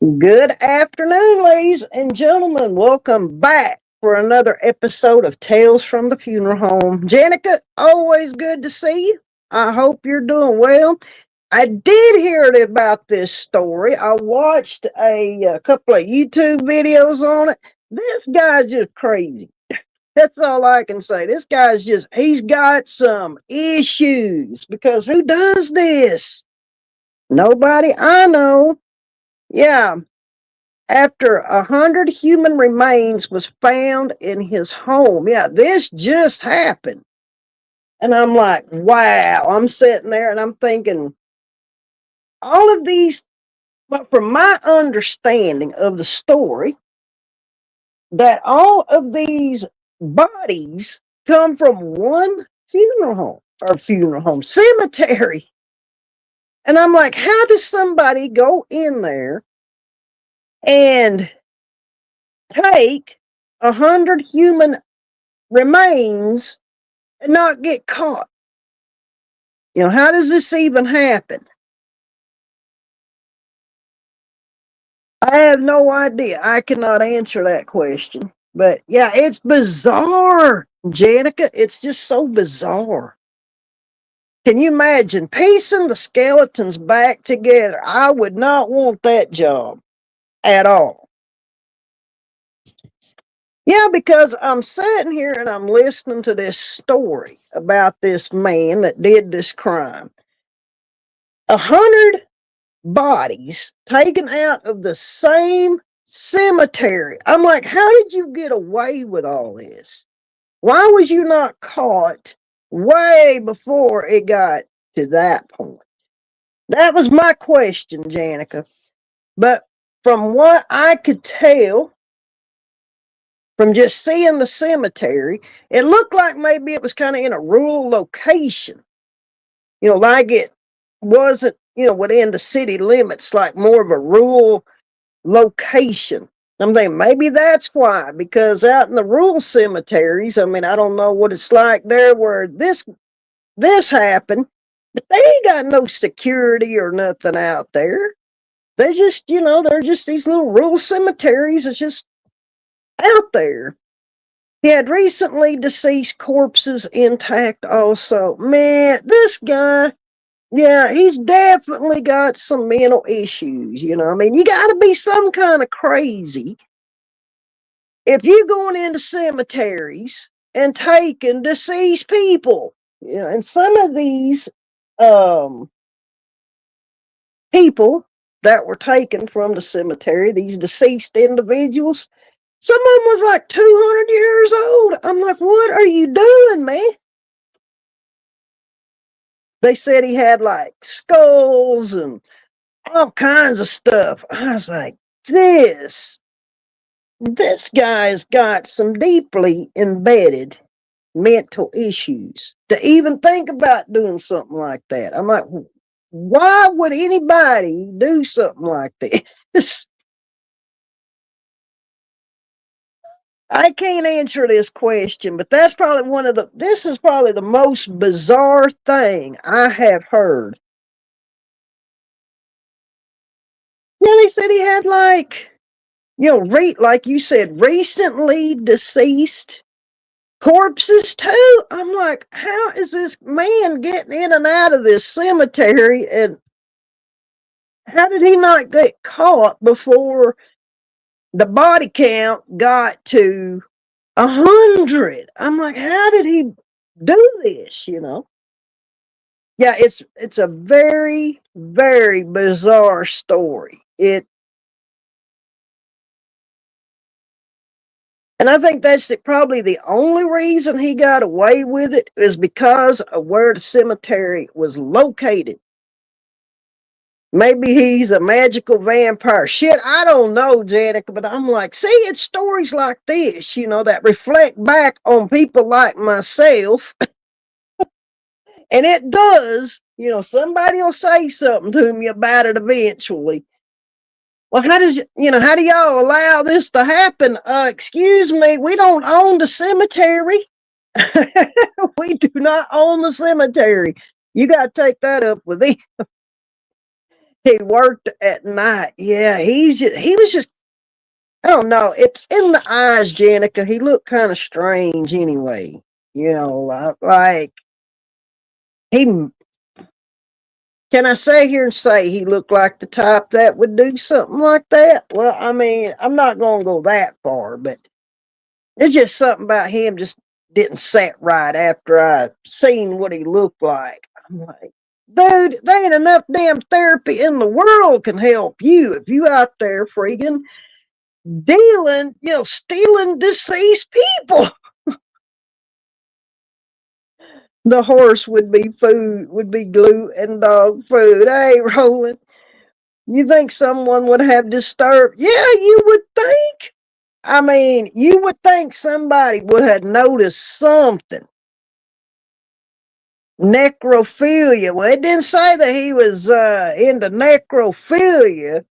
Good afternoon, ladies and gentlemen. Welcome back for another episode of Tales from the Funeral Home. Jenica, always good to see you. I hope you're doing well. I did hear about this story. I watched a couple of YouTube videos on it. This guy's just crazy. That's all I can say. This guy's he's got some issues because who does this? Nobody I know. Yeah, after 100 human remains was found in his home. Yeah, this just happened. And I'm like, wow. I'm sitting there and I'm thinking, all of these, but from my understanding of the story, that all of these bodies come from one funeral home, cemetery. And I'm like, how does somebody go in there and take 100 human remains and not get caught? How does this even happen? I have no idea. I cannot answer that question. But yeah, it's bizarre, Janica. It's just so bizarre. Can you imagine piecing the skeletons back together? I would not want that job at all. Yeah, because I'm sitting here and I'm listening to this story about this man that did this crime. 100 bodies taken out of the same cemetery. I'm like, how did you get away with all this? Why was you not caught way before it got to that point? That was my question, Janica. But from what I could tell, from just seeing the cemetery, it looked like maybe it was kind of in a rural location. Like it wasn't, within the city limits, like more of a rural location. I'm thinking maybe that's why, because out in the rural cemeteries, I mean, I don't know what it's like there where this happened, but they ain't got no security or nothing out there. They just, they're just these little rural cemeteries that's just out there. He had recently deceased corpses intact also. Man, this guy, yeah, he's definitely got some mental issues, I mean, you got to be some kind of crazy if you're going into cemeteries and taking deceased people. And some of these people that were taken from the cemetery, these deceased individuals, some of them was like 200 years old. I'm like, what are you doing, man? They said he had like skulls and all kinds of stuff. I was like, this guy's got some deeply embedded mental issues to even think about doing something like that. I'm like, why would anybody do something like this? I can't answer this question, but this is probably the most bizarre thing I have heard. Yeah, they said he had like, like you said, recently deceased corpses too. I'm like, how is this man getting in and out of this cemetery, and how did he not get caught before the body count got to 100? I'm like, how did he do this? Yeah, it's a very, very bizarre story. And I think that's probably the only reason he got away with it is because of where the cemetery was located. Maybe he's a magical vampire. Shit, I don't know, Janica, but I'm like, see, it's stories like this, that reflect back on people like myself. And it does, somebody will say something to me about it eventually. Well, how do y'all allow this to happen? Excuse me, we don't own the cemetery. We do not own the cemetery. You got to take that up with them. He worked at night. Yeah, he was just, I don't know. It's in the eyes, Jenica. He looked kind of strange anyway. Like he. Can I say here and say he looked like the type that would do something like that? Well, I mean, I'm not going to go that far, but it's just something about him just didn't set right after I seen what he looked like. I'm like, dude, there ain't enough damn therapy in the world can help you if you out there freaking dealing, stealing deceased people. The horse would be food, would be glue and dog food. Hey, Roland, you think someone would have disturbed? Yeah, you would think. I mean, you would think somebody would have noticed something. Necrophilia. Well, it didn't say that he was into necrophilia.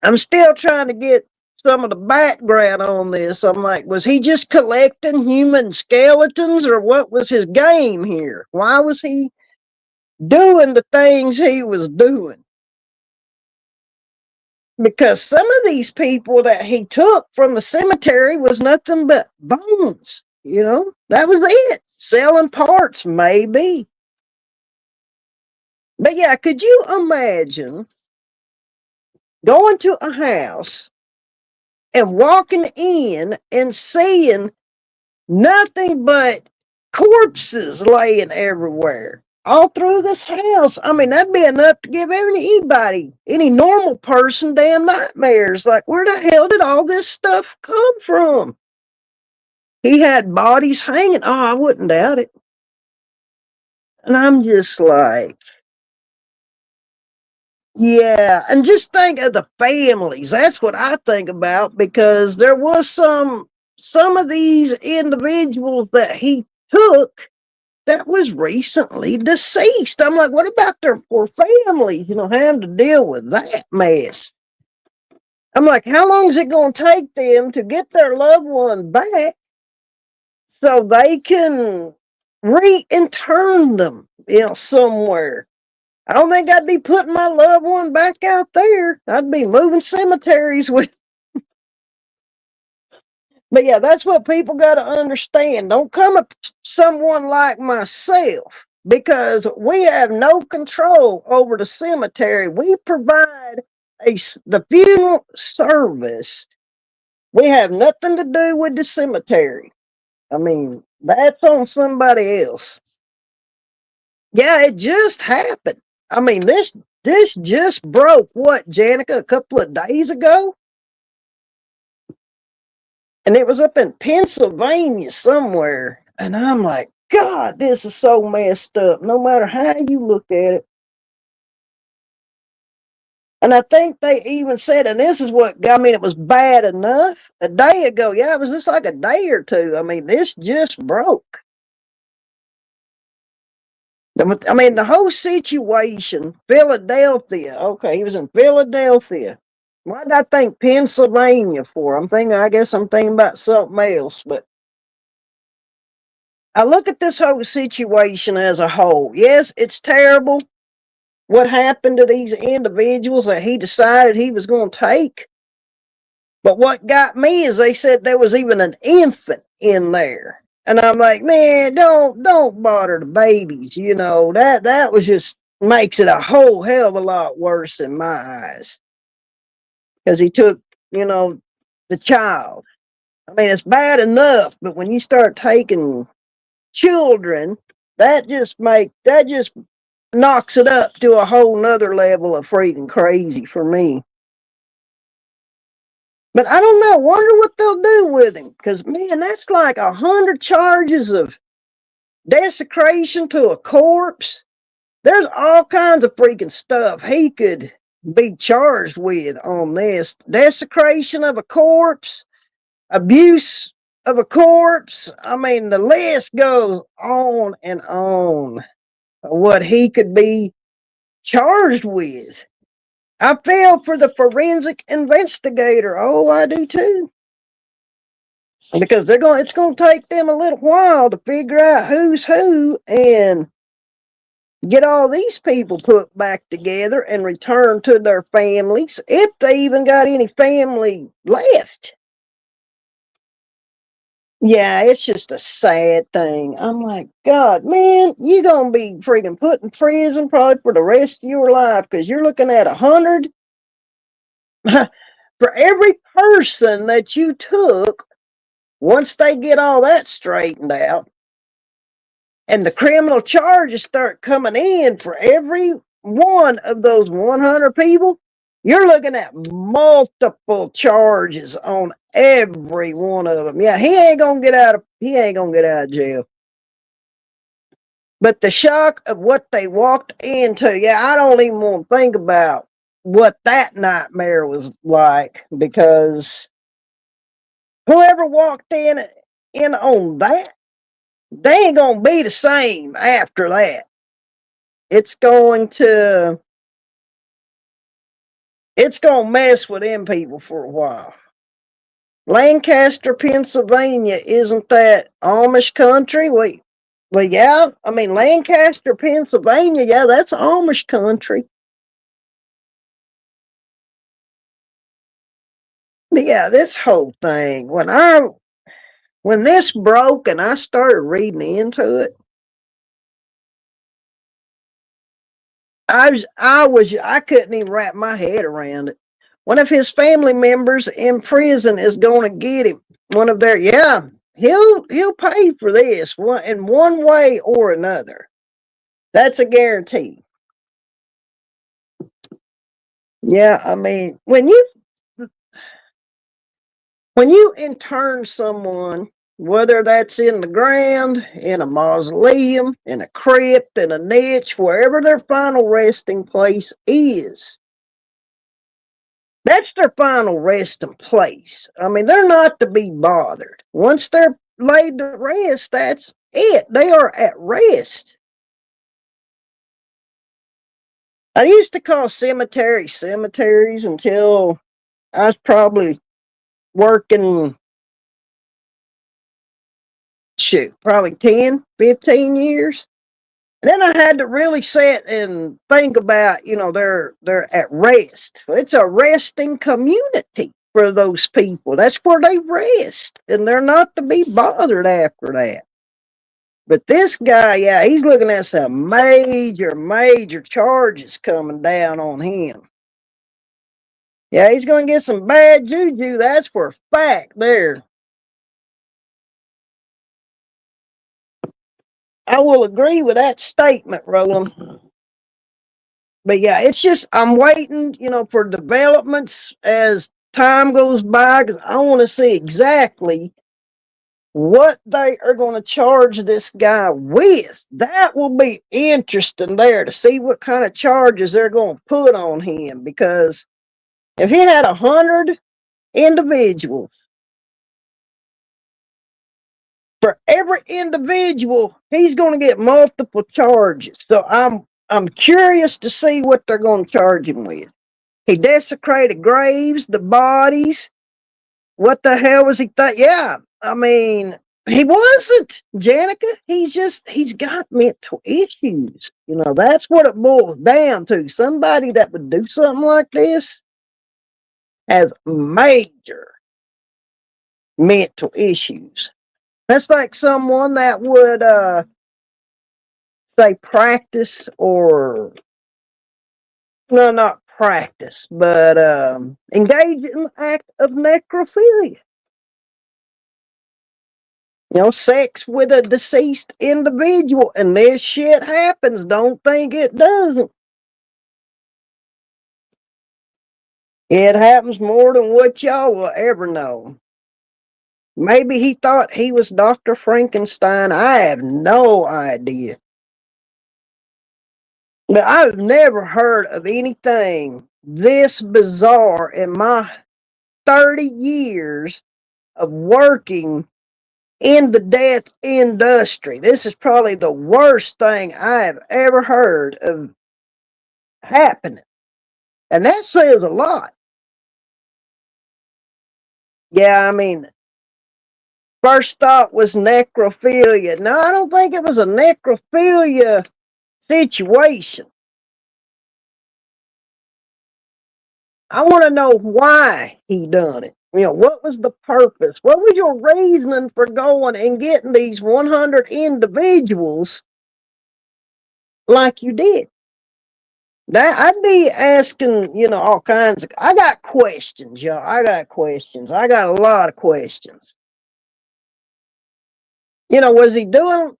I'm still trying to get some of the background on this. I'm like, was he just collecting human skeletons, or what was his game here? Why was he doing the things he was doing? Because some of these people that he took from the cemetery was nothing but bones. That was it. Selling parts, maybe. But yeah, could you imagine going to a house and walking in and seeing nothing but corpses laying everywhere all through this house? I mean, that'd be enough to give anybody, any normal person, damn nightmares. Like, where the hell did all this stuff come from? He had bodies hanging. Oh, I wouldn't doubt it. And I'm just like, yeah, and just think of the families. That's what I think about, because there was some of these individuals that he took that was recently deceased. I'm like, what about their poor families, having to deal with that mess? I'm like, how long is it going to take them to get their loved one back so they can reintern them, somewhere? I don't think I'd be putting my loved one back out there. I'd be moving cemeteries with. But yeah, that's what people got to understand. Don't come up someone like myself, because we have no control over the cemetery. We provide the funeral service. We have nothing to do with the cemetery. I mean, that's on somebody else. Yeah, it just happened. I mean, this just broke, what, Janica, a couple of days ago? And it was up in Pennsylvania somewhere. And I'm like, God, this is so messed up, no matter how you look at it. And I think they even said, and this is what, I mean, it was bad enough a day ago. Yeah, it was just like a day or two. I mean, this just broke. I mean, the whole situation, Philadelphia. Okay, he was in Philadelphia. Why did I think Pennsylvania for? I guess I'm thinking about something else. But I look at this whole situation as a whole. Yes, it's terrible what happened to these individuals that he decided he was going to take. But what got me is they said there was even an infant in there. And I'm like, man, don't bother the babies. That was just makes it a whole hell of a lot worse in my eyes. Because he took, the child. I mean, it's bad enough, but when you start taking children, that just knocks it up to a whole nother level of freaking crazy for me. But I don't know. Wonder what they'll do with him. Because, man, that's like 100 charges of desecration to a corpse. There's all kinds of freaking stuff he could be charged with on this. Desecration of a corpse, abuse of a corpse. I mean, the list goes on and on. What he could be charged with. I feel for the forensic investigator. Oh, I do too. Because it's going to take them a little while to figure out who's who, and get all these people put back together and return to their families, if they even got any family left. Yeah, it's just a sad thing. I'm like, God, man, you gonna be freaking put in prison probably for the rest of your life because you're looking at 100 for every person that you took. Once they get all that straightened out, and the criminal charges start coming in for every one of those 100 people, you're looking at multiple charges on every one of them. Yeah, he ain't gonna get out of jail. But the shock of what they walked into, yeah, I don't even want to think about what that nightmare was like, because whoever walked in on that, they ain't gonna be the same after that. It's going to it's gonna mess with them people for a while. Lancaster, Pennsylvania, isn't that Amish country? Well, yeah, I mean Lancaster, Pennsylvania, yeah, that's Amish country. But yeah, this whole thing, when this broke and I started reading into it, I couldn't even wrap my head around it. One of his family members in prison is going to get him. One of their, yeah, he'll pay for this in one way or another. That's a guarantee. Yeah, I mean, when you intern someone, whether that's in the ground, in a mausoleum, in a crypt, in a niche, wherever their final resting place is, that's their final resting place. I mean, they're not to be bothered. Once they're laid to rest, that's it. They are at rest. I used to call cemeteries until I was probably working, probably 10, 15 years. Then I had to really sit and think about, they're at rest. It's a resting community for those people. That's where they rest, and they're not to be bothered after that. But this guy, yeah, he's looking at some major charges coming down on him. Yeah, he's going to get some bad juju. That's for a fact there. I will agree with that statement, Roland. But yeah, it's just I'm waiting, for developments as time goes by, because I want to see exactly what they are going to charge this guy with. That will be interesting there to see what kind of charges they're going to put on him. Because if he had 100 individuals, for every individual, he's going to get multiple charges. So I'm curious to see what they're going to charge him with. He desecrated graves, the bodies. What the hell was he Yeah, I mean, he wasn't, Janica. He's got mental issues. That's what it boils down to. Somebody that would do something like this has major mental issues. That's like someone that would say practice, or no, not practice, but engage in the act of necrophilia. Sex with a deceased individual, and this shit happens. Don't think it doesn't. It happens more than what y'all will ever know. Maybe he thought he was Dr. Frankenstein. I have no idea. But I've never heard of anything this bizarre in my 30 years of working in the death industry. This is probably the worst thing I have ever heard of happening. And that says a lot. Yeah, I mean, first thought was necrophilia. No, I don't think it was a necrophilia situation. I want to know why he done it. What was the purpose? What was your reasoning for going and getting these 100 individuals like you did? That I'd be asking, all kinds of. I got questions, y'all. I got questions. I got a lot of questions. Was he doing?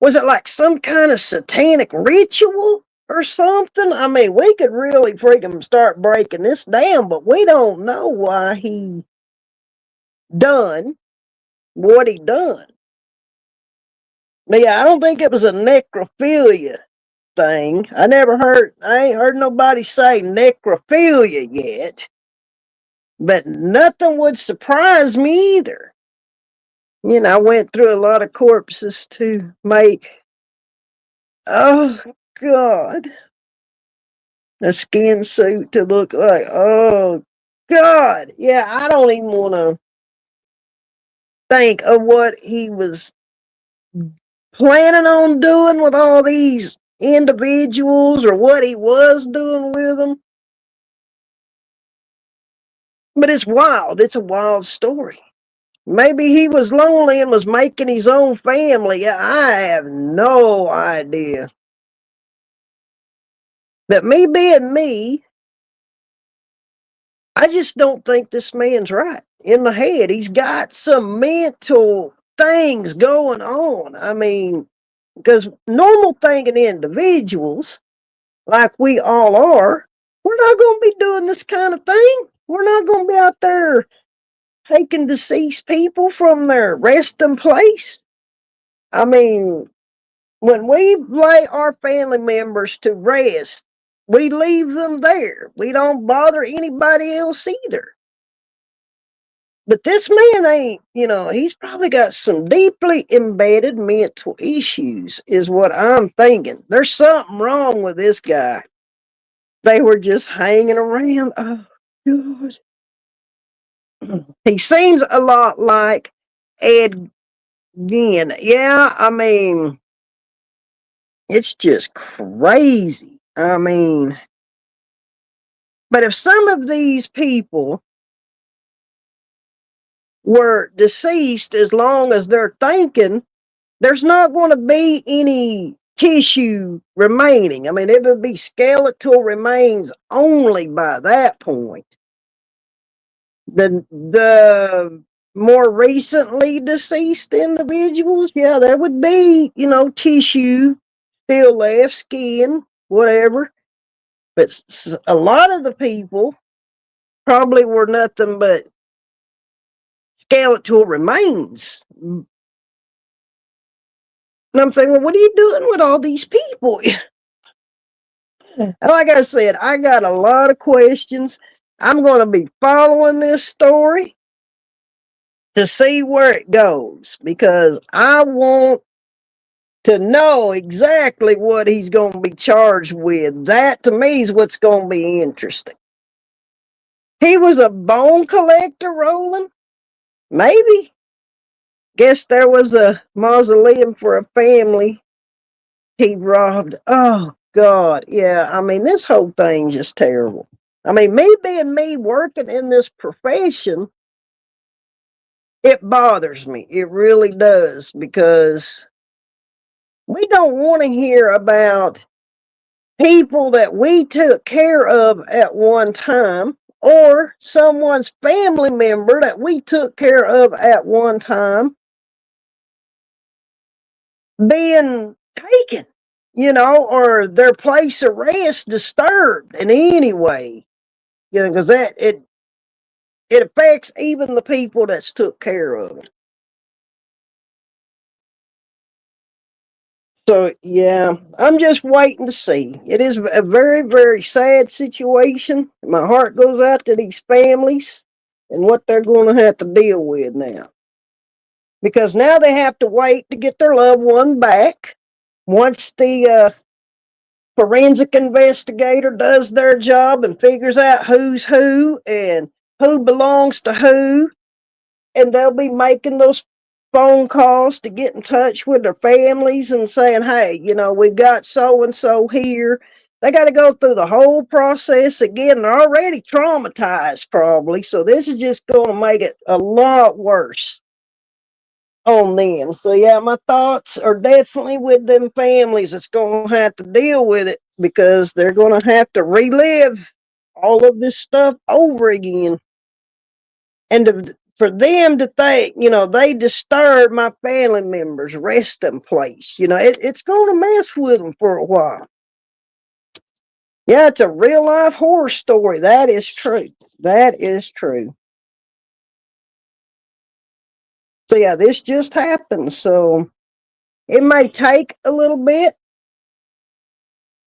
Was it like some kind of satanic ritual or something? I mean, we could really freaking start breaking this down, but we don't know why he done what he done. But yeah, I don't think it was a necrophilia thing. I ain't heard nobody say necrophilia yet. But nothing would surprise me either. I went through a lot of corpses to make, oh God, a skin suit to look like, oh God. Yeah, I don't even want to think of what he was planning on doing with all these individuals or what he was doing with them. But it's wild. It's a wild story. Maybe he was lonely and was making his own family. I have no idea. But me being me, I just don't think this man's right in the head. He's got some mental things going on. I mean, because normal thinking individuals, like we all are, we're not going to be doing this kind of thing. We're not going to be out there taking deceased people from their resting place. I mean, when we lay our family members to rest, we leave them there. We don't bother anybody else either. But this man ain't, he's probably got some deeply embedded mental issues, is what I'm thinking. There's something wrong with this guy. They were just hanging around. Oh, God. He seems a lot like Ed Gein. Yeah, I mean, it's just crazy. I mean, but if some of these people were deceased, as long as they're thinking, there's not going to be any tissue remaining. I mean, it would be skeletal remains only by that point. The more recently deceased individuals, yeah, there would be, tissue still left, skin, whatever. But a lot of the people probably were nothing but skeletal remains. And I'm thinking, well, what are you doing with all these people? Like I said, I got a lot of questions. I'm going to be following this story to see where it goes because I want to know exactly what he's going to be charged with. That to me is what's going to be interesting. He was a bone collector, Roland? Maybe. Guess there was a mausoleum for a family he robbed. Oh, God. Yeah, I mean, this whole thing's just terrible. I mean, me being me working in this profession, it bothers me. It really does because we don't want to hear about people that we took care of at one time or someone's family member that we took care of at one time being taken, or their place of rest disturbed in any way, because it affects even the people that's took care of it. So yeah, I'm just waiting to see. It is a very, very sad situation. My heart goes out to these families and what they're going to have to deal with now. Because now they have to wait to get their loved one back. Once the forensic investigator does their job and figures out who's who and who belongs to who, and they'll be making those phone calls to get in touch with their families and saying, hey, we've got so and so here. They got to go through the whole process again. They're already traumatized, probably. So this is just going to make it a lot worse on them. So yeah, my thoughts are definitely with them families that's going to have to deal with it, because they're going to have to relive all of this stuff over again. And for them to think, they disturbed my family members' resting place, it's going to mess with them for a while. Yeah, it's a real life horror story. That is true. That is true. So yeah, this just happened. So it may take a little bit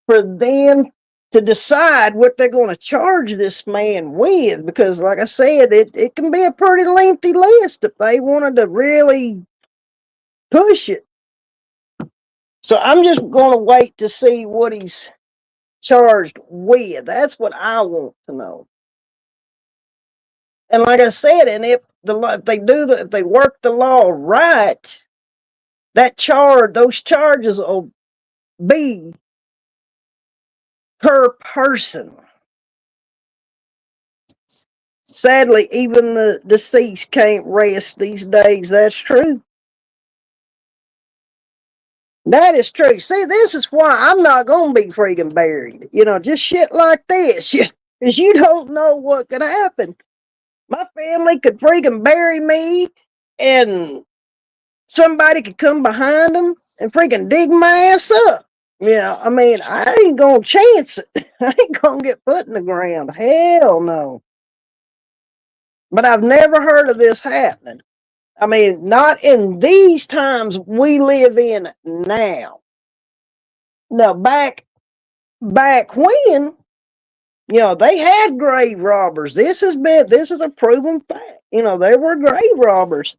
for them to decide what they're going to charge this man with, because like I said, it can be a pretty lengthy list if they wanted to really push it. So I'm just going to wait to see what he's charged with. That's what I want to know. And like I said, and if they work the law right, those charges will be per person. Sadly, even the deceased can't rest these days. That's true. That is true. See, this is why I'm not going to be freaking buried. Just shit like this. Because you don't know what could happen. My family could freaking bury me, and somebody could come behind them and freaking dig my ass up. I mean, I ain't going to chance it. I ain't going to get put in the ground. Hell no. But I've never heard of this happening. I mean, not in these times we live in now. Now, back when, they had grave robbers. This is a proven fact. There were grave robbers.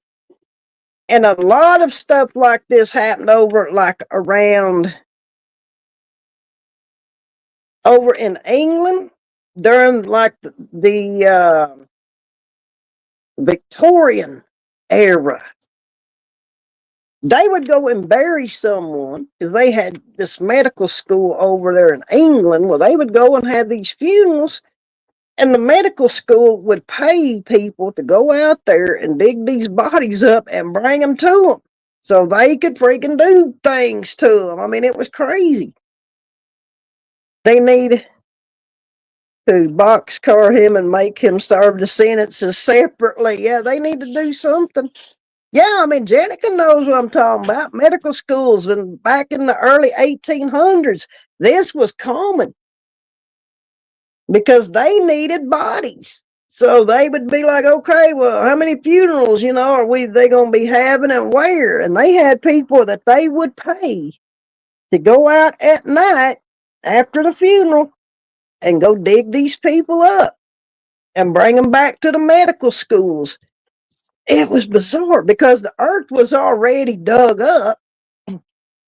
And a lot of stuff like this happened over in England during like the Victorian era. They would go and bury someone, because they had this medical school over there in England. Well, they would go and have these funerals, and the medical school would pay people to go out there and dig these bodies up and bring them to them so they could freaking do things to them. I mean, it was crazy. They need to boxcar him and make him serve the sentences separately. Yeah, they need to do something. Yeah, I mean, Jenica knows what I'm talking about. Medical schools, and back in the early 1800s, this was common because they needed bodies. So they would be like, okay, well, how many funerals, are they going to be having, and where? And they had people that they would pay to go out at night after the funeral and go dig these people up and bring them back to the medical schools. It was bizarre because the earth was already dug up.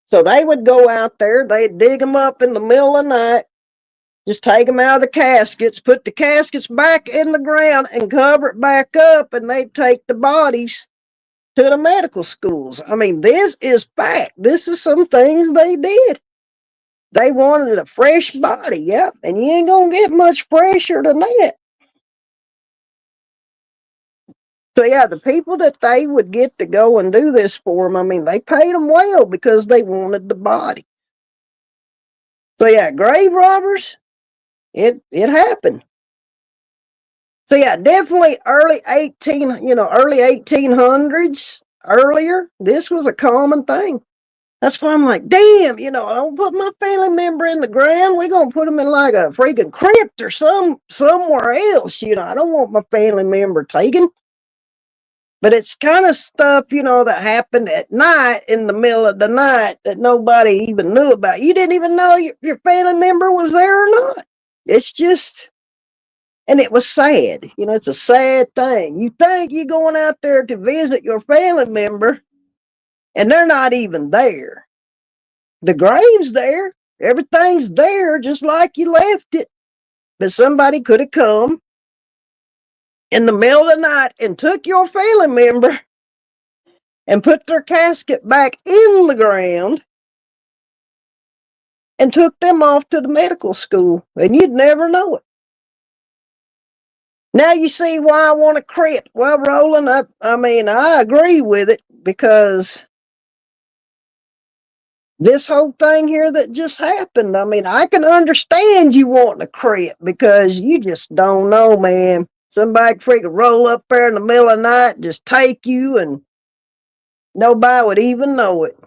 So they would go out there, they'd dig them up in the middle of the night, just take them out of the caskets, put the caskets back in the ground and cover it back up, and they'd take the bodies to the medical schools. I mean, this is fact. This is some things they did. They wanted a fresh body, yep, and you ain't gonna get much fresher than that. So yeah, the people that they would get to go and do this for them, I mean, they paid them well because they wanted the body. So yeah, grave robbers, it happened. So yeah, definitely early 1800s, earlier, this was a common thing. That's why I'm like, damn, I don't put my family member in the ground. We're going to put them in like a freaking crypt or somewhere else. I don't want my family member taken. But it's kind of stuff, that happened at night, in the middle of the night, that nobody even knew about. You didn't even know your family member was there or not. It's just, and it was sad. It's a sad thing. You think you're going out there to visit your family member, and they're not even there. The grave's there. Everything's there just like you left it. But somebody could have come in the middle of the night and took your family member and put their casket back in the ground and took them off to the medical school, and you'd never know it. Now you see why I want to crypt. Well, Roland, I mean, I agree with it because this whole thing here that just happened, I mean, I can understand you wanting to crypt because you just don't know, man. Somebody freaking roll up there in the middle of the night, just take you, and nobody would even know it.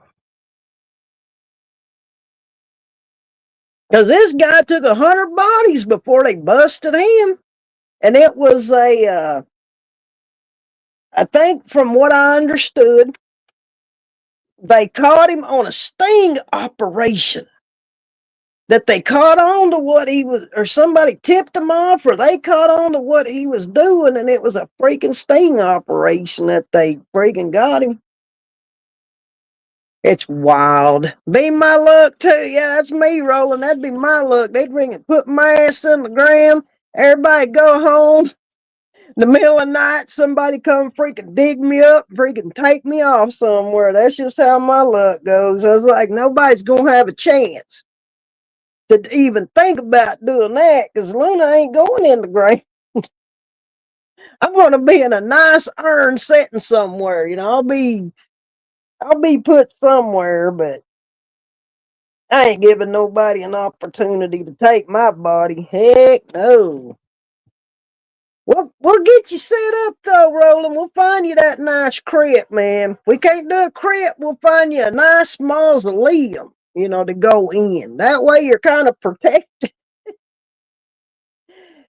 Because this guy took 100 bodies before they busted him. And it was I think from what I understood, they caught him on a sting operation. That they caught on to what he was, or somebody tipped him off, or they caught on to what he was doing, and it was a freaking sting operation that they freaking got him. It's wild. Be my luck too. Yeah, that's me, Roland. That'd be my luck. They'd bring it, put my ass in the ground. Everybody go home. In the middle of the night, somebody come freaking dig me up, freaking take me off somewhere. That's just how my luck goes. I was like, nobody's gonna have a chance to even think about doing that because Luna ain't going in the ground. I'm gonna be in a nice urn sitting somewhere. You know, I'll be put somewhere, but I ain't giving nobody an opportunity to take my body. Heck no. We'll get you set up though, Roland. We'll find you that nice crypt, man. We can't do a crypt. We'll find you a nice mausoleum, you know, to go in. That way you're kind of protected.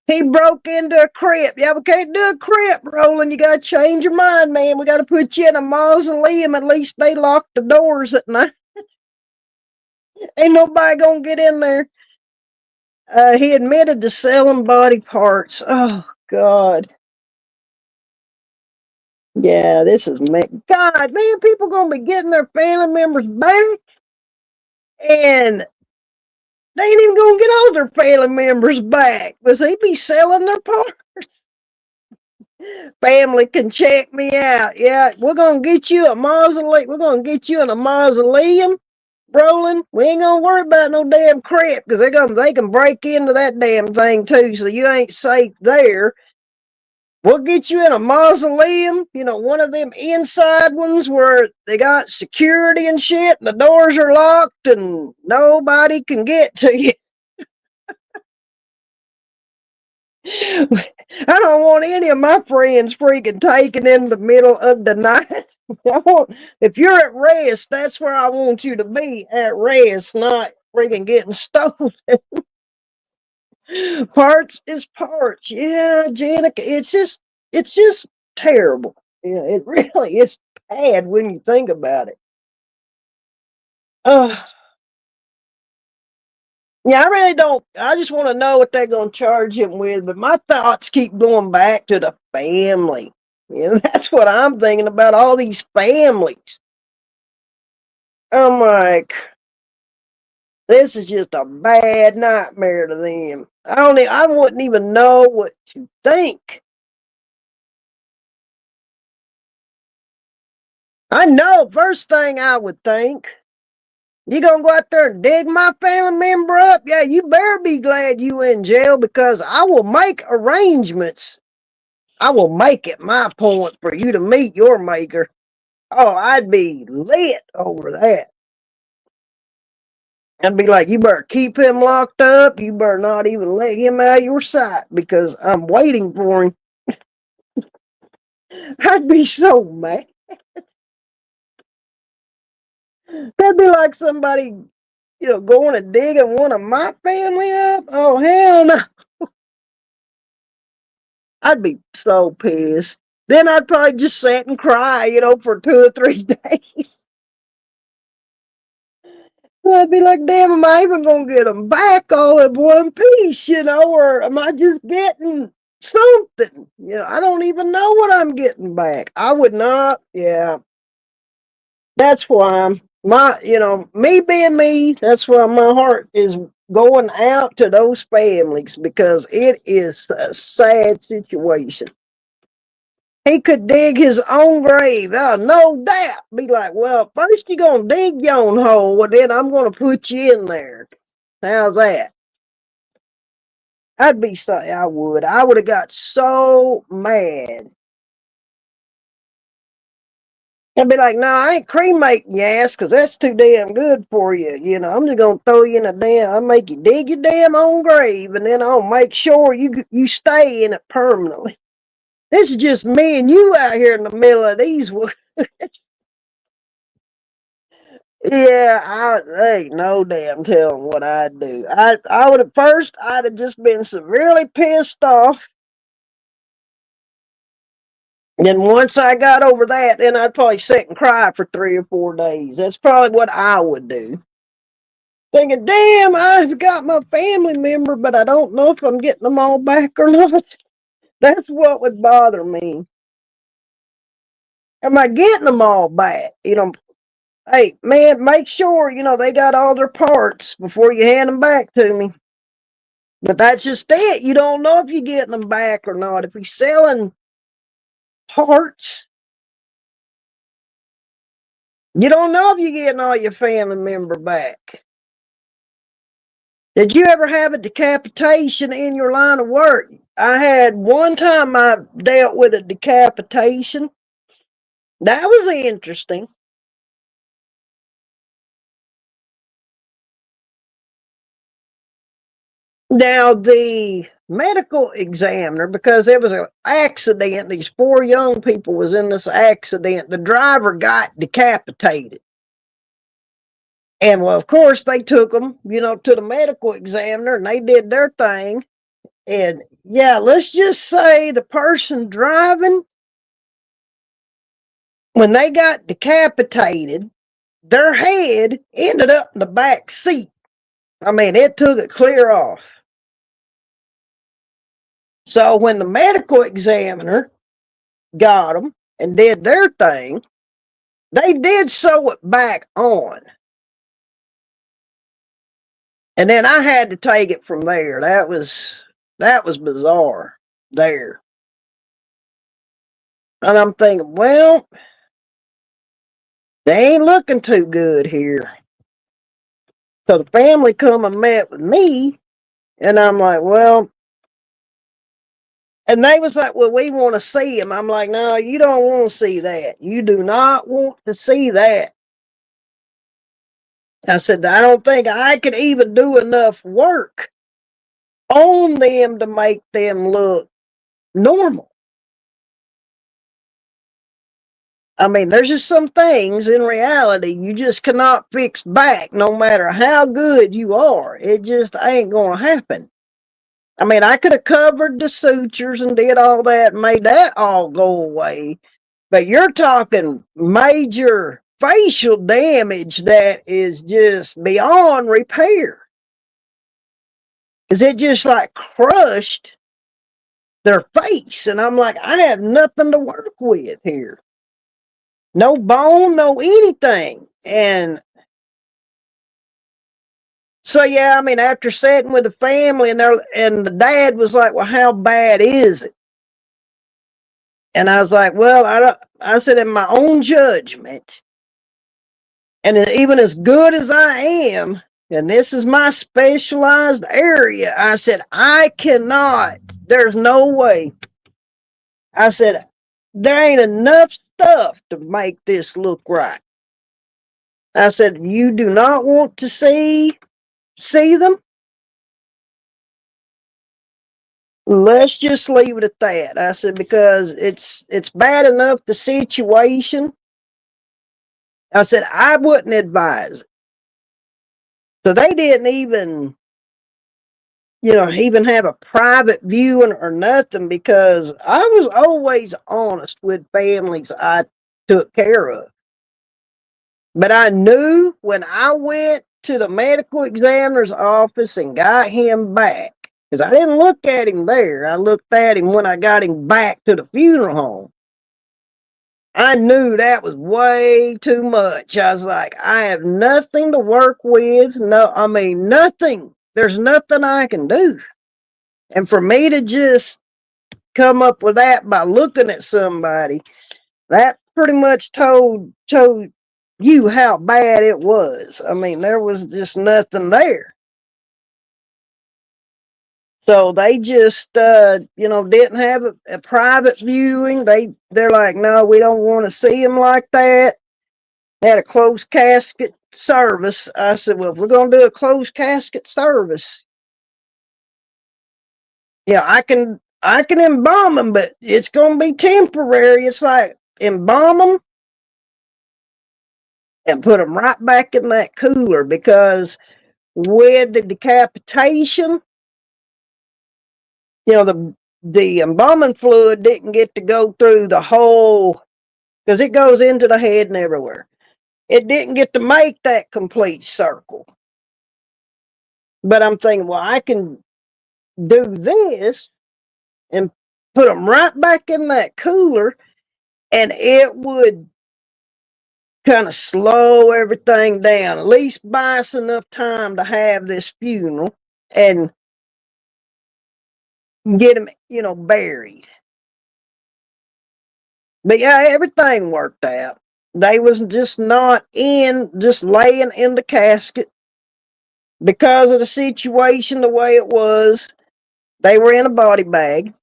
He broke into a crypt. Yeah, we can't do a crypt, Roland. You got to change your mind, man. We got to put you in a mausoleum. At least they lock the doors at night. Ain't nobody gonna get in there. He admitted to selling body parts. Oh, God. Yeah, this is God, man, people gonna be getting their family members back, and they ain't even gonna get all their family members back because they be selling their parts. Family can check me out. Yeah, we're gonna get you a mausoleum. We're gonna get you in a mausoleum, Roland. We ain't gonna worry about no damn crypt because they can break into that damn thing too. So you ain't safe there. We'll get you in a mausoleum, you know, one of them inside ones where they got security and shit, and the doors are locked and nobody can get to you. I don't want any of my friends freaking taken in the middle of the night. If you're at rest, that's where I want you to be, at rest, not freaking getting stolen. Parts is parts. Yeah, Janica, it's just terrible. Yeah, it really is bad when you think about it. Uh, yeah, I really don't. I just want to know what they're going to charge him with. But my thoughts keep going back to the family. You know, that's what I'm thinking about. All these families. I'm like, this is just a bad nightmare to them. I wouldn't even know what to think. I know first thing I would think, you gonna go out there and dig my family member up? Yeah, you better be glad you in jail because I will make arrangements. I will make it my point for you to meet your maker. Oh, I'd be lit over that. I'd be like, you better keep him locked up. You better not even let him out of your sight because I'm waiting for him. I'd be so mad. That'd be like somebody, you know, going and digging one of my family up. Oh, hell no. I'd be so pissed. Then I'd probably just sit and cry, you know, for 2 or 3 days. I'd be like, damn, am I even going to get them back all in one piece, you know, or am I just getting something? You know, I don't even know what I'm getting back. I would not, yeah. That's why you know, me being me, that's why my heart is going out to those families because it is a sad situation. He could dig his own grave. Oh, no doubt. Be like, well, first you're going to dig your own hole, and then I'm going to put you in there. How's that? I would. I would have got so mad. I'd be like, no, I ain't cremating your ass because that's too damn good for you. You know, I'm just going to throw you in a damn, I'll make you dig your damn own grave, and then I'll make sure you stay in it permanently. This is just me and you out here in the middle of these woods. Yeah, ain't no damn telling what I'd do. I would have first. I'd have just been severely pissed off. And once I got over that, then I'd probably sit and cry for 3 or 4 days. That's probably what I would do. Thinking, damn, I've got my family member, but I don't know if I'm getting them all back or not. That's what would bother me. Am I getting them all back? You know, hey, man, make sure, they got all their parts before you hand them back to me. But that's just it. You don't know if you're getting them back or not. If he's selling parts, you don't know if you're getting all your family member back. Did you ever have a decapitation in your line of work? I had one time I dealt with a decapitation. That was interesting. Now, the medical examiner, because there was an accident, these 4 young people was in this accident, the driver got decapitated. And well, of course, they took them, to the medical examiner and they did their thing. And yeah, let's just say the person driving, when they got decapitated, their head ended up in the back seat. I mean, it took it clear off. So when the medical examiner got them and did their thing, they did sew it back on. And then I had to take it from there. That was bizarre there. And I'm thinking, well, they ain't looking too good here. So the family come and met with me, and I'm like, well, and they was like, well, we want to see him. I'm like, no, you don't want to see that. You do not want to see that. I said, I don't think I could even do enough work on them to make them look normal. I mean, there's just some things in reality you just cannot fix back no matter how good you are. It just ain't going to happen. I mean, I could have covered the sutures and did all that, made that all go away. But you're talking major facial damage that is just beyond repair. Is it just like crushed their face? And I'm like, I have nothing to work with here. No bone, no anything. And so, yeah, I mean, after sitting with the family and the dad was like, well, how bad is it? And I was like, well, I said, in my own judgment, and even as good as I am, and this is my specialized area, I said, I cannot, there's no way. I said, there ain't enough stuff to make this look right. I said, you do not want to see them? Let's just leave it at that. I said, because it's bad enough, the situation. I said, I wouldn't advise it. So they didn't even, even have a private viewing or nothing, because I was always honest with families I took care of. But I knew when I went to the medical examiner's office and got him back, because I didn't look at him there. I looked at him when I got him back to the funeral home. I knew that was way too much. I was like, I have nothing to work with. No, I mean, nothing. There's nothing I can do. And for me to just come up with that by looking at somebody, that pretty much told you how bad it was. I mean, there was just nothing there. So they just, didn't have a private viewing. They're like, no, we don't want to see him like that. Had a closed casket service. I said, well, if we're going to do a closed casket service, yeah, I can embalm them, but it's going to be temporary. It's like embalm them and put them right back in that cooler, because with the decapitation, the embalming fluid didn't get to go through the whole, because it goes into the head and everywhere. It didn't get to make that complete circle. But I'm thinking, well, I can do this and put them right back in that cooler, and it would kind of slow everything down, at least buy us enough time to have this funeral and get them, buried. But yeah, everything worked out. They was just not just laying in the casket because of the situation the way it was. They were in a body bag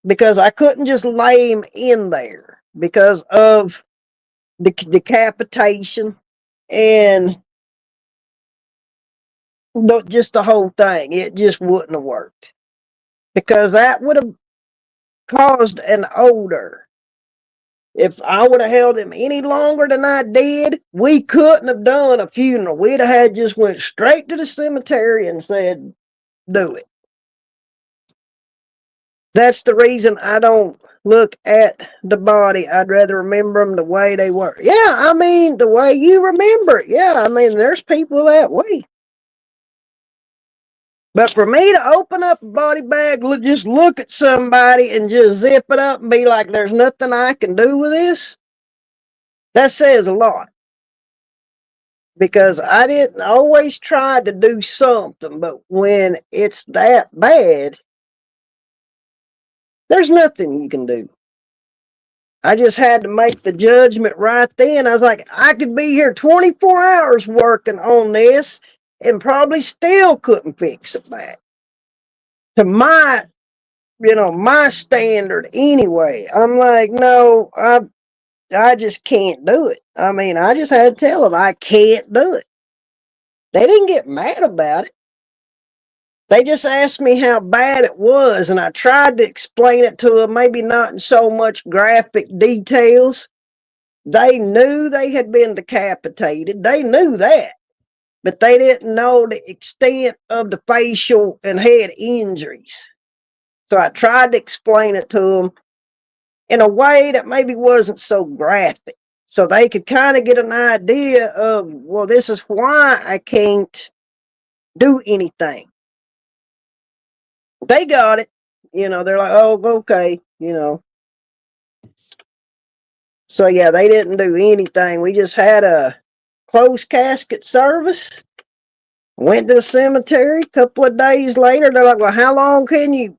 because I couldn't just lay him in there because of the decapitation and just the whole thing. It just wouldn't have worked, because that would have caused an odor. If I would have held him any longer than I did, we couldn't have done a funeral. We'd have had just went straight to the cemetery and said, do it. That's the reason I don't look at the body. I'd rather remember them the way they were. Yeah, I mean, the way you remember it. Yeah, I mean, there's people that way. But for me to open up a body bag, just look at somebody and just zip it up and be like, there's nothing I can do with this, that says a lot. Because I didn't always try to do something, but when it's that bad, there's nothing you can do. I just had to make the judgment right then. I was like, I could be here 24 hours working on this and probably still couldn't fix it back to my standard anyway. I'm like, no, I just can't do it. I mean, I just had to tell them I can't do it. They didn't get mad about it. They just asked me how bad it was, and I tried to explain it to them, maybe not in so much graphic details. They knew they had been decapitated. They knew that, but they didn't know the extent of the facial and head injuries. So I tried to explain it to them in a way that maybe wasn't so graphic, so they could kind of get an idea of, well, this is why I can't do anything. They got it. They're like, oh, okay, So yeah, they didn't do anything. We just had a closed casket service. Went to the cemetery. A couple of days later, they're like, well, how long can you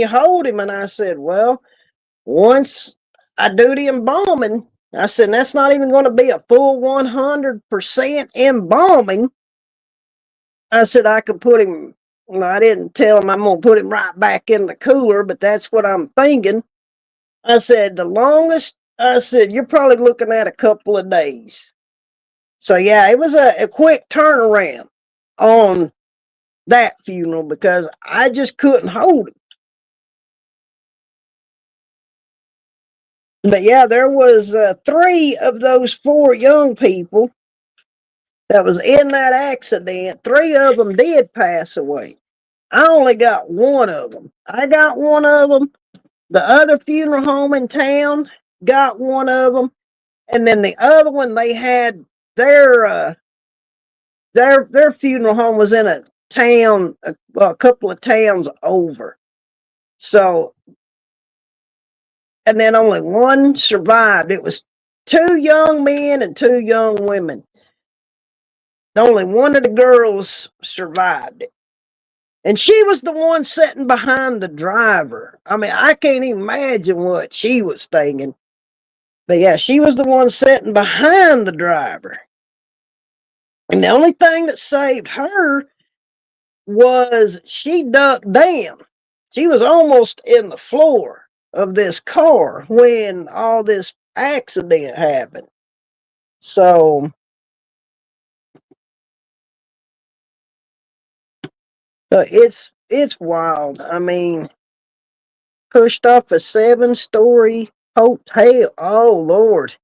hold him? And I said, well, once I do the embalming, I said, that's not even going to be a full 100% embalming. I said, I could put him, I didn't tell him I'm going to put him right back in the cooler, but that's what I'm thinking. I said, you're probably looking at a couple of days. So yeah, it was a quick turnaround on that funeral because I just couldn't hold him. But yeah, there was 3 of those 4 young people that was in that accident. 3 of them did pass away. I only got 1 of them. I got 1 of them. The other funeral home in town got 1 of them. And then the other one, they had their funeral home was in a town, a couple of towns over. So, and then only 1 survived. It was 2 young men and 2 young women. Only 1 of the girls survived it. And she was the one sitting behind the driver. I mean, I can't even imagine what she was thinking. But yeah, she was the one sitting behind the driver. And the only thing that saved her was she ducked down. She was almost in the floor of this car when all this accident happened. So it's wild. I mean, pushed off a 7-story hotel. Oh Lord.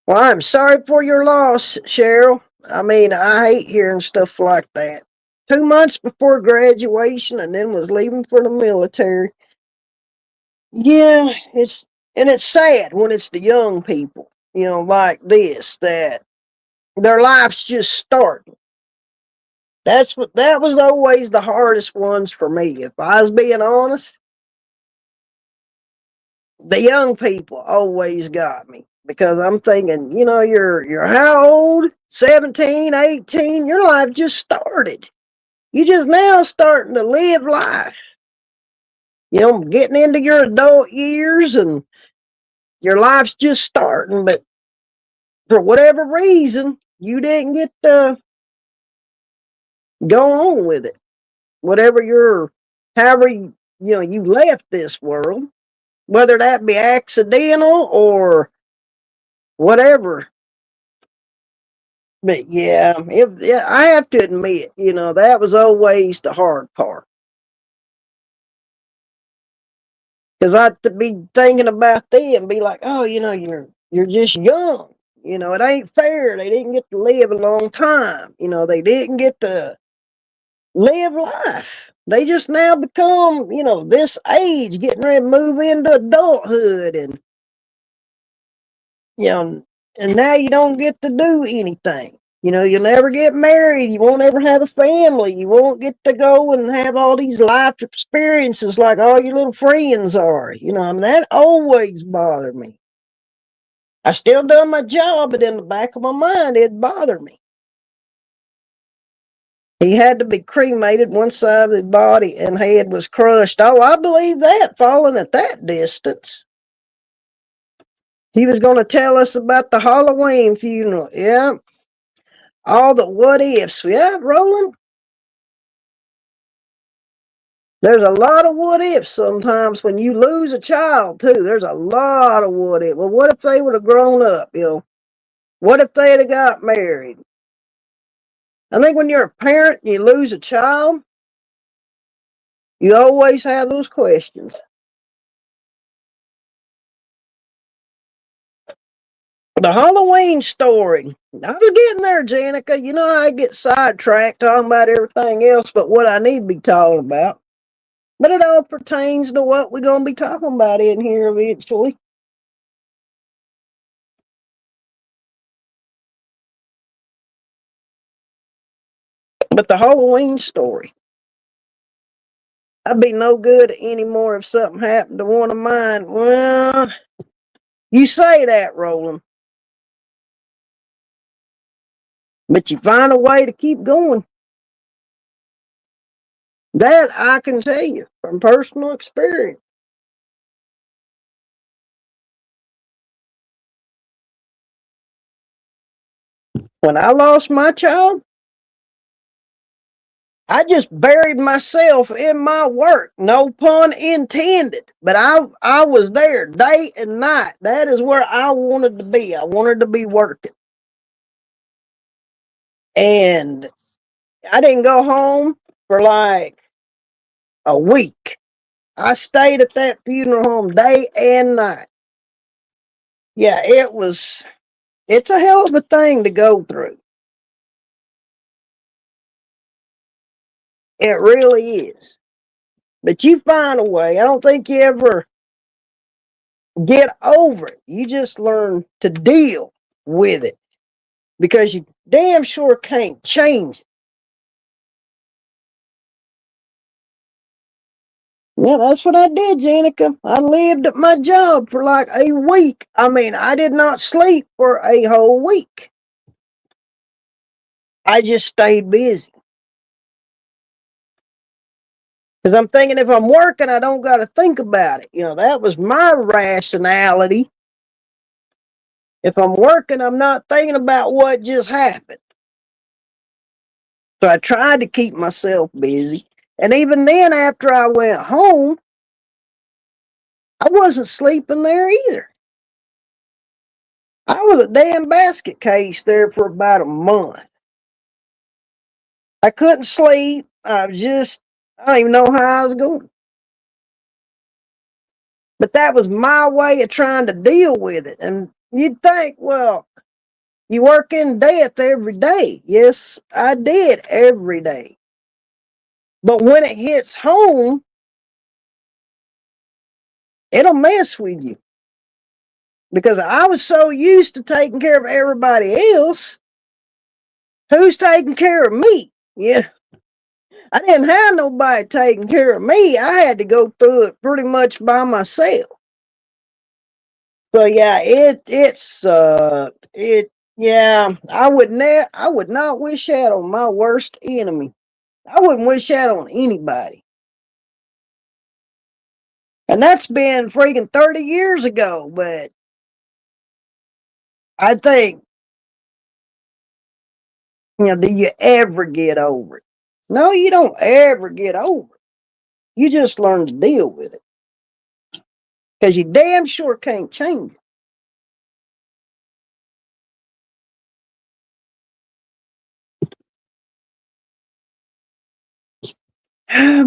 Well, I'm sorry for your loss, Cheryl. I mean, I hate hearing stuff like that. 2 months before graduation and then was leaving for the military. Yeah, it's sad when it's the young people, like this, that their life's just starting. That was always the hardest ones for me. If I was being honest, the young people always got me because I'm thinking, you're how old? 17, 18, your life just started. You just now starting to live life. Getting into your adult years and your life's just starting, but for whatever reason, you didn't get to go on with it. However, you left this world, whether that be accidental or whatever. But yeah, I have to admit, that was always the hard part. Because I to be thinking about them and be like, oh, you're just young. It ain't fair. They didn't get to live a long time. They didn't get to live life. They just now become, this age, getting ready to move into adulthood, and you know, and now you don't get to do anything. You'll never get married. You won't ever have a family. You won't get to go and have all these life experiences like all your little friends are. I mean, that always bothered me. I still done my job, but in the back of my mind, it bothered me. He had to be cremated. One side of his body and head was crushed. Oh, I believe that, falling at that distance. He was going to tell us about the Halloween funeral. Yeah. All the what ifs. Yeah, Roland. There's a lot of what ifs sometimes when you lose a child, too. There's a lot of what ifs. Well, what if they would have grown up, What if they'd have got married? I think when you're a parent and you lose a child, you always have those questions. The Halloween story. I was getting there, Janica. I get sidetracked talking about everything else but what I need to be talking about. But it all pertains to what we're going to be talking about in here eventually. But the Halloween story. I'd be no good anymore if something happened to one of mine. Well, you say that, Roland. But you find a way to keep going. That I can tell you from personal experience. When I lost my child, I just buried myself in my work. No pun intended. But I was there day and night. That is where I wanted to be. I wanted to be working. And I didn't go home for like a week. I stayed at that funeral home day and night. Yeah, it's a hell of a thing to go through. It really is. But you find a way. I don't think you ever get over it. You just learn to deal with it because you damn sure can't change it. Yeah, that's what I did, Janica. I lived at my job for like a week. I mean, I did not sleep for a whole week. I just stayed busy. Because I'm thinking if I'm working, I don't got to think about it. That was my rationality. If I'm working, I'm not thinking about what just happened. So I tried to keep myself busy. And even then, after I went home, I wasn't sleeping there either. I was a damn basket case there for about a month. I couldn't sleep. I don't even know how I was going. But that was my way of trying to deal with it. And you'd think, well, you work in death every day. Yes, I did every day. But when it hits home, it'll mess with you. Because I was so used to taking care of everybody else, who's taking care of me? Yeah. I didn't have nobody taking care of me. I had to go through it pretty much by myself. So yeah, I would not wish that on my worst enemy. I wouldn't wish that on anybody. And that's been freaking 30 years ago, but I think, do you ever get over it? No, you don't ever get over it. You just learn to deal with it. Because you damn sure can't change it.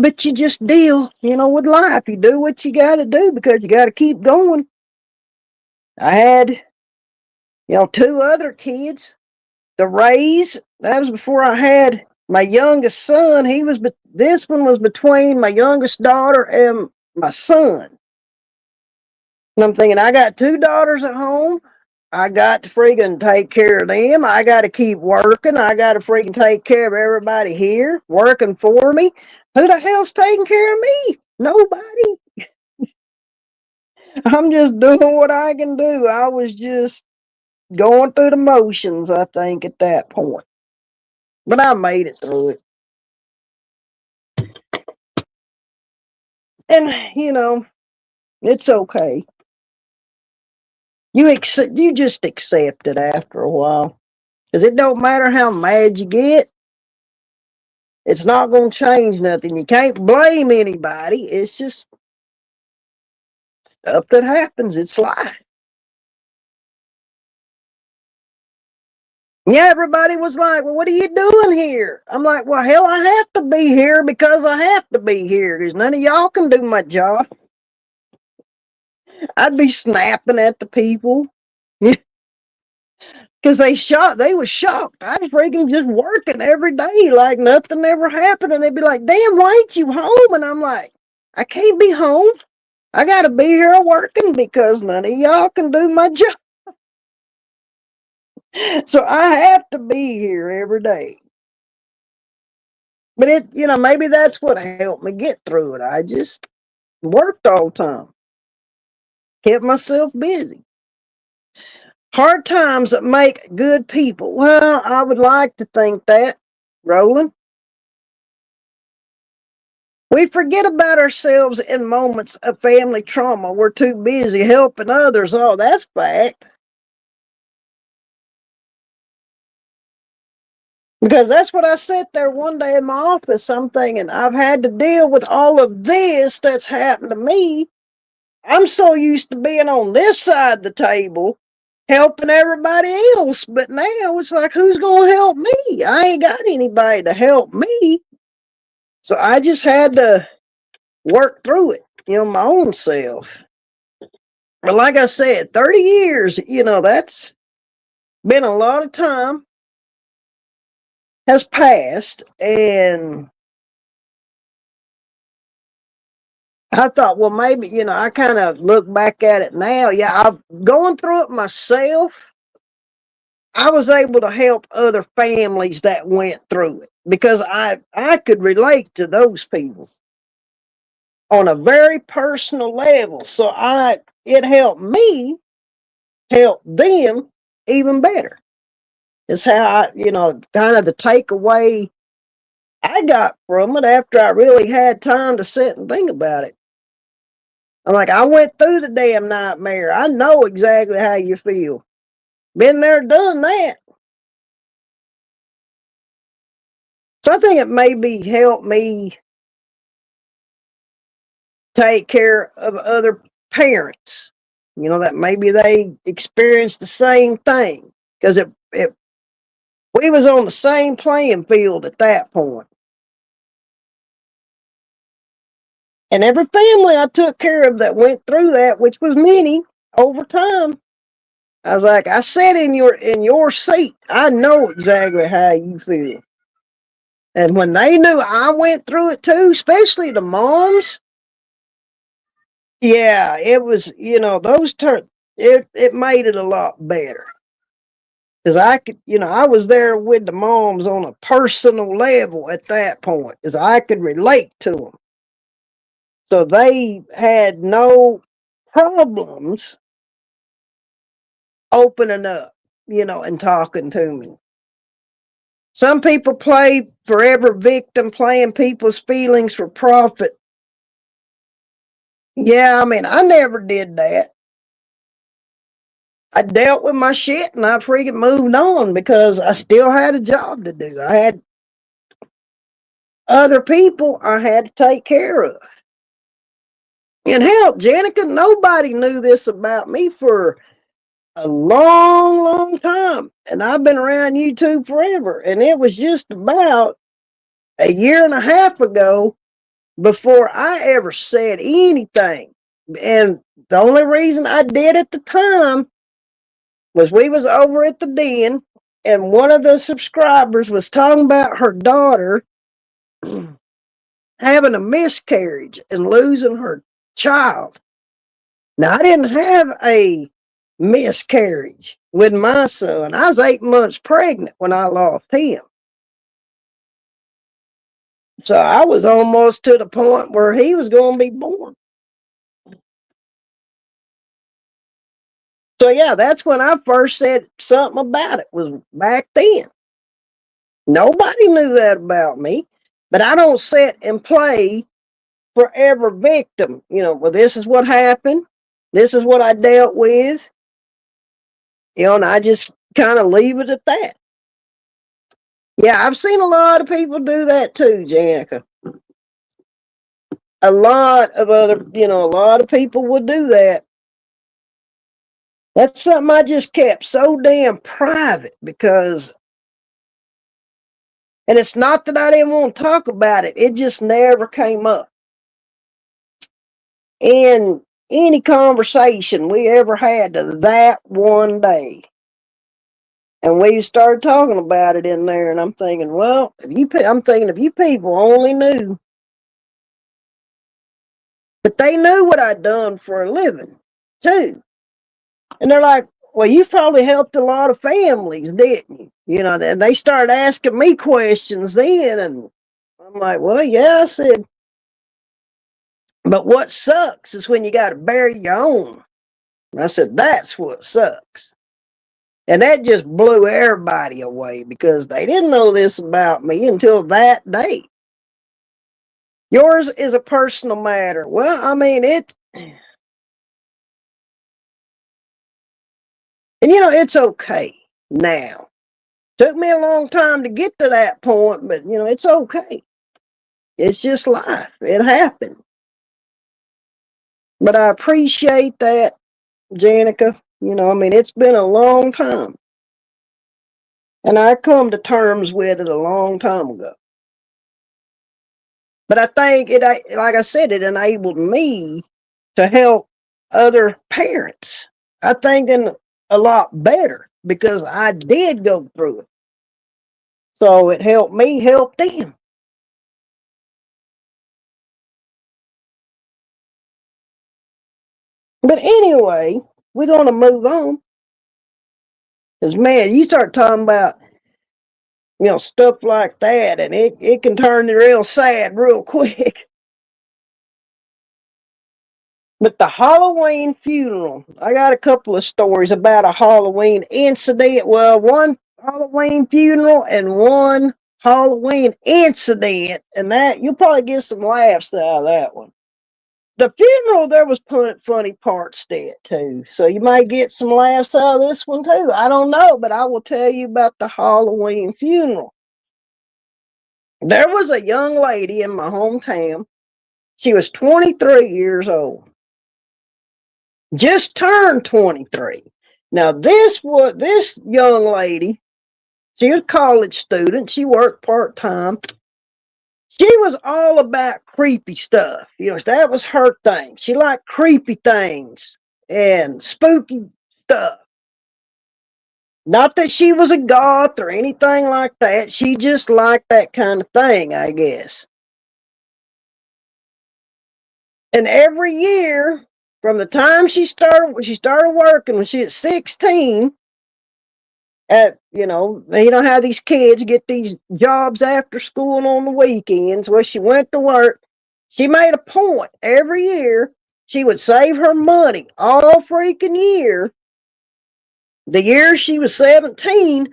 But you just deal, with life. You do what you got to do because you got to keep going. I had, two other kids to raise. That was before I had my youngest son. This one was between my youngest daughter and my son. And I'm thinking, I got two daughters at home. I got to freaking take care of them. I got to keep working. I got to freaking take care of everybody here working for me. Who the hell's taking care of me? Nobody. I'm just doing what I can do. I was just going through the motions, I think, at that point. But I made it through it. And, it's okay. You just accept it after a while. Because it don't matter how mad you get. It's not going to change nothing. You can't blame anybody. It's just stuff that happens. It's life. Yeah, everybody was like, well, what are you doing here? I'm like, well, hell, I have to be here because I have to be here because none of y'all can do my job. I'd be snapping at the people because they was shocked. I was freaking just working every day like nothing ever happened. And they'd be like, damn, why ain't you home? And I'm like, I can't be home. I got to be here working because none of y'all can do my job. So I have to be here every day. But maybe that's what helped me get through it. I just worked all the time, kept myself busy. Hard times that make good people. Well, I would like to think that, Roland. We forget about ourselves in moments of family trauma. We're too busy helping others. Oh, that's fact. Because that's what I sat there one day in my office. I'm thinking, I've had to deal with all of this that's happened to me. I'm so used to being on this side of the table, helping everybody else. But now it's like, who's going to help me? I ain't got anybody to help me. So I just had to work through it, my own self. But like I said, 30 years, that's been a lot of time has passed. And I thought, well, maybe, I kind of look back at it now. Yeah, I'm going through it myself. I was able to help other families that went through it because I could relate to those people on a very personal level. So it helped me help them even better. Is how kind of the takeaway I got from it after I really had time to sit and think about it. I'm like, I went through the damn nightmare. I know exactly how you feel. Been there, done that. So I think it maybe helped me take care of other parents. You know, that maybe they experienced the same thing. Because we was on the same playing field at that point. And every family I took care of that went through that, which was many over time, I was like, I sat in your seat. I know exactly how you feel. And when they knew I went through it too, especially the moms, yeah, it was, it made it a lot better. Because I could, I was there with the moms on a personal level at that point, because I could relate to them. So they had no problems opening up, and talking to me. Some people play forever victim, playing people's feelings for profit. Yeah, I mean, I never did that. I dealt with my shit and I freaking moved on because I still had a job to do. I had other people I had to take care of. And hell, Jenica, nobody knew this about me for a long, long time. And I've been around YouTube forever. And it was just about a year and a half ago before I ever said anything. And the only reason I did at the time was we was over at the den and one of the subscribers was talking about her daughter having a miscarriage and losing her child. Now, I didn't have a miscarriage with my son. I was 8 months pregnant when I lost him. So I was almost to the point where he was going to be born. So yeah, that's when I first said something about it, was back then. Nobody knew that about me, but I don't sit and play forever victim. Well, this is what happened. This is what I dealt with. And I just kind of leave it at that. Yeah, I've seen a lot of people do that too, Janica. A lot of a lot of people would do that. That's something I just kept so damn private because, and it's not that I didn't want to talk about it, it just never came up. In any conversation we ever had to that one day. And we started talking about it in there, and I'm thinking, well, if you people only knew. But they knew what I'd done for a living, too. And they're like, well, you've probably helped a lot of families, didn't you? And they started asking me questions then, and I'm like, well, yeah, I said, but what sucks is when you got to bury your own. And I said, that's what sucks. And that just blew everybody away because they didn't know this about me until that day. Yours is a personal matter. Well, I mean, and it's okay now. Took me a long time to get to that point, but it's okay. It's just life. It happened. But I appreciate that, Janica. I mean, it's been a long time. And I come to terms with it a long time ago. But I think like I said, it enabled me to help other parents. I think a lot better because I did go through it. So it helped me help them. But anyway, we're going to move on. Because, man, you start talking about, stuff like that, and it can turn real sad real quick. But the Halloween funeral, I got a couple of stories about a Halloween incident. Well, one Halloween funeral and one Halloween incident, and that you'll probably get some laughs out of that one. The funeral, there was funny parts to it too, so you might get some laughs out of this one too. I don't know, but I will tell you about the Halloween funeral. There was a young lady in my hometown. She was 23 years old. Just turned 23. Now this young lady, she was a college student. She worked part-time. She was all about creepy stuff. That was her thing. She liked creepy things and spooky stuff. Not that she was a goth or anything like that. She just liked that kind of thing, I guess. And every year, from the time she started working when she was 16, how these kids get these jobs after school and on the weekends. Well, she went to work. She made a point every year. She would save her money all freaking year. The year she was 17,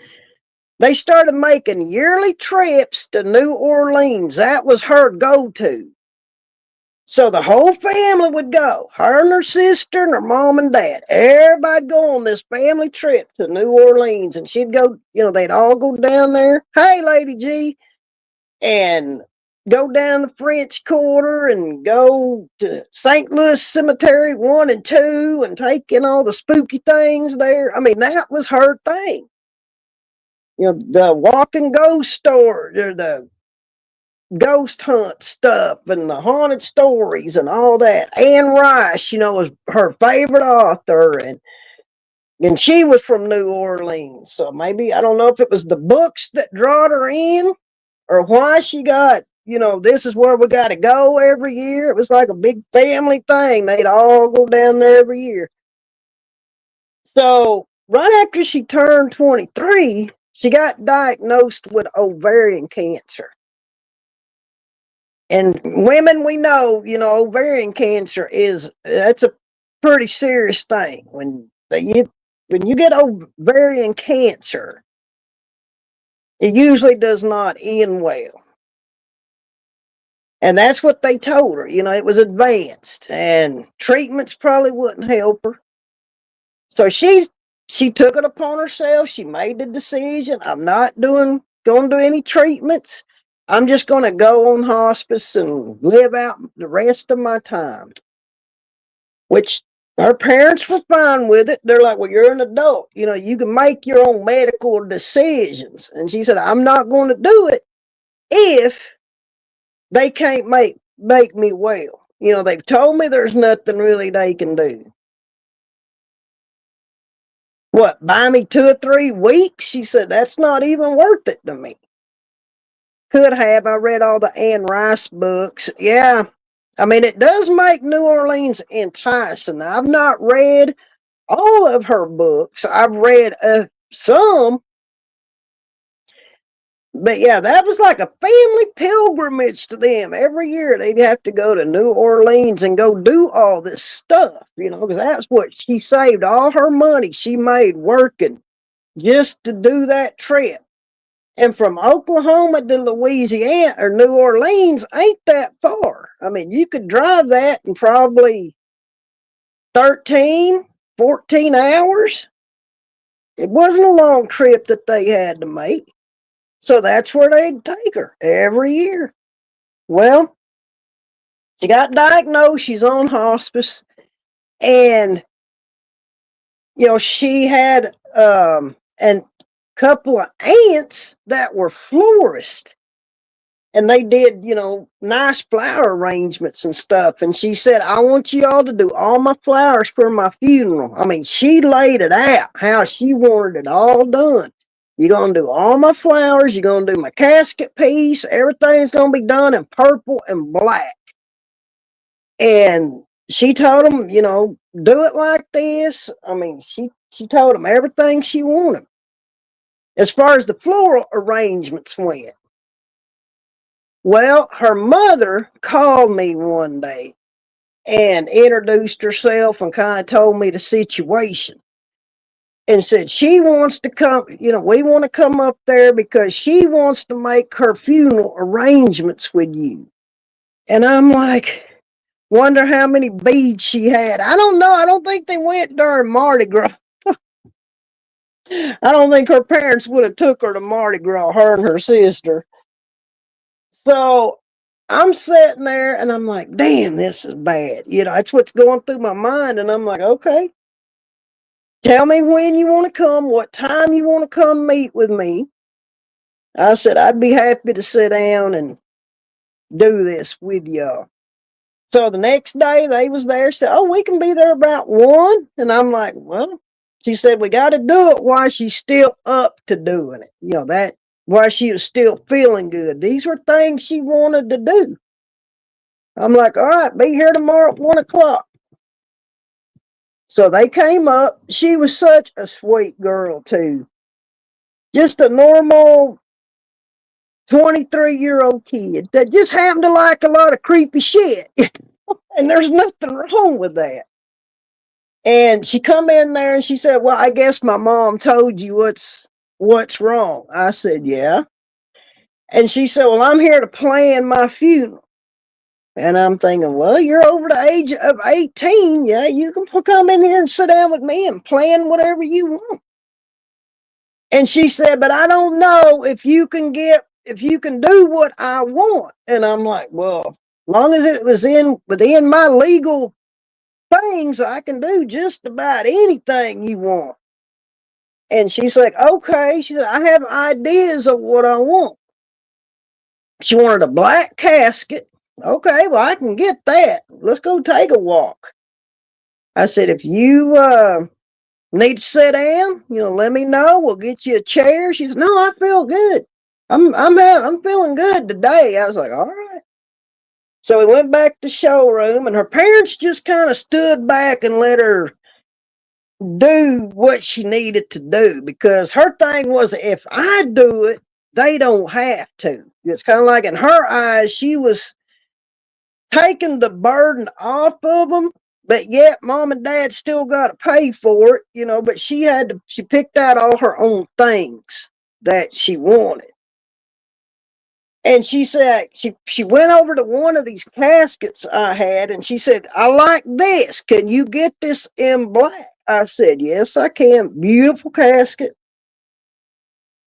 they started making yearly trips to New Orleans. That was her go-to. So the whole family would go, her and her sister and her mom and dad. Everybody go on this family trip to New Orleans, and she'd go, they'd all go down there. Hey, Lady G, and go down the French Quarter and go to St. Louis Cemetery 1 and 2 and take in all the spooky things there. I mean, that was her thing. The walking ghost store, or the ghost hunt stuff and the haunted stories and all that. Anne Rice, was her favorite author, and she was from New Orleans. So maybe, I don't know if it was the books that drawed her in or why she got, this is where we got to go every year. It was like a big family thing. They'd all go down there every year. So right after she turned 23, she got diagnosed with ovarian cancer. And women, we know, ovarian cancer that's a pretty serious thing. When you get ovarian cancer, it usually does not end well. And that's what they told her. It was advanced, and treatments probably wouldn't help her. So she took it upon herself. She made the decision. I'm not going to do any treatments. I'm just going to go on hospice and live out the rest of my time. Which her parents were fine with it. They're like, well, you're an adult. You can make your own medical decisions. And she said, I'm not going to do it if they can't make me well. They've told me there's nothing really they can do. What, buy me 2 or 3 weeks? She said, that's not even worth it to me. Could have. I read all the Anne Rice books. Yeah. I mean, it does make New Orleans enticing. I've not read all of her books. I've read some. But yeah, that was like a family pilgrimage to them. Every year they'd have to go to New Orleans and go do all this stuff, because that's what she saved all her money she made working just to do that trip. And from Oklahoma to Louisiana or New Orleans ain't that far. I mean, you could drive that in probably 13, 14 hours. It wasn't a long trip that they had to make. So that's where they'd take her every year. Well, she got diagnosed. She's on hospice. And, she had and couple of aunts that were florists, and they did, nice flower arrangements and stuff. And she said, I want you all to do all my flowers for my funeral. I mean, she laid it out how she wanted it all done. You're going to do all my flowers. You're going to do my casket piece. Everything's going to be done in purple and black. And she told them, do it like this. I mean, she told them everything she wanted as far as the floral arrangements went. Well, her mother called me one day and introduced herself and kind of told me the situation. and said she wants to come, we want to come up there because she wants to make her funeral arrangements with you. And I'm like, wonder how many beads she had. I don't know. I don't think they went during Mardi Gras. I don't think her parents would have took her to Mardi Gras, her and her sister. So I'm sitting there and I'm like, damn, this is bad. That's what's going through my mind. And I'm like, okay, tell me when you want to come, what time you want to come meet with me. I said, I'd be happy to sit down and do this with y'all. So the next day they was there, said, oh, we can be there about 1. And I'm like, well, she said, we got to do it while she's still up to doing it. That while she was still feeling good. These were things she wanted to do. I'm like, all right, be here tomorrow at 1 o'clock. So they came up. She was such a sweet girl, too. Just a normal 23-year-old kid that just happened to like a lot of creepy shit. And there's nothing wrong with that. And she come in there and she said, well, I guess my mom told you what's wrong. I said, yeah. And she said, well, I'm here to plan my funeral. And I'm thinking, well, you're over the age of 18. Yeah, you can come in here and sit down with me and plan whatever you want. And she said, but I don't know if you can do what I want. And I'm like, well, as long as it was within my legal things, I can do just about anything you want. And she's like, okay. She said, I have ideas of what I want. She wanted a black casket. Okay, well, I can get that. Let's go take a walk. I said, if you need to sit down, let me know. We'll get you a chair. She said, no, I feel good. I'm feeling good today. I was like, all right. So we went back to the showroom, and her parents just kind of stood back and let her do what she needed to do, because her thing was, if I do it, they don't have to. It's kind of like, in her eyes, she was taking the burden off of them, but yet mom and dad still got to pay for it, but she picked out all her own things that she wanted. And she said, she went over to one of these caskets I had, and she said, I like this. Can you get this in black? I said, yes, I can. Beautiful casket.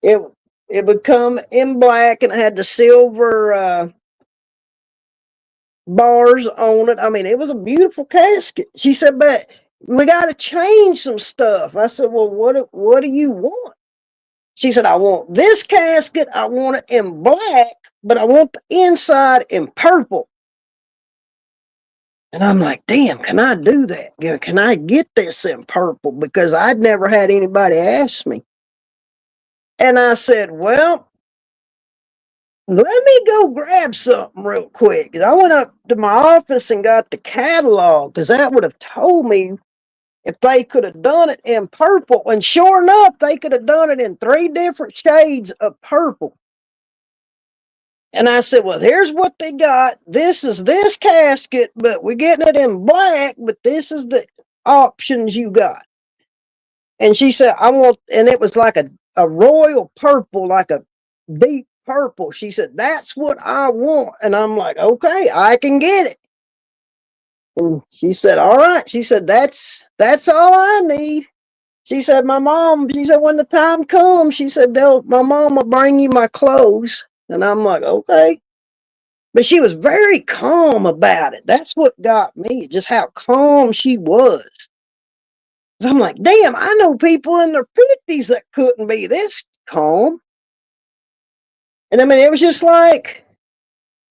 It would come in black, and it had the silver bars on it. I mean, it was a beautiful casket. She said, but we got to change some stuff. I said, well, what do you want? She said, I want this casket. I want it in black, but I want the inside in purple. And I'm like, damn, can I do that? Can I get this in purple? Because I'd never had anybody ask me. And I said, well, let me go grab something real quick. I went up to my office and got the catalog, because that would have told me if they could have done it in purple. And sure enough, they could have done it in 3 different shades of purple. And I said, well, here's what they got. This is this casket, but we're getting it in black, but this is the options you got. And she said, and it was like a royal purple, like a deep purple. She said, that's what I want. And I'm like, okay, I can get it. And she said, all right. She said, that's all I need. She said, when the time comes, she said, my mom will bring you my clothes. And I'm like, okay. But she was very calm about it. That's what got me, just how calm she was. So I'm like, damn, I know people in their 50s that couldn't be this calm. And I mean, it was just like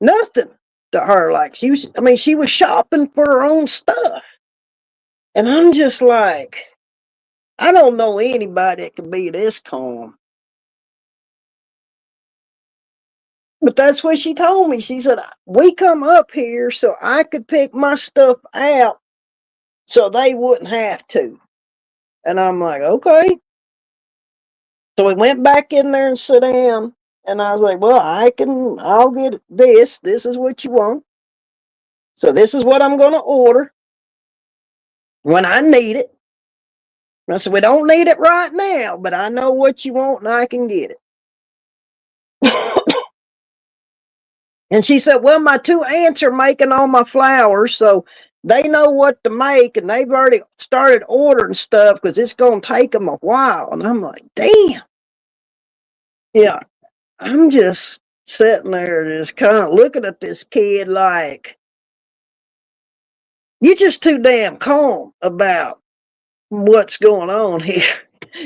nothing to her. Like she was shopping for her own stuff. And I'm just like, I don't know anybody that can be this calm. But that's what she told me. She said, we come up here so I could pick my stuff out so they wouldn't have to. And I'm like, okay. So we went back in there and sat down. And I was like, well, I'll get this. This is what you want. So this is what I'm going to order when I need it. I said, we don't need it right now, but I know what you want and I can get it. And she said, well, my two aunts are making all my flowers, so they know what to make, and they've already started ordering stuff because it's going to take them a while. And I'm like, damn. Yeah, I'm just sitting there just kind of looking at this kid like, you're just too damn calm about what's going on here.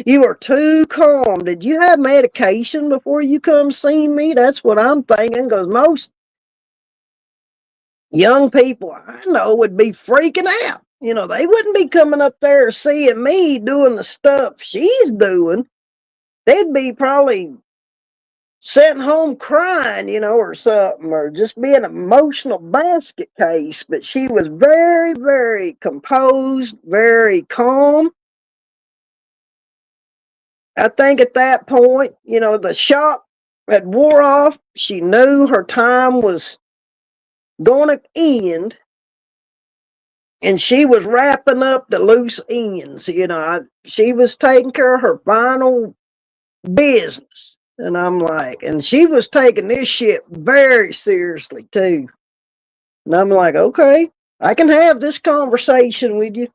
You are too calm. Did you have medication before you come see me? That's what I'm thinking, because most young people I know would be freaking out. You know, they wouldn't be coming up there seeing me doing the stuff she's doing. They'd be probably sitting home crying, you know, or something, or just be an emotional basket case. But she was very, very composed, very calm. I think at that point, you know, the shock had wore off. She knew her time was going to end, and she was wrapping up the loose ends. You know, she was taking care of her final business. And I'm like, and she was taking this shit very seriously too. And I'm like, okay, I can have this conversation with you.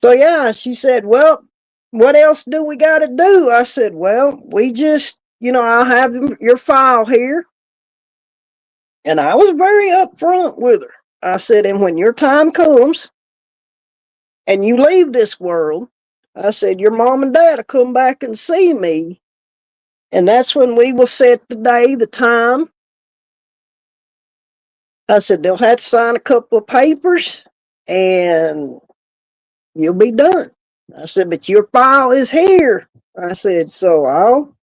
So yeah, she said, well, what else do we got to do? I said, well, we just, you know, I'll have your file here. And I was very upfront with her. I said, and when your time comes and you leave this world, I said, your mom and dad will come back and see me. And that's when we will set the day, the time. I said, they'll have to sign a couple of papers and you'll be done. I said, but your file is here. I said, so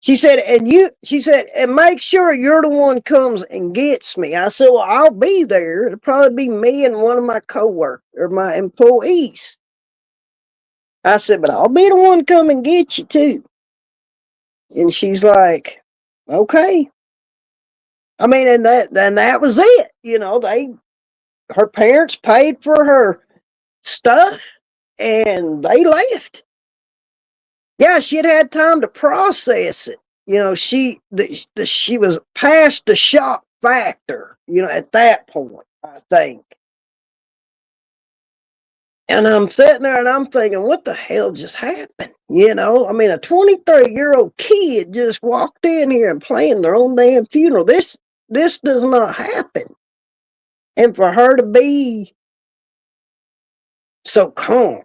she said, and make sure you're the one comes and gets me. I said, well, I'll be there. It'll probably be me and one of my coworkers or my employees. I said, but I'll be the one come and get you too. And she's like, okay. I mean, and that was it. You know, her parents paid for her stuff and they left. Yeah, she had time to process it. You know, she was past the shock factor, you know, at that point, I think. And I'm sitting there and I'm thinking, what the hell just happened? You know, I mean, a 23-year-old kid just walked in here and planned their own damn funeral. This does not happen. And for her to be so calm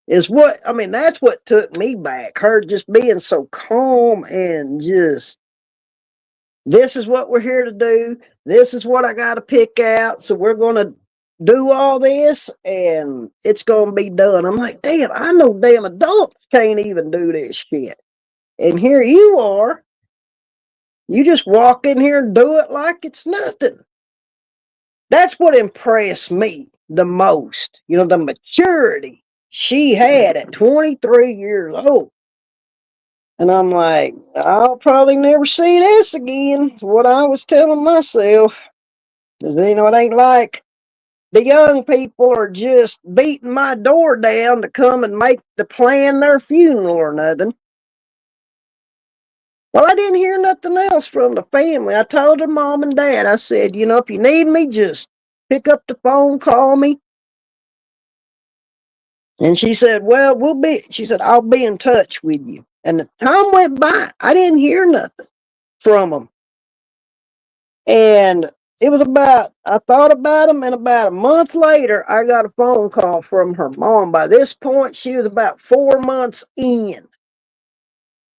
is what, I mean, that's what took me back. Her just being so calm and just, this is what we're here to do. This is what I got to pick out. So we're going to do all this and it's going to be done. I'm like, damn, I know damn adults can't even do this shit. And here you are. You just walk in here and do it like it's nothing. That's what impressed me the most. You know, the maturity she had at 23 years old. And I'm like, I'll probably never see this again. Is what I was telling myself. Because, you know, it ain't like the young people are just beating my door down to come and plan their funeral or nothing. Well, I didn't hear nothing else from the family. I told her mom and dad, I said, you know, if you need me, just pick up the phone, call me. And she said, well, she said, I'll be in touch with you. And the time went by. I didn't hear nothing from them. And it was I thought about them, and about a month later, I got a phone call from her mom. By this point, she was about 4 months in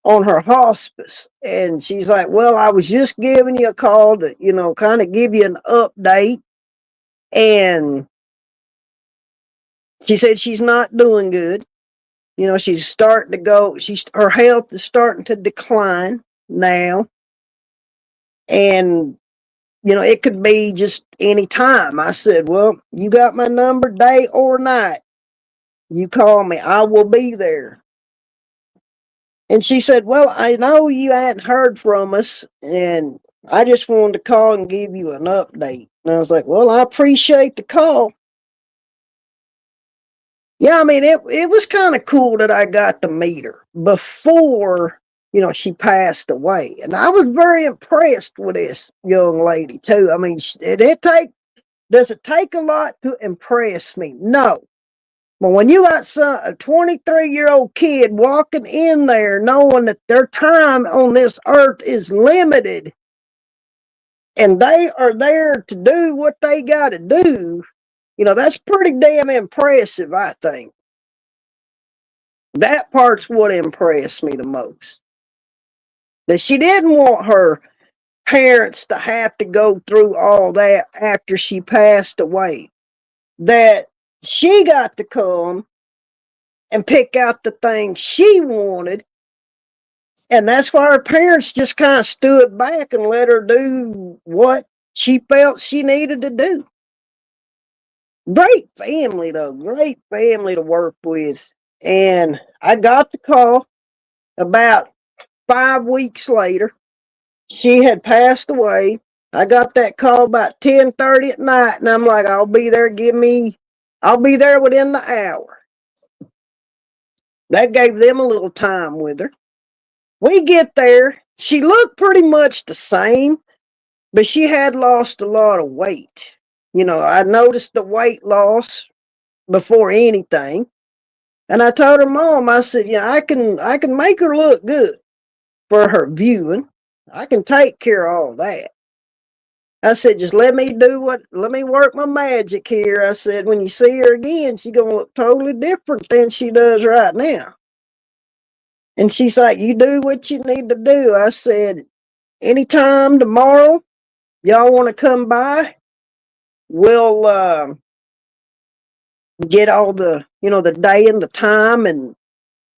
on her hospice. And she's like, well, I was just giving you a call to, you know, kind of give you an update. And she said she's not doing good. You know, she's starting to go, her health is starting to decline now. And, you know, it could be just any time. I said, well, you got my number day or night. You call me, I will be there. And she said, well, I know you hadn't heard from us, and I just wanted to call and give you an update. And I was like, well, I appreciate the call. Yeah, I mean, it was kind of cool that I got to meet her before, she passed away. And I was very impressed with this young lady too. I mean, does it take a lot to impress me? No. But when you got a 23-year-old kid walking in there knowing that their time on this earth is limited and they are there to do what they got to do, that's pretty damn impressive, I think. That part's what impressed me the most. That she didn't want her parents to have to go through all that after she passed away. That she got to come and pick out the things she wanted. And that's why her parents just kind of stood back and let her do what she felt she needed to do. Great family, though. Great family to work with. And I got the call about 5 weeks later. She had passed away. I got that call about 10:30 at night, and I'm like, I'll be there. I'll be there within the hour. That gave them a little time with her. We get there. She looked pretty much the same, but she had lost a lot of weight. I noticed the weight loss before anything. And I told her mom, I said, I can make her look good for her viewing. I can take care of all that. I said, just let me work my magic here. I said, when you see her again, she's going to look totally different than she does right now. And she's like, you do what you need to do. I said, anytime tomorrow, y'all want to come by, we'll get all the, the day and the time and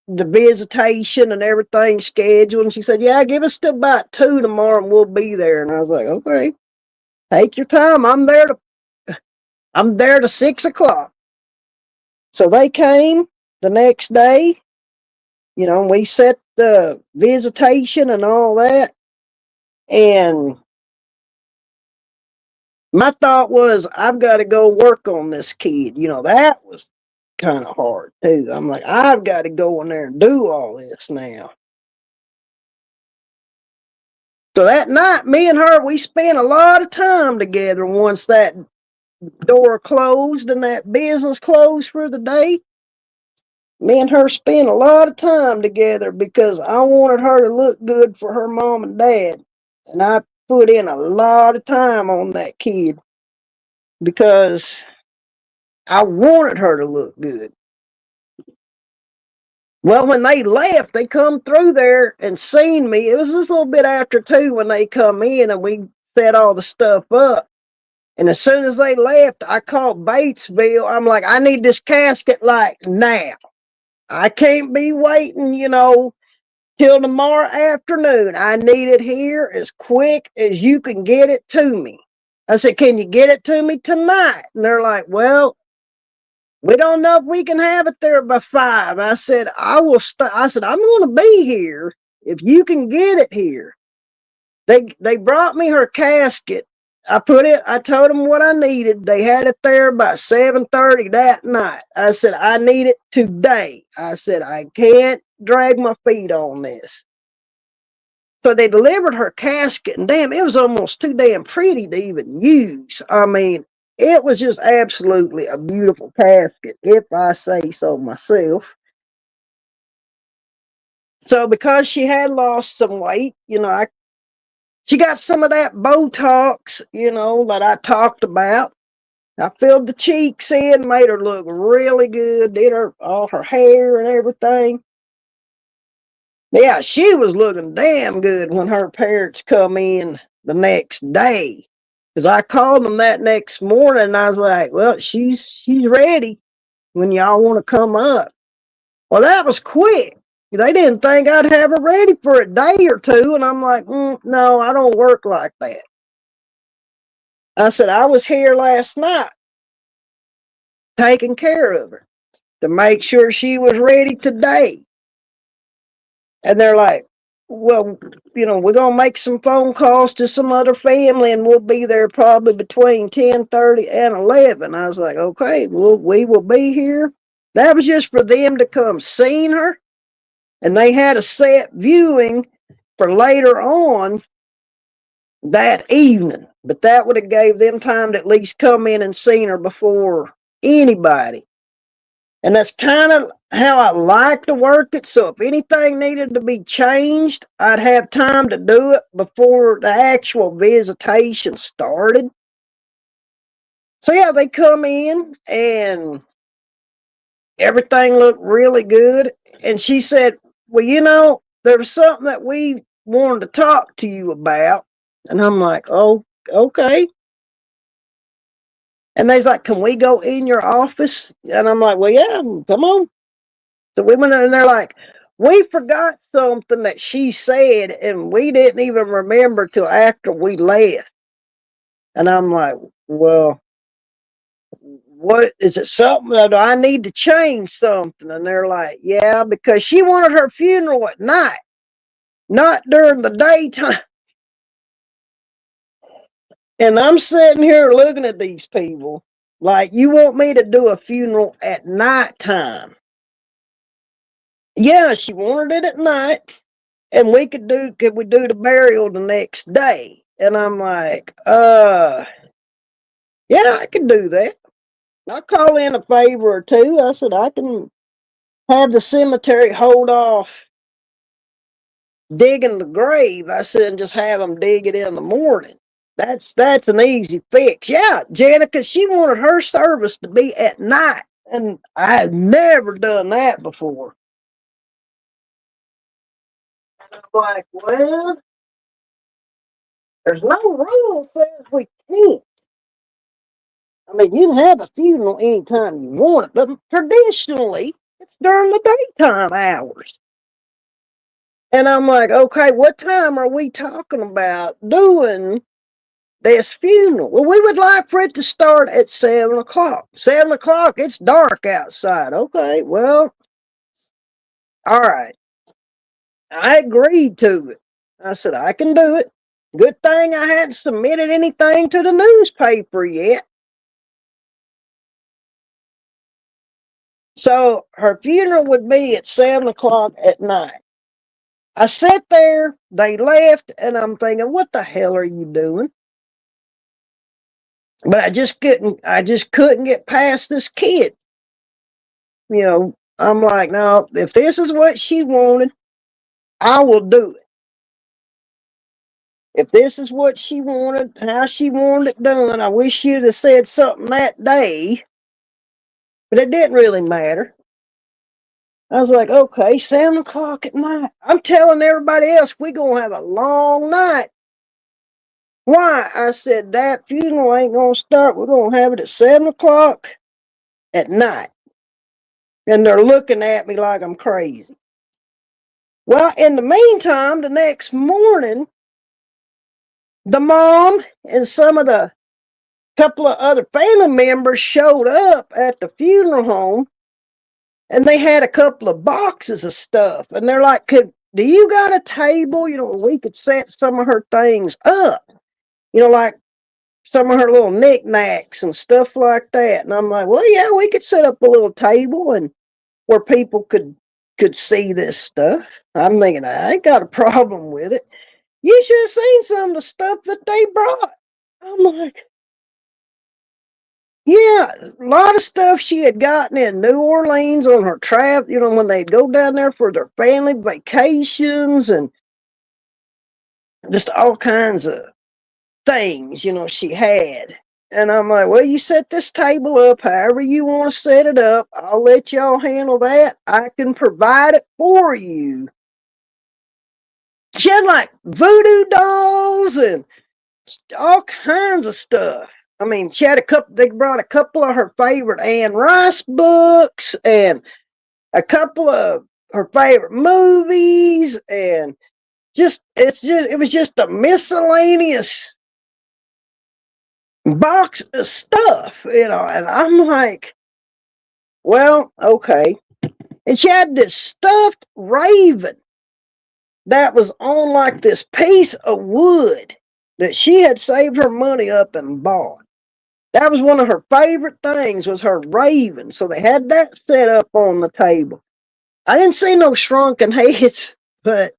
the visitation and everything scheduled. And she said, yeah, give us till about 2 tomorrow and we'll be there. And I was like, okay, take your time. I'm there to 6 o'clock. So they came the next day, we set the visitation and all that. And my thought was, I've got to go work on this kid. That was kind of hard too. I'm like, I've got to go in there and do all this now. So that night, me and her, we spent a lot of time together once that door closed and that business closed for the day. Me and her spent a lot of time together because I wanted her to look good for her mom and dad. And I put in a lot of time on that kid because I wanted her to look good. Well, when they left, they come through there and seen me. It was just a little bit after 2 when they come in and we set all the stuff up. And as soon as they left, I called Batesville. I'm like, I need this casket like now. I can't be waiting, till tomorrow afternoon. I need it here as quick as you can get it to me. I said, can you get it to me tonight? And they're like, well, we don't know if we can have it there by 5. I said, I said, I'm going to be here if you can get it here. They brought me her casket. I told them what I needed. They had it there by 7:30 that night. I said, I need it today. I said, I can't drag my feet on this. So they delivered her casket, and damn, it was almost too damn pretty to even use. I mean, it was just absolutely a beautiful casket, if I say so myself. So because she had lost some weight, she got some of that Botox, that I talked about. I filled the cheeks in, made her look really good, did all her hair and everything. Yeah, she was looking damn good when her parents come in the next day. Because I called them that next morning and I was like, well, she's ready when y'all want to come up. Well, that was quick. They didn't think I'd have her ready for a day or 2. And I'm like, no, I don't work like that. I said, I was here last night taking care of her to make sure she was ready today. And they're like, well, we're going to make some phone calls to some other family and we'll be there probably between 10:30 and 11. I was like, okay, well, we will be here That was just for them to come see her. And they had a set viewing for later on that evening. But that would have gave them time to at least come in and see her before anybody. And that's kind of how I like to work it. So if anything needed to be changed, I'd have time to do it before the actual visitation started. So yeah, they come in and everything looked really good. And she said, well, you know, there was something that we wanted to talk to you about. And I'm like, oh, okay. And they's like, can we go in your office? And I'm like, well, yeah, come on. So we went in and they're like, we forgot something that she said and we didn't even remember till after we left. And I'm like, well, what is it, something that I need to change something? And they're like, yeah, because she wanted her funeral at night, not during the daytime. And I'm sitting here looking at these people like, you want me to do a funeral at nighttime? Yeah, she wanted it at night, and could we do the burial the next day? And I'm like, yeah, I can do that. I'll call in a favor or two. I said, I can have the cemetery hold off digging the grave. I said, and just have them dig it in the morning. That's an easy fix. Yeah, Jenica, she wanted her service to be at night, and I had never done that before. And I'm like, well, there's no rule that says we can't. I mean, you can have a funeral anytime you want it, but traditionally, it's during the daytime hours. And I'm like, okay, what time are we talking about doing this funeral? Well, we would like for it to start at 7 o'clock. 7 o'clock, it's dark outside. Okay, well, all right. I agreed to it. I said, I can do it. Good thing I hadn't submitted anything to the newspaper yet. So her funeral would be at 7 o'clock at night. I sat there, they left, and I'm thinking, what the hell are you doing? But I just couldn't get past this kid. You know, I'm like, no, if this is what she wanted, I will do it. If this is what she wanted, how she wanted it done, I wish you'd have said something that day. But it didn't really matter. I was like, okay, 7 o'clock at night. I'm telling everybody else we're going to have a long night. Why? I said, that funeral ain't going to start. We're going to have it at 7 o'clock at night. And they're looking at me like I'm crazy. Well, in the meantime, the next morning, the mom and some of the couple of other family members showed up at the funeral home, and they had a couple of boxes of stuff. And they're like, do you got a table? You know, we could set some of her things up. You know, like some of her little knickknacks and stuff like that. And I'm like, well, yeah, we could set up a little table and where people could see this stuff. I'm thinking, I ain't got a problem with it. You should have seen some of the stuff that they brought. I'm like, yeah, a lot of stuff she had gotten in New Orleans on her travel, you know, when they'd go down there for their family vacations and just all kinds of things, you know, she had. And I'm like, well, you set this table up however you want to set it up. I'll let y'all handle that. I can provide it for you. She had like voodoo dolls and all kinds of stuff. I mean, they brought a couple of her favorite Anne Rice books and a couple of her favorite movies, and it was just a miscellaneous box of stuff, you know. And I'm like, well, okay. And she had this stuffed raven that was on like this piece of wood that she had saved her money up and bought. That was one of her favorite things was her raven. So they had that set up on the table. I didn't see no shrunken heads, but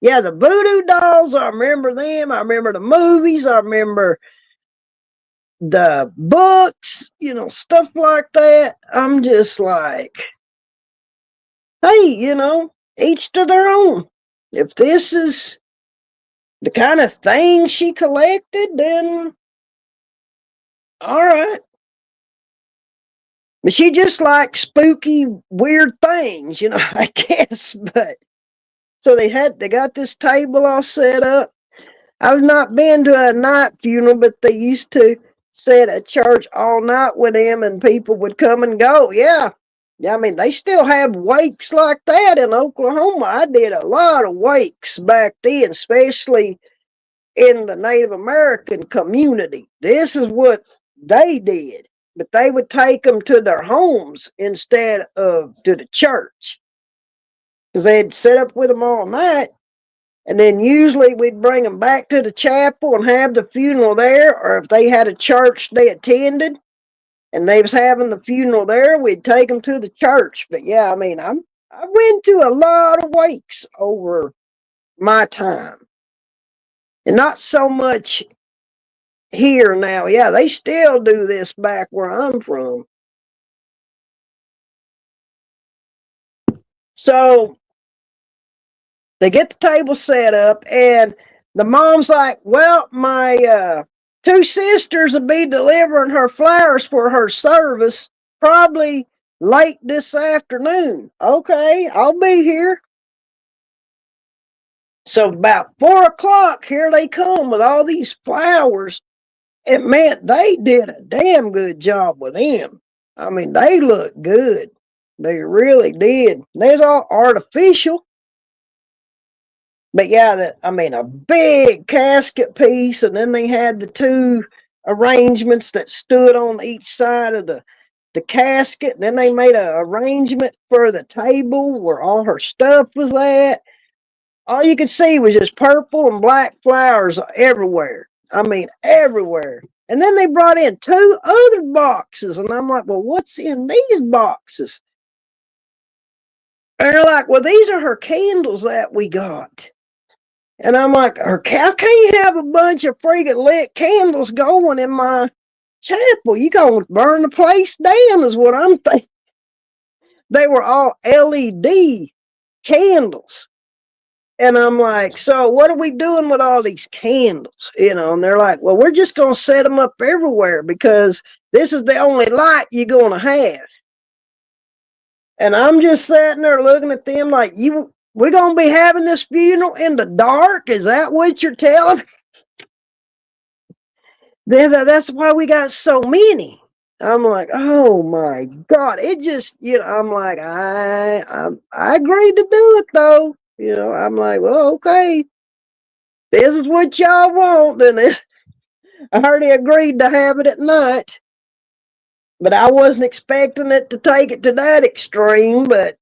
yeah, the voodoo dolls, I remember them. I remember the movies. I remember the books, stuff like that. I'm just like, hey, each to their own. If this is the kind of thing she collected, then all right. But she just likes spooky, weird things, I guess. But so they got this table all set up. I've not been to a night funeral, but they used to sit at church all night with them and people would come and go. Yeah. Yeah, I mean, they still have wakes like that in Oklahoma. I did a lot of wakes back then, especially in the Native American community. This is what they did, but they would take them to their homes instead of to the church because they'd sit up with them all night. And then usually we'd bring them back to the chapel and have the funeral there, or if they had a church they attended and they was having the funeral there, we'd take them to the church. But yeah, I mean, I went to a lot of wakes over my time. And not so much here now. Yeah, they still do this back where I'm from. So they get the table set up, and the mom's like, well, my two sisters will be delivering her flowers for her service probably late this afternoon. Okay, I'll be here. So about 4 o'clock, here they come with all these flowers. And man, they did a damn good job with them. I mean, they look good. They really did. There's all artificial. But yeah, a big casket piece, and then they had the two arrangements that stood on each side of the casket. And then they made an arrangement for the table where all her stuff was at. All you could see was just purple and black flowers everywhere. I mean, everywhere. And then they brought in two other boxes, and I'm like, well, what's in these boxes? And they're like, well, these are her candles that we got. And I'm like, how can you have a bunch of freaking lit candles going in my chapel? You gonna burn the place down is what I'm thinking. They were all LED candles. And I'm like, so what are we doing with all these candles? And they're like, well, we're just going to set them up everywhere because this is the only light you're going to have. And I'm just sitting there looking at them like, we're going to be having this funeral in the dark? Is that what you're telling me? That's why we got so many. I'm like, oh my God. It just, I'm like, I agreed to do it though. I'm like, well, okay. This is what y'all want, then I already agreed to have it at night. But I wasn't expecting it to take it to that extreme, but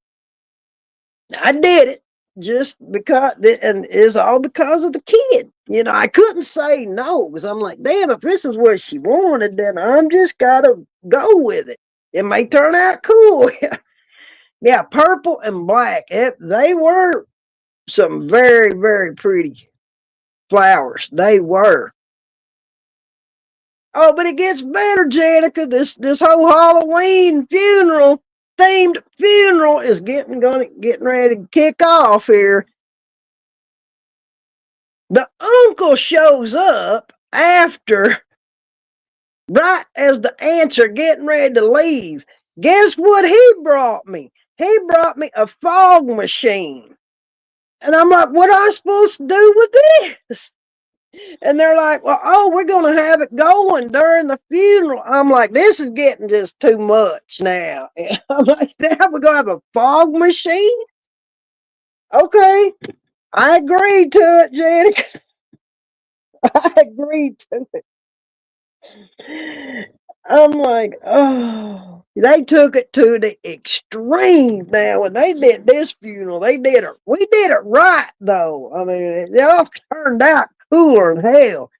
I did it just because, and it's all because of the kid. I couldn't say no because I'm like, damn, if this is what she wanted, then I'm just gotta go with it. It may turn out cool. Yeah, purple and black. They were some very, very pretty flowers. They were. Oh, but it gets better, Janica. This whole Halloween themed funeral is getting ready to kick off here. The uncle shows up right as the aunts are getting ready to leave. Guess what he brought me? He brought me a fog machine. And I'm like, what am I supposed to do with this? And they're like, well, we're going to have it going during the funeral. I'm like, this is getting just too much now. And I'm like, now we're going to have a fog machine? Okay. I agreed to it, Janica. I agreed to it. I'm like, oh, they took it to the extreme now. When they did this funeral, we did it right though. I mean, it all turned out cooler than hell.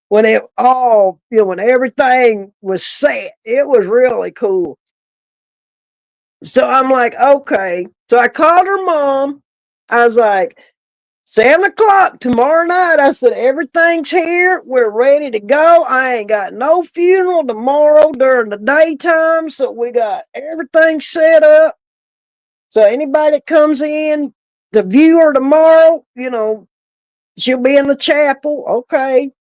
when it all, when everything was set. It was really cool. So I'm like, okay. So I called her mom. I was like, 7 o'clock tomorrow night. I said, everything's here. We're ready to go. I ain't got no funeral tomorrow during the daytime. So we got everything set up. So anybody that comes in, the viewer tomorrow, she'll be in the chapel. Okay.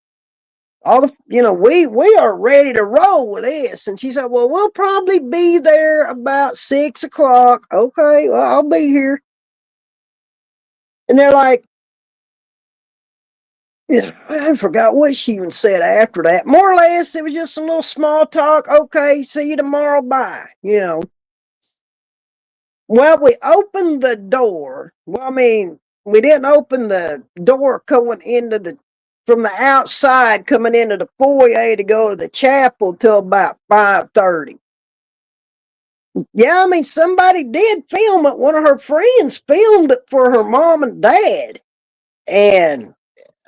All the, we are ready to roll with this. And she said, well, we'll probably be there about 6 o'clock. Okay. Well, I'll be here. And they're like, yeah, I forgot what she even said after that. More or less, it was just some little small talk. Okay, see you tomorrow. Bye. Well, we opened the door. Well, I mean, we didn't open the door coming from the outside coming into the foyer to go to the chapel till about 5:30. Yeah, I mean, somebody did film it. One of her friends filmed it for her mom and dad. And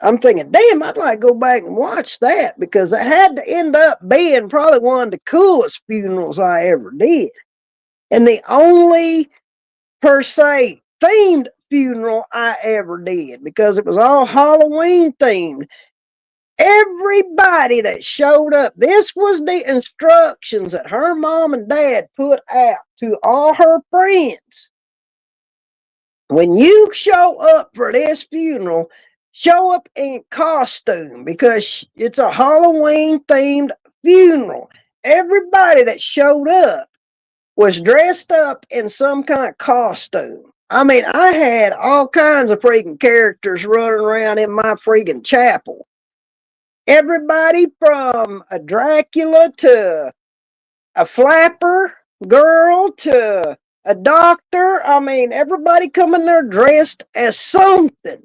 I'm thinking, damn, I'd like to go back and watch that because it had to end up being probably one of the coolest funerals I ever did. And the only, per se, themed funeral I ever did because it was all Halloween themed. Everybody that showed up, this was the instructions that her mom and dad put out to all her friends. When you show up for this funeral, show up in costume because it's a Halloween themed funeral. Everybody that showed up was dressed up in some kind of costume. I mean, I had all kinds of freaking characters running around in my freaking chapel. Everybody from a Dracula to a flapper girl to a doctor. I mean, everybody coming there dressed as something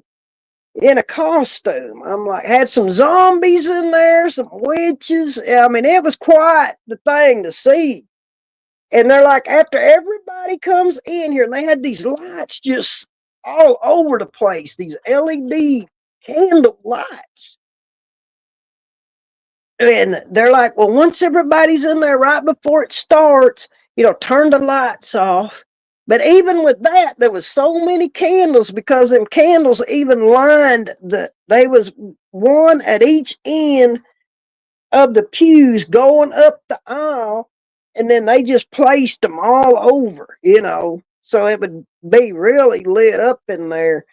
in a costume. I'm like, had some zombies in there, some witches. I mean, it was quite the thing to see. And they're like, after everybody comes in here, and they had these lights just all over the place, these LED candle lights. And they're like, well, once everybody's in there right before it starts, turn the lights off. But even with that, there was so many candles because them candles even lined they was one at each end of the pews going up the aisle. And then they just placed them all over, so it would be really lit up in there.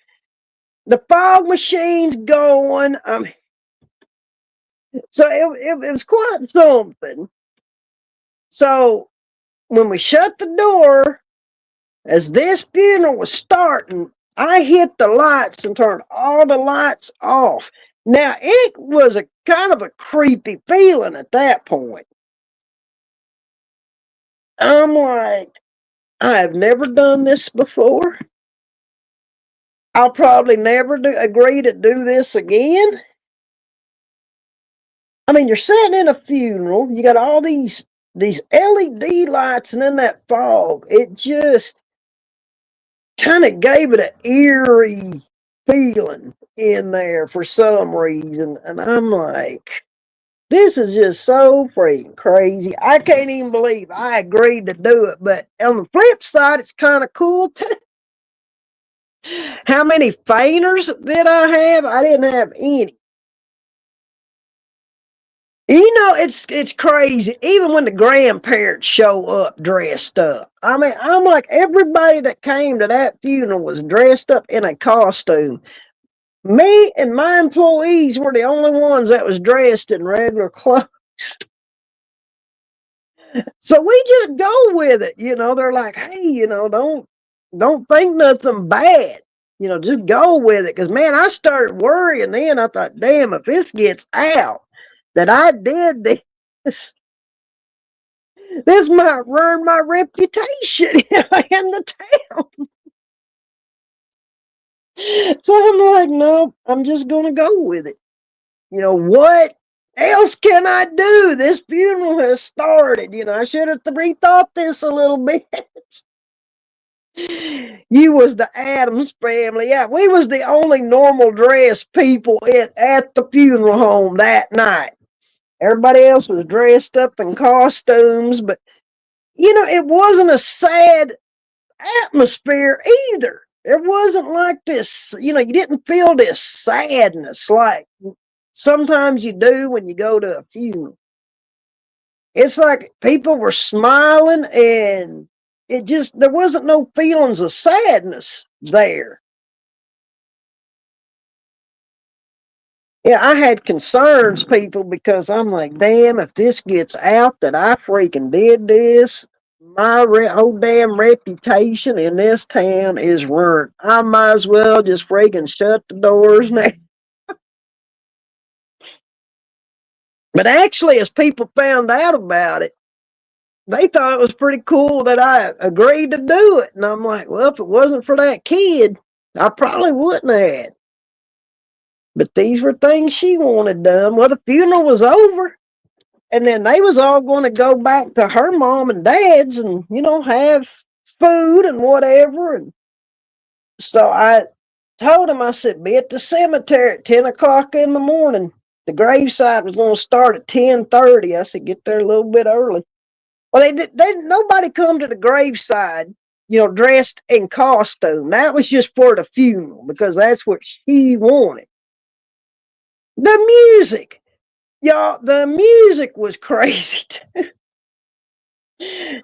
The fog machine's going. So it was quite something. So when we shut the door, as this funeral was starting, I hit the lights and turned all the lights off. Now, it was a kind of a creepy feeling at that point. I'm like, I have never done this before. I'll probably never agree to do this again. I mean, you're sitting in a funeral, you got all these LED lights, and then that fog. It just kind of gave it an eerie feeling in there for some reason. And I'm like, this is just so freaking crazy. I can't even believe I agreed to do it. But on the flip side, it's kind of cool too. How many fainters did I have? I didn't have any. It's crazy. Even when the grandparents show up dressed up. I mean, I'm like, everybody that came to that funeral was dressed up in a costume. Me and my employees were the only ones that was dressed in regular clothes. So we just go with it. They're like, hey, don't think nothing bad. Just go with it. Cause man, I started worrying then. I thought, damn, if this gets out that I did this, this might ruin my reputation in the town. So I'm like, nope, I'm just gonna go with it. What else can I do? This funeral has started. I should have rethought this a little bit. You was the Adams family. Yeah, we was the only normal dressed people at the funeral home that night. Everybody else was dressed up in costumes, but it wasn't a sad atmosphere either. It wasn't like this, you didn't feel this sadness like sometimes you do when you go to a funeral. It's like people were smiling and there wasn't no feelings of sadness there. Yeah, I had concerns, people, because I'm like, damn, if this gets out that I freaking did this, my whole damn reputation in this town is ruined. I might as well just freaking shut the doors now. But actually, as people found out about it, they thought it was pretty cool that I agreed to do it. And I'm like, well, if it wasn't for that kid, I probably wouldn't have. But these were things she wanted done. Well, the funeral was over. And then they was all going to go back to her mom and dad's and, have food and whatever. And so I told him, I said, be at the cemetery at 10 o'clock in the morning. The graveside was going to start at 10:30. I said, get there a little bit early. Well, nobody come to the graveside, dressed in costume. That was just for the funeral because that's what she wanted. The music, y'all, the music was crazy.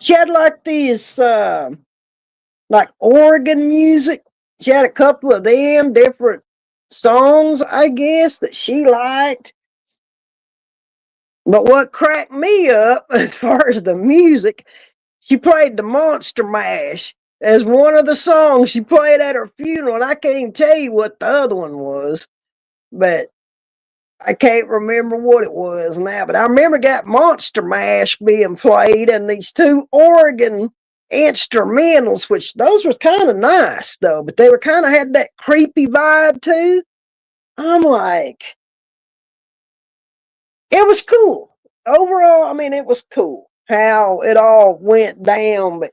She had like these, like organ music. She had a couple of them different songs, I guess, that she liked. But what cracked me up as far as the music, she played the Monster Mash as one of the songs she played at her funeral. And I can't even tell you what the other one was, but I can't remember what it was now. But I remember that Monster Mash being played and these two organ instrumentals, which those was kind of nice though, but they were kind of had that creepy vibe too. I'm like, it was cool. Overall, I mean, it was cool how it all went down, but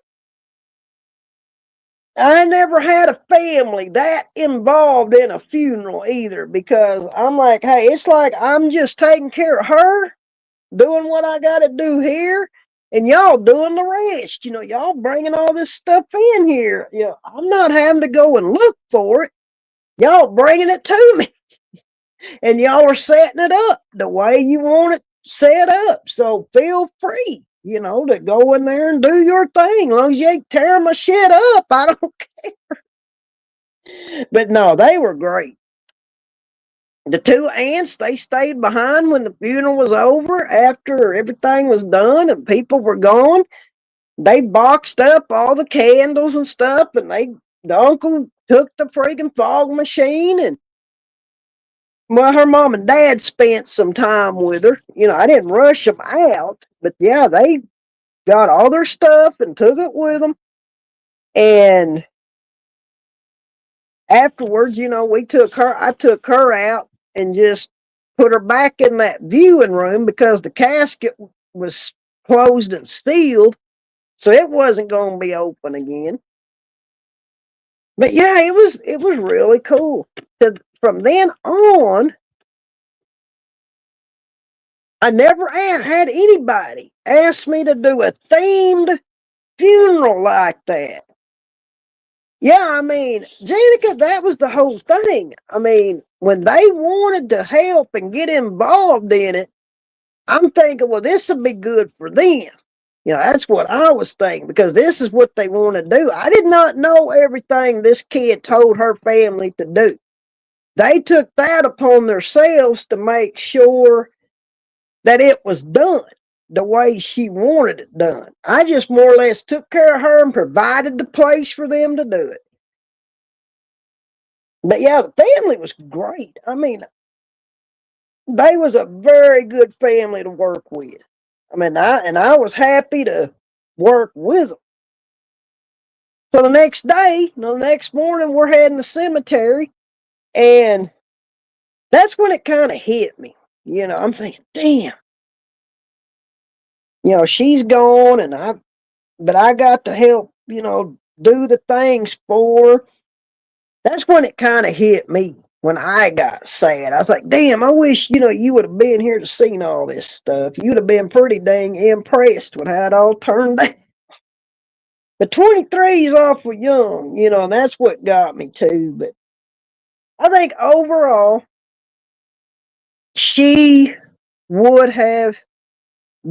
I never had a family that involved in a funeral either because I'm like, hey, it's like I'm just taking care of her, doing what I got to do here, and y'all doing the rest. Y'all bringing all this stuff in here. I'm not having to go and look for it. Y'all bringing it to me. And y'all are setting it up the way you want it set up. So feel free, to go in there and do your thing. As long as you ain't tearing my shit up, I don't care. But no, they were great. The two aunts, they stayed behind when the funeral was over after everything was done and people were gone. They boxed up all the candles and stuff, and the uncle took the freaking fog machine and well, her mom and dad spent some time with her. I didn't rush them out, but yeah, they got all their stuff and took it with them. And afterwards, I took her out and just put her back in that viewing room because the casket was closed and sealed. So it wasn't going to be open again. But yeah, it was really cool. From then on, I never had anybody ask me to do a themed funeral like that. Yeah, I mean, Janica, that was the whole thing. I mean, when they wanted to help and get involved in it, I'm thinking, well, this would be good for them. That's what I was thinking because this is what they want to do. I did not know everything this kid told her family to do. They took that upon themselves to make sure that it was done the way she wanted it done. I just more or less took care of her and provided the place for them to do it. But yeah, the family was great. I mean, they was a very good family to work with. I mean, I was happy to work with them. So the next day, the next morning, we're heading to the cemetery, and that's when it kind of hit me. I'm thinking, damn, she's gone, but I got to help, do the things for. That's when it kind of hit me when I got sad. I was like, damn, I wish, you would have been here to seen all this stuff. You'd have been pretty dang impressed with how it all turned out. But 23 is awful young, and that's what got me too. But I think overall, she would have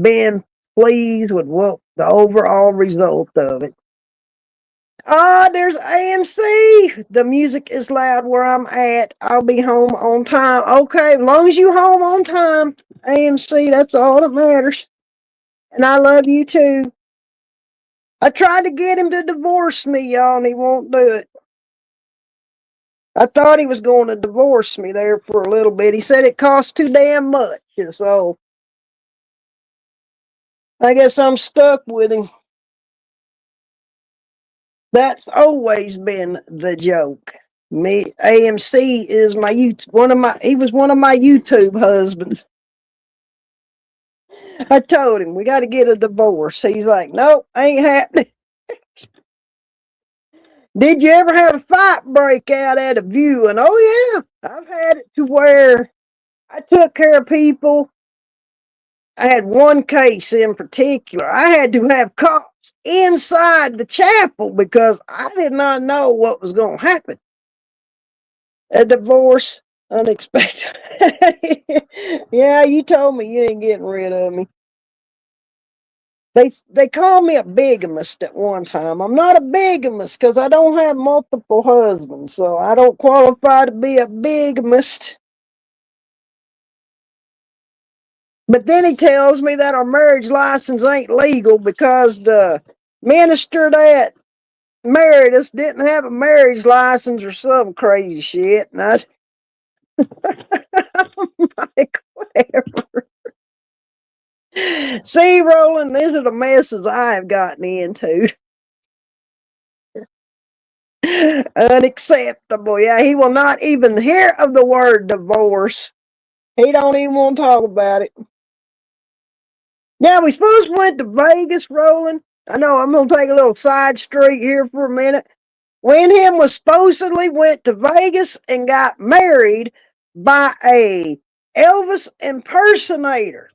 been pleased with what the overall result of it. There's AMC. The music is loud where I'm at. I'll be home on time. Okay, as long as you home on time, AMC, that's all that matters. And I love you too. I tried to get him to divorce me, y'all, and he won't do it. I thought he was going to divorce me there for a little bit. He said it cost too damn much, and so I guess I'm stuck with him. That's always been the joke. Me, AMC is he was one of my YouTube husbands. I told him we got to get a divorce. He's like, nope, ain't happening. Did you ever have a fight break out at a view? And oh yeah, I've had it to where I took care of people. I had one case in particular. I had to have cops inside the chapel because I did not know what was going to happen. A divorce, unexpected. Yeah, you told me you ain't getting rid of me. They called me a bigamist at one time. I'm not a bigamist because I don't have multiple husbands, so I don't qualify to be a bigamist. But then he tells me that our marriage license ain't legal because the minister that married us didn't have a marriage license or some crazy shit. And I'm like, whatever. See, Roland, these are the messes I have gotten into. Unacceptable. Yeah, he will not even hear of the word divorce. He don't even want to talk about it. Yeah, we supposed went to Vegas, Roland. I know I'm gonna take a little side street here for a minute. When him was supposedly went to Vegas and got married by a Elvis impersonator.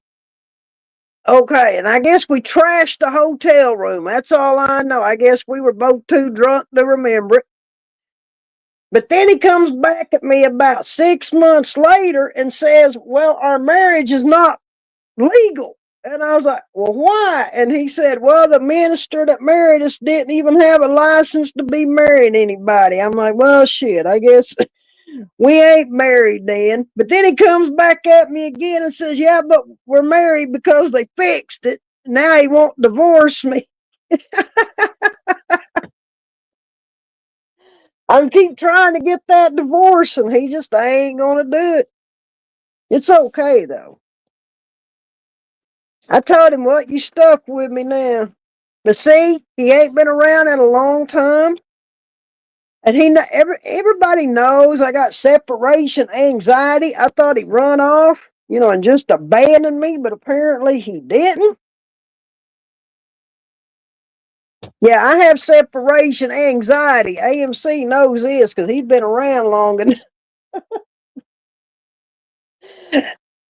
Okay, and I guess we trashed the hotel room. That's all I know. I guess we were both too drunk to remember it. But then he comes back at me about 6 months later and says, well, our marriage is not legal. And I was like, well, why? And he said, well, the minister that married us didn't even have a license to be marrying anybody. I'm like, well, shit, I guess we ain't married then. But then he comes back at me again and says, yeah, but we're married because they fixed it. Now he won't divorce me. I keep trying to get that divorce and he just ain't going to do it. It's okay, though. I told him, well, you stuck with me now. But see, he ain't been around in a long time. And everybody knows I got separation anxiety. I thought he'd run off, and just abandon me, but apparently he didn't. Yeah, I have separation anxiety. AMC knows this because he's been around long enough.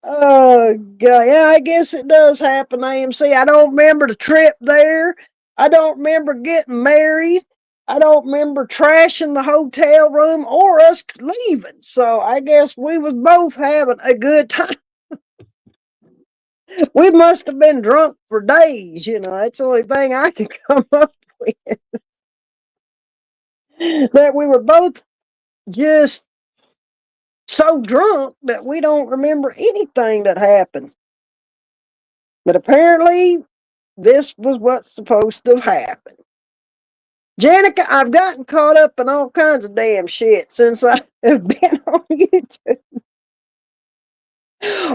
Oh, God. Yeah, I guess it does happen, AMC. I don't remember the trip there. I don't remember getting married. I don't remember trashing the hotel room or us leaving. So I guess we was both having a good time. We must have been drunk for days, That's the only thing I can come up with. That we were both just so drunk that we don't remember anything that happened. But apparently, this was what's supposed to happen. Janica, I've gotten caught up in all kinds of damn shit since I have been on YouTube.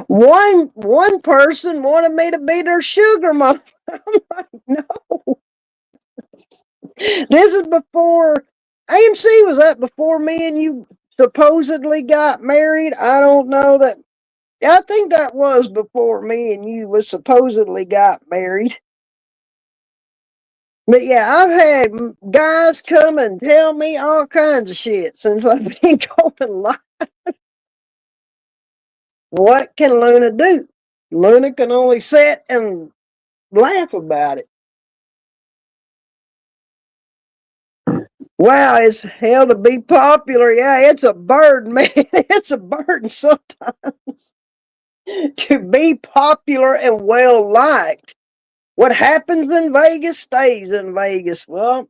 One person wanted me to be their sugar mama. I'm like, no. This is before AMC. Was that before me and you supposedly got married? I don't know that. I think that was before me and you was supposedly got married. But yeah, I've had guys come and tell me all kinds of shit since I've been going live. What can Luna do? Luna can only sit and laugh about it. Wow, it's hell to be popular. Yeah, it's a burden, man. It's a burden sometimes to be popular and well liked. What happens in Vegas stays in Vegas. Well,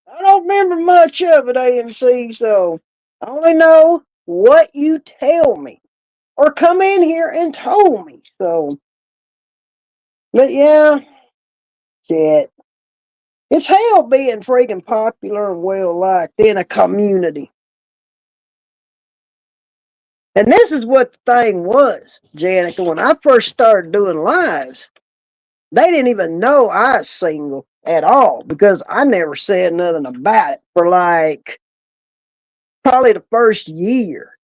I don't remember much of it, AMC, so I only know what you tell me or come in here and told me. So, but yeah, shit. It's hell being freaking popular and well liked in a community. And this is what the thing was, Janica. When I first started doing lives, they didn't even know I was single at all because I never said nothing about it for like probably the first year.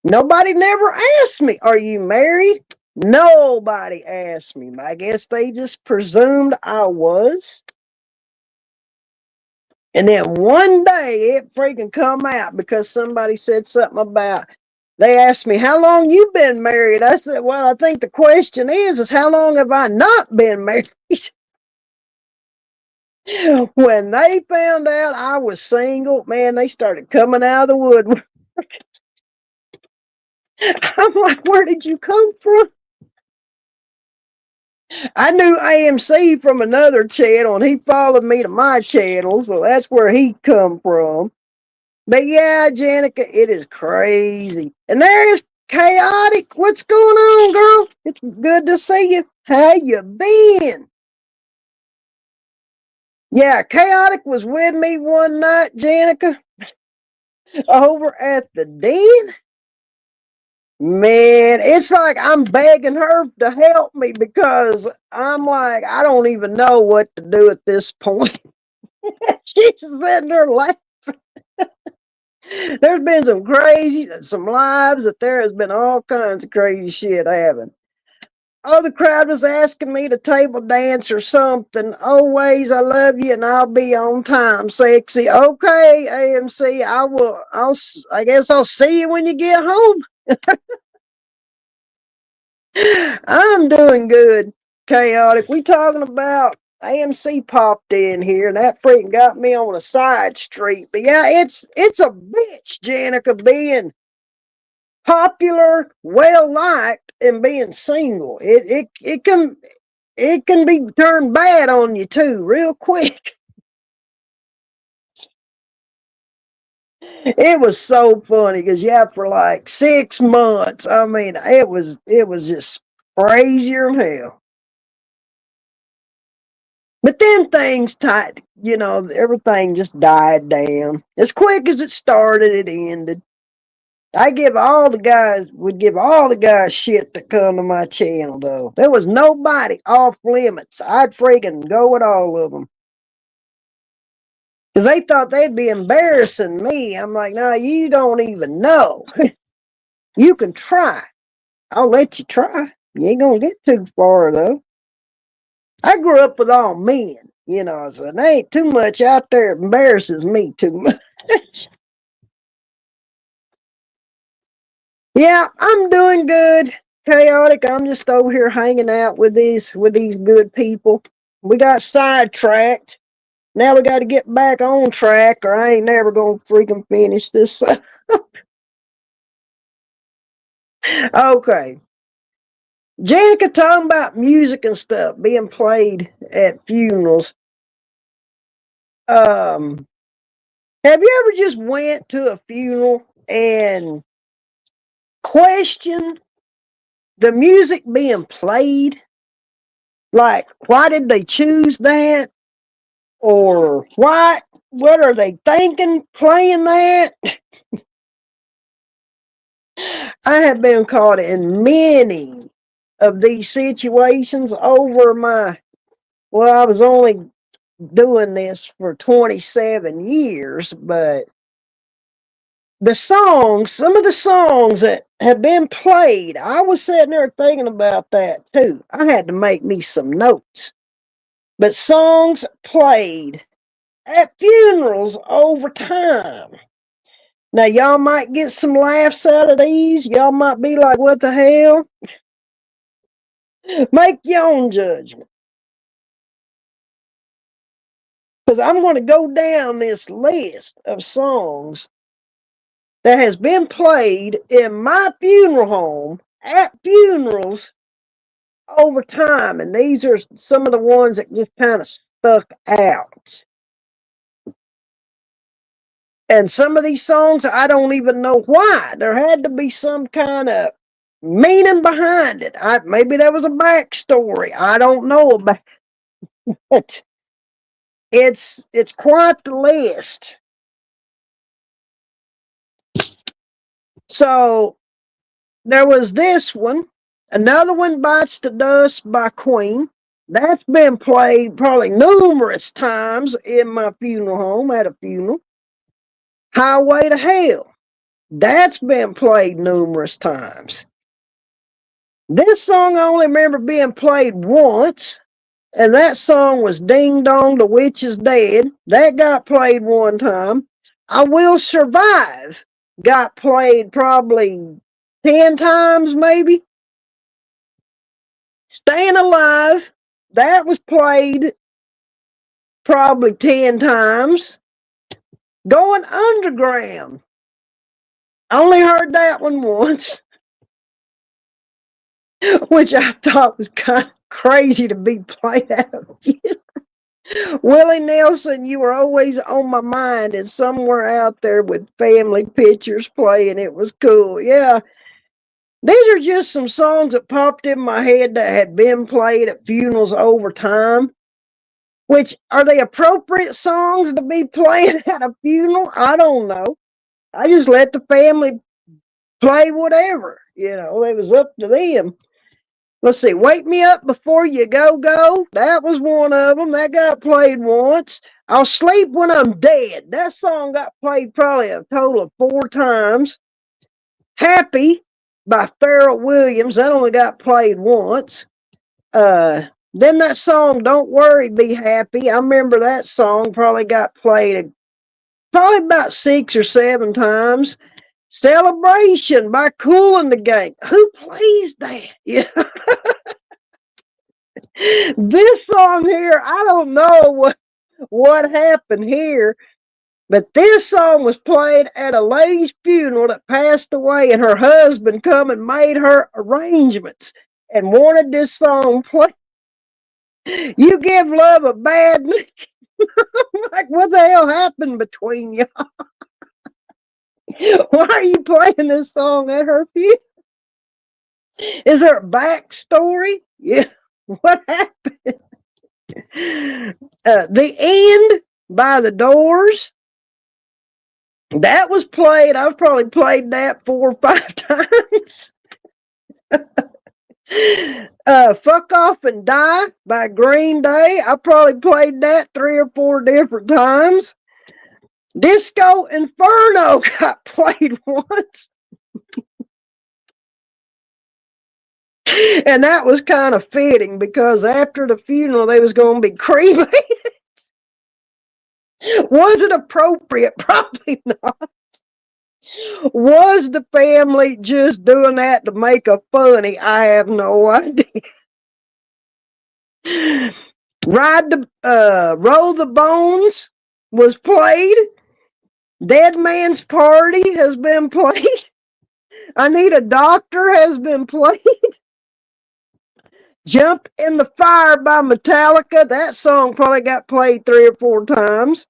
Nobody never asked me, "Are you married?" Nobody asked me. I guess they just presumed I was. And then one day it freaking come out because somebody said something about, they asked me, "How long you been married?" I said, "Well, I think the question is how long have I not been married?" When they found out I was single, man, they started coming out of the woodwork. I'm like, where did you come from? I knew AMC from another channel, and he followed me to my channel, so that's where he come from. But yeah, Janica, it is crazy. And there is Chaotic. What's going on, girl? It's good to see you. How you been? Yeah, Chaotic was with me one night, Janica, over at the den. Man, it's like I'm begging her to help me because I'm like, I don't even know what to do at this point. She's sitting there laughing. There's been some lives that there has been all kinds of crazy shit happening. Oh, the crowd was asking me to table dance or something. Always, I love you and I'll be on time, sexy. Okay, AMC, I guess I'll see you when you get home. I'm doing good, Chaotic. We talking about AMC popped in here and that freaking got me on a side street. But yeah, it's a bitch, Janica, being popular, well liked, and being single. It can be turned bad on you too, real quick. It was so funny because yeah, for like 6 months, I mean, it was just crazier than hell. But then things tight, everything just died down. As quick as it started, it ended. Would give all the guys shit to come to my channel though. There was nobody off limits. I'd freaking go with all of them. Because they thought they'd be embarrassing me. I'm like, no, you don't even know. You can try. I'll let you try. You ain't gonna get too far though. I grew up with all men, so there ain't too much out there that embarrasses me too much. Yeah, I'm doing good. Chaotic. I'm just over here hanging out with these good people. We got sidetracked. Now we got to get back on track, or I ain't never gonna freaking finish this. Okay. Janica talking about music and stuff being played at funerals. Um, have you ever just went to a funeral and questioned the music being played? Like, why did they choose that? Or what are they thinking playing that? I have been caught in many of these situations over I was only doing this for 27 years, but some of the songs that have been played, I was sitting there thinking about that too. I had to make me some notes. but songs played at funerals over time. Now, y'all might get some laughs out of these. Y'all might be like, what the hell? Make your own judgment. Because I'm going to go down this list of songs that has been played in my funeral home at funerals over time. And these are some of the ones that just kind of stuck out. And some of these songs, I don't even know why. There had to be some kind of meaning behind it. Maybe there was a backstory. I don't know about it. It's quite the list. So there was this one. Another one, Bites the Dust by Queen. That's been played probably numerous times in my funeral home at a funeral. Highway to Hell. That's been played numerous times. This song I only remember being played once, and that song was Ding Dong, the Witch is Dead. That got played one time. I Will Survive got played probably 10 times, maybe. Staying Alive, that was played probably 10 times. Going Underground, I only heard that one once, which I thought was kind of crazy to be played at a funeral. Willie Nelson, You Were Always on My Mind, and somewhere out there with family pictures playing. It was cool. Yeah. These are just some songs that popped in my head that had been played at funerals over time. Which, are they appropriate songs to be playing at a funeral? I don't know. I just let the family play whatever. It was up to them. Let's see. Wake Me Up Before You Go Go. That was one of them. That got played once. I'll Sleep When I'm Dead. That song got played probably a total of 4 times. Happy by Pharrell Williams. That only got played once. Then that song, Don't Worry, Be Happy. I remember that song probably got played probably about 6 or 7 times. Celebration by Kool and the Gang. Who plays that? Yeah. This song here, I don't know what happened here, but this song was played at a lady's funeral that passed away, and her husband come and made her arrangements and wanted this song played. You Give Love a Bad Name. Like, what the hell happened between y'all? Why are you playing this song at her funeral? Is there a backstory? Yeah. What happened? The End by The Doors. That was played. I've probably played that 4 or 5 times. Fuck Off and Die by Green Day. I probably played that 3 or 4 different times. Disco Inferno got played once. And that was kind of fitting because after the funeral, they was going to be cremated. Was it appropriate? Probably not. Was the family just doing that to make a funny? I have no idea. Roll the Bones was played. Dead Man's Party has been played. I Need a Doctor has been played. Jump in the Fire by Metallica. That song probably got played 3 or 4 times.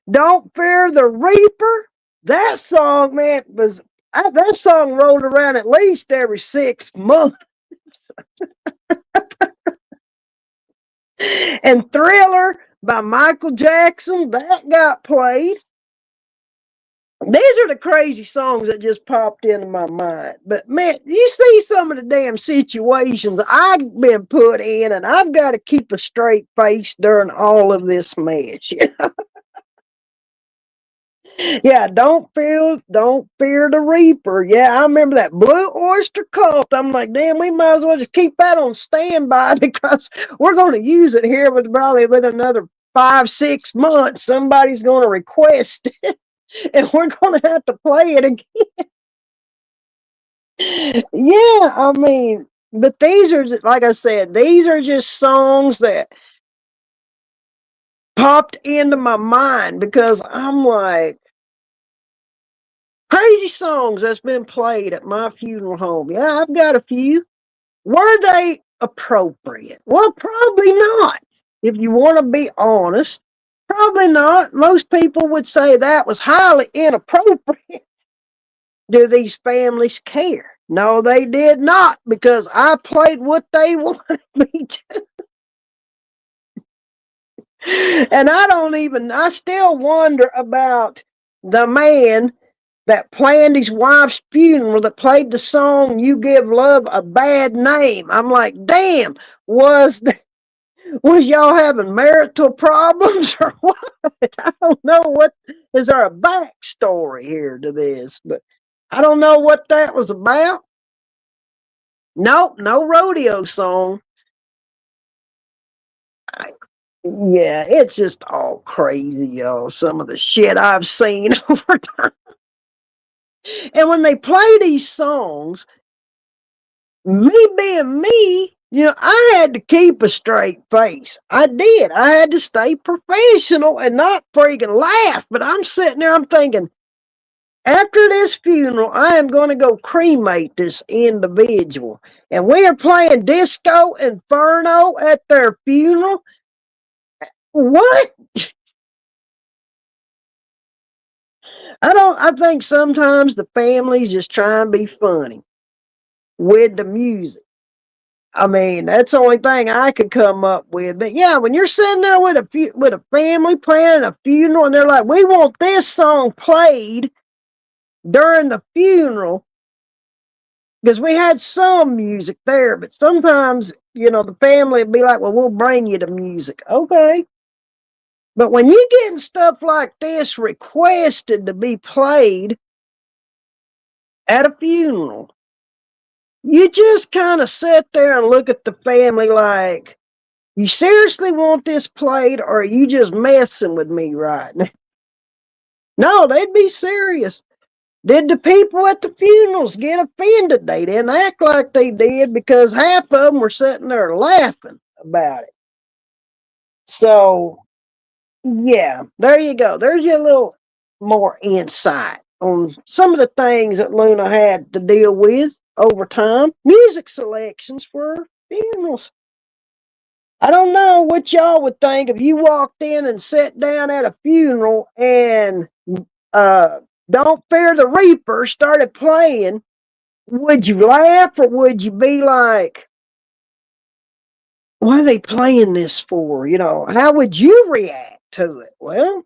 Don't Fear the Reaper. That song, man, that song rolled around at least every 6 months. And Thriller by Michael Jackson. That got played. These are the crazy songs that just popped into my mind. But man, you see some of the damn situations I've been put in, and I've got to keep a straight face during all of this mess. Yeah, don't fear the Reaper. Yeah, I remember that Blue Oyster Cult. I'm like, damn, we might as well just keep that on standby because we're going to use it here with probably with another 5, 6 months. Somebody's going to request it, and we're going to have to play it again. Yeah, I mean, but these are just, like I said, these are just songs that popped into my mind because I'm like, crazy songs that's been played at my funeral home. Yeah, I've got a few. Were they appropriate? Well, probably not. If you want to be honest, probably not. Most people would say that was highly inappropriate. Do these families care? No, they did not because I played what they wanted me to. And I still wonder about the man that planned his wife's funeral that played the song "You Give Love a Bad Name." I'm like, damn, was y'all having marital problems or what? I don't know what is there a backstory here to this, but I don't know what that was about. Nope, no rodeo song. I, yeah, it's just all crazy, y'all. Some of the shit I've seen over time. And when they play these songs, me being me, I had to keep a straight face. I did. I had to stay professional and not freaking laugh. But I'm sitting there, I'm thinking, after this funeral, I am going to go cremate this individual. And we are playing Disco Inferno at their funeral. What? I think sometimes the families just try and be funny with the music. I mean, that's the only thing I could come up with. But yeah, when you're sitting there with a family planning a funeral, and they're like, "We want this song played during the funeral," because we had some music there, but sometimes the family would be like, "Well, we'll bring you the music." Okay, but when you getting stuff like this requested to be played at a funeral, you just kind of sit there and look at the family like, you seriously want this played, or are you just messing with me right now? No, they'd be serious. Did the people at the funerals get offended? They didn't act like they did because half of them were sitting there laughing about it. So, yeah, there you go. There's your little more insight on some of the things that Luna had to deal with over time. Music selections for funerals. I don't know what y'all would think if you walked in and sat down at a funeral and uh, Don't Fear the Reaper started playing. Would you laugh or would you be like, what are they playing this for? How would you react to it? Well,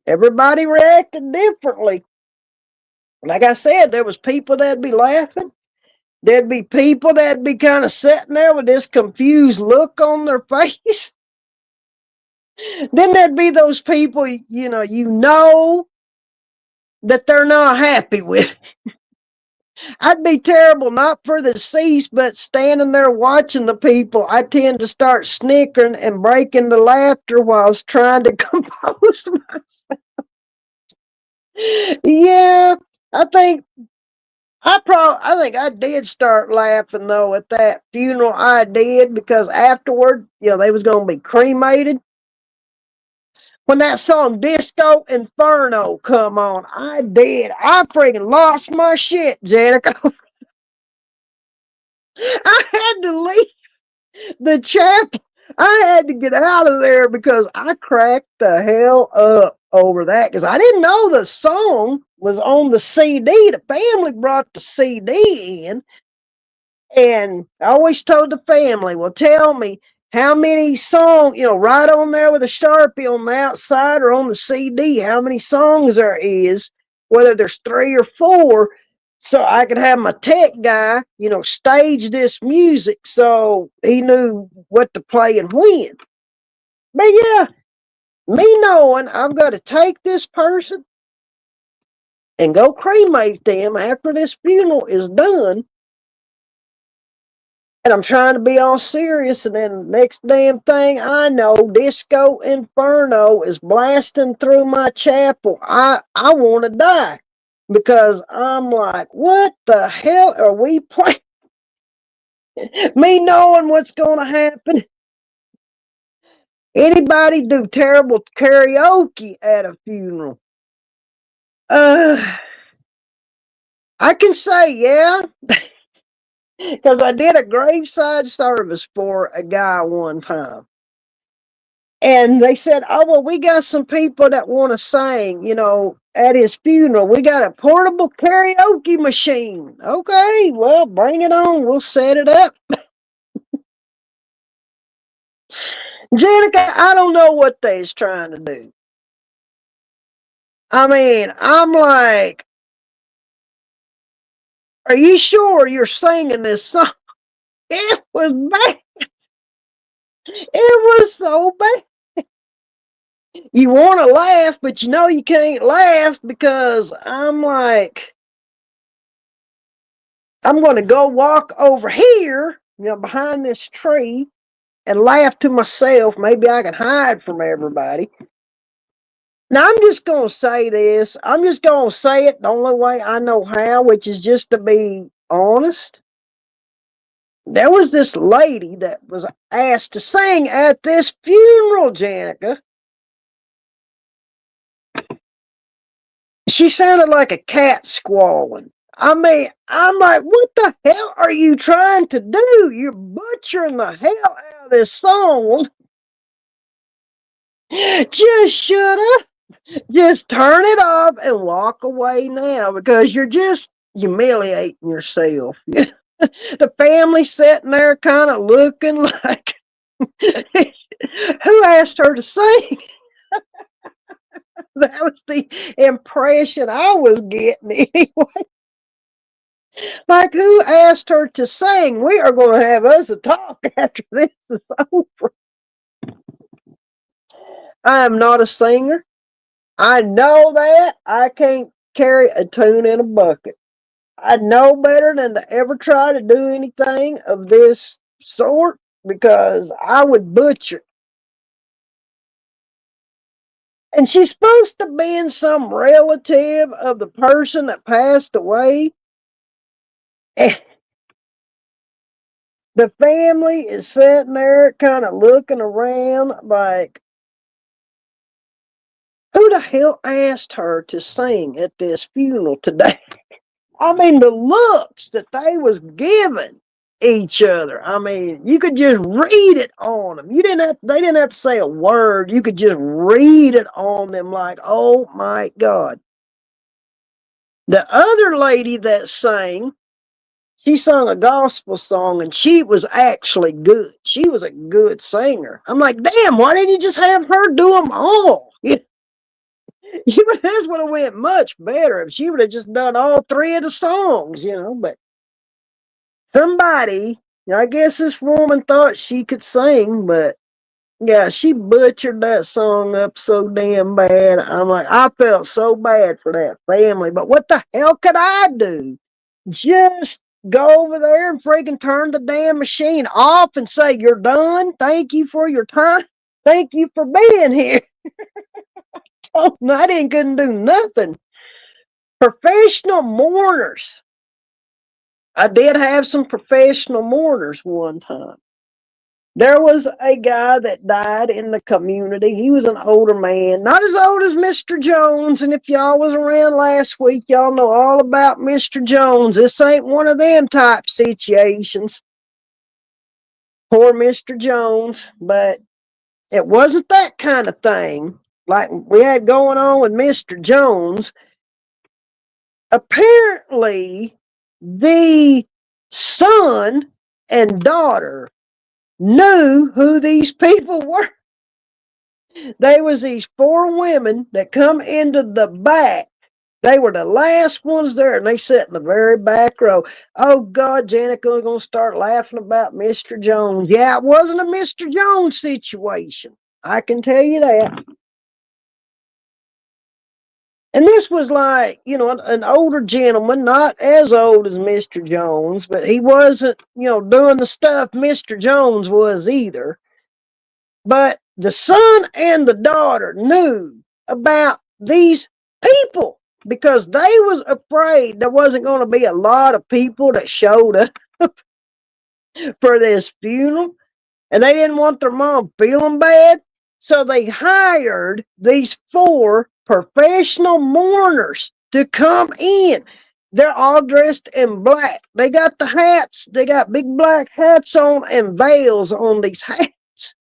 everybody reacted differently. Like I said, there was people that'd be laughing. There'd be people that'd be kind of sitting there with this confused look on their face. Then there'd be those people, that they're not happy with. I'd be terrible, not for the deceased, but standing there watching the people. I tend to start snickering and break into laughter while I was trying to compose myself. Yeah, I think I think I did start laughing though at that funeral. I did because afterward, they was gonna be cremated. When that song Disco Inferno come on, I did. I freaking lost my shit, Jenica. I had to leave the chapel. I had to get out of there because I cracked the hell up over that because I didn't know the song was on the CD. The family brought the CD in, and I always told the family, well, tell me how many songs, right on there with a Sharpie on the outside or on the CD, how many songs there is, whether there's 3 or 4, so I could have my tech guy, stage this music so he knew what to play and when. But yeah, me knowing I'm going to take this person and go cremate them after this funeral is done. And I'm trying to be all serious, and then the next damn thing I know, Disco Inferno is blasting through my chapel. I want to die because I'm like, what the hell are we playing? Me knowing what's going to happen. Anybody do terrible karaoke at a funeral? I can say, yeah. Because I did a graveside service for a guy one time. And they said, oh, well, we got some people that want to sing, at his funeral. We got a portable karaoke machine. Okay, well, bring it on. We'll set it up. Jenica, I don't know what they's trying to do. I mean, I'm like, are you sure you're singing this song? It was bad. It was so bad. You want to laugh, but you can't laugh because I'm like, I'm going to go walk over here, behind this tree and laugh to myself. Maybe I can hide from everybody. Now, I'm just going to say this. I'm just going to say it the only way I know how, which is just to be honest. There was this lady that was asked to sing at this funeral, Jenica. She sounded like a cat squalling. I mean, I'm like, what the hell are you trying to do? You're butchering the hell out of this song. Just shut up. Just turn it off and walk away now because you're just humiliating yourself. The family sitting there kind of looking like, who asked her to sing? That was the impression I was getting anyway. Like, who asked her to sing? We are going to have us a talk after this is over. I am not a singer. I know that. I can't carry a tune in a bucket. I know better than to ever try to do anything of this sort because I would butcher. And she's supposed to be some relative of the person that passed away. And the family is sitting there kind of looking around like, who the hell asked her to sing at this funeral today? I mean, the looks that they was giving each other. I mean, you could just read it on them. They didn't have to say a word. You could just read it on them like, oh my God. The other lady that sang, she sung a gospel song and she was actually good. She was a good singer. I'm like, damn, why didn't you just have her do them all? This would have went much better if she would have just done all three of the songs, but somebody, I guess this woman thought she could sing, but yeah, she butchered that song up so damn bad. I'm like, I felt so bad for that family, but what the hell could I do? Just go over there and freaking turn the damn machine off and say, you're done. Thank you for your time. Thank you for being here. Oh, I couldn't do nothing. Professional mourners. I did have some professional mourners one time. There was a guy that died in the community. He was an older man, not as old as Mr. Jones. And if y'all was around last week, y'all know all about Mr. Jones. This ain't one of them type situations. Poor Mr. Jones, but it wasn't that kind of thing like we had going on with Mr. Jones. Apparently, the son and daughter knew who these people were. They was these four women that come into the back. They were the last ones there, and they sat in the very back row. Oh, God, Janica going to start laughing about Mr. Jones. Yeah, it wasn't a Mr. Jones situation. I can tell you that. And this was like, an older gentleman, not as old as Mr. Jones, but he wasn't, doing the stuff Mr. Jones was either. But the son and the daughter knew about these people because they was afraid there wasn't going to be a lot of people that showed up for this funeral, and they didn't want their mom feeling bad. So they hired these 4 professional mourners to come in. They're all dressed in black. They got the hats. They got big black hats on and veils on these hats.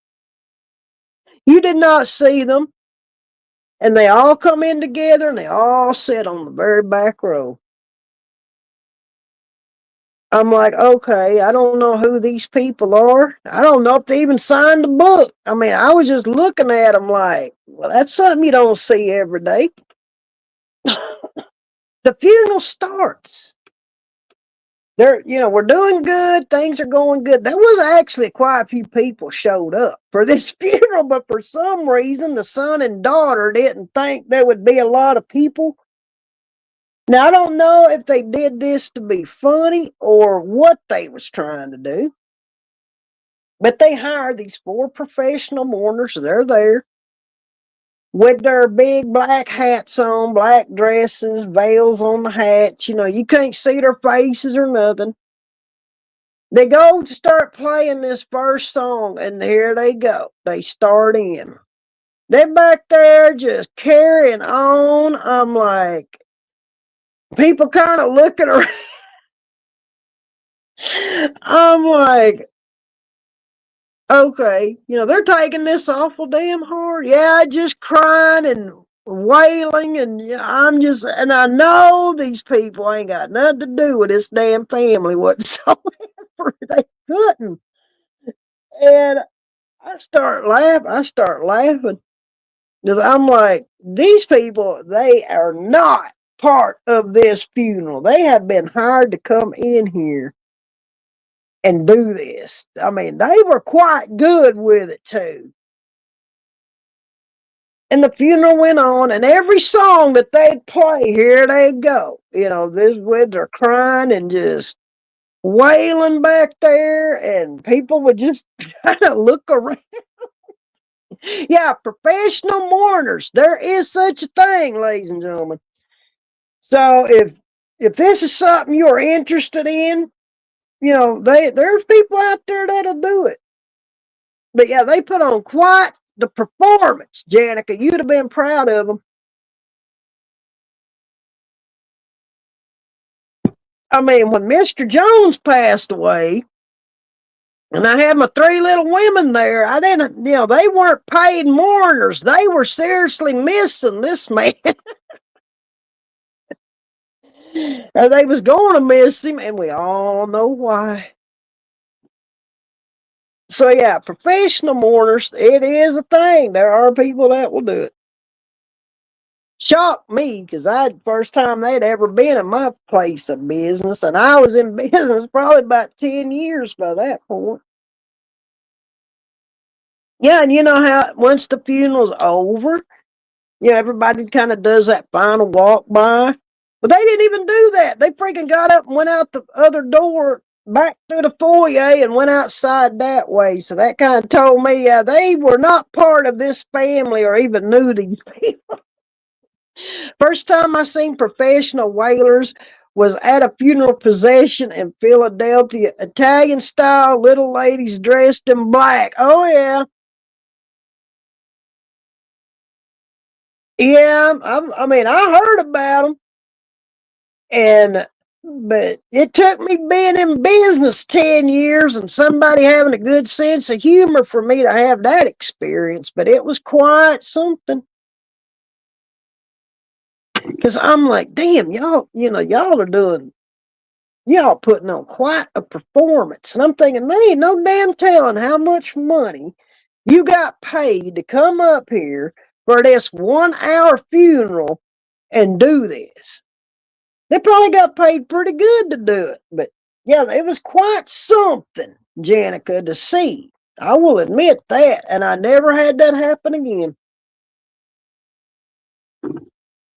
You did not see them. And they all come in together and they all sit on the very back row. I'm like, okay, I don't know who these people are. I don't know if they even signed the book. I mean, I was just looking at them like, well, that's something you don't see every day. The funeral starts. We're doing good. Things are going good. There was actually quite a few people showed up for this funeral, but for some reason, the son and daughter didn't think there would be a lot of people. Now, I don't know if they did this to be funny or what they was trying to do, but they hired these 4 professional mourners. They're there with their big black hats on, black dresses, veils on the hats. You can't see their faces or nothing. They go to start playing this first song, and here they go. They start in. They're back there just carrying on. I'm like, people kind of looking around. I'm like, okay, they're taking this awful damn hard. Yeah, just crying and wailing, and and I know these people ain't got nothing to do with this damn family whatsoever. They couldn't. And I start laughing. Because I'm like, these people, they are not part of this funeral. They have been hired to come in here and do this. I mean, they were quite good with it too. And the funeral went on, and every song that they'd play, here they'd go. This with they're crying and just wailing back there, and people would just kind of look around. Yeah, professional mourners. There is such a thing, ladies and gentlemen. So if this is something you're interested in, there's people out there that'll do it. But yeah, they put on quite the performance, Janica. You'd have been proud of them. I mean, when Mr. Jones passed away, and I had my 3 little women there, I didn't, they weren't paid mourners. They were seriously missing this man. Or they was going to miss him, and we all know why. So yeah, professional mourners, it is a thing. There are people that will do it. Shocked me because first time they'd ever been in my place of business, and I was in business probably about 10 years by that point. Yeah, and you know how once the funeral's over, everybody kind of does that final walk by. But they didn't even do that. They freaking got up and went out the other door back through the foyer and went outside that way. So that kind of told me they were not part of this family or even knew these people. First time I seen professional wailers was at a funeral procession in Philadelphia, Italian style, little ladies dressed in black. Oh yeah. Yeah, I mean, I heard about them. But it took me being in business 10 years and somebody having a good sense of humor for me to have that experience. But it was quite something. Because I'm like, damn, y'all putting on quite a performance. And I'm thinking, there ain't no damn telling how much money you got paid to come up here for this 1-hour funeral and do this. They probably got paid pretty good to do it. But yeah, it was quite something, Janica, to see. I will admit that. And I never had that happen again.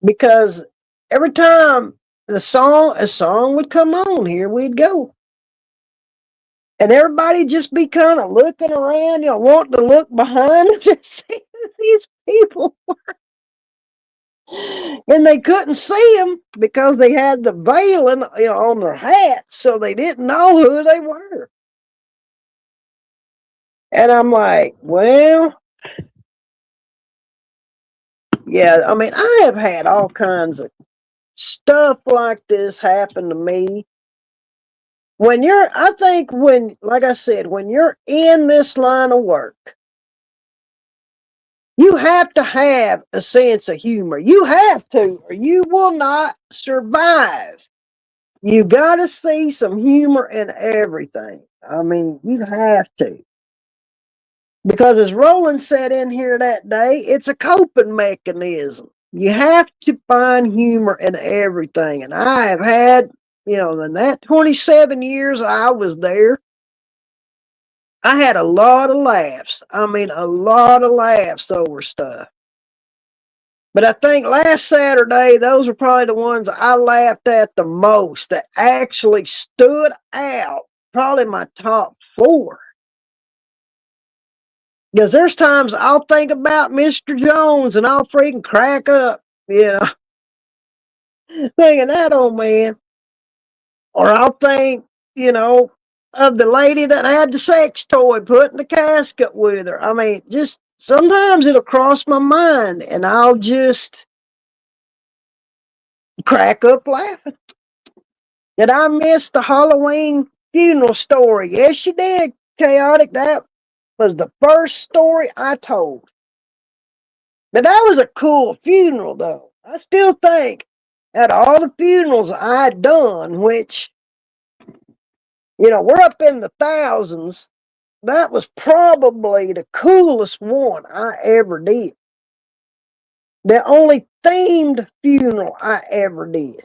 because every time a song would come on, here we'd go. And everybody just be kind of looking around, wanting to look behind them to see who these people. And they couldn't see them because they had the veiling, on their hats, so they didn't know who they were. And I'm like, well, yeah, I mean, I have had all kinds of stuff like this happen to me. I think like I said, when you're in this line of work, you have to have a sense of humor. You have to, or you will not survive. You got to see some humor in everything. I mean, you have to. Because as Roland said in here that day, it's a coping mechanism. You have to find humor in everything. And I have had, in that 27 years I was there, I had a lot of laughs. I mean, a lot of laughs over stuff. But I think last Saturday, those were probably the ones I laughed at the most that actually stood out, probably my top 4. Because there's times I'll think about Mr. Jones and I'll freaking crack up, thinking that old man. Or I'll think, of the lady that had the sex toy put in the casket with her. I mean, just sometimes it'll cross my mind and I'll just crack up laughing. Did I miss the Halloween funeral story? Yes, you did, Chaotic. That was the first story I told. But that was a cool funeral, though. I still think at all the funerals I'd done, which, we're up in the thousands, that was probably the coolest one I ever did. The only themed funeral I ever did.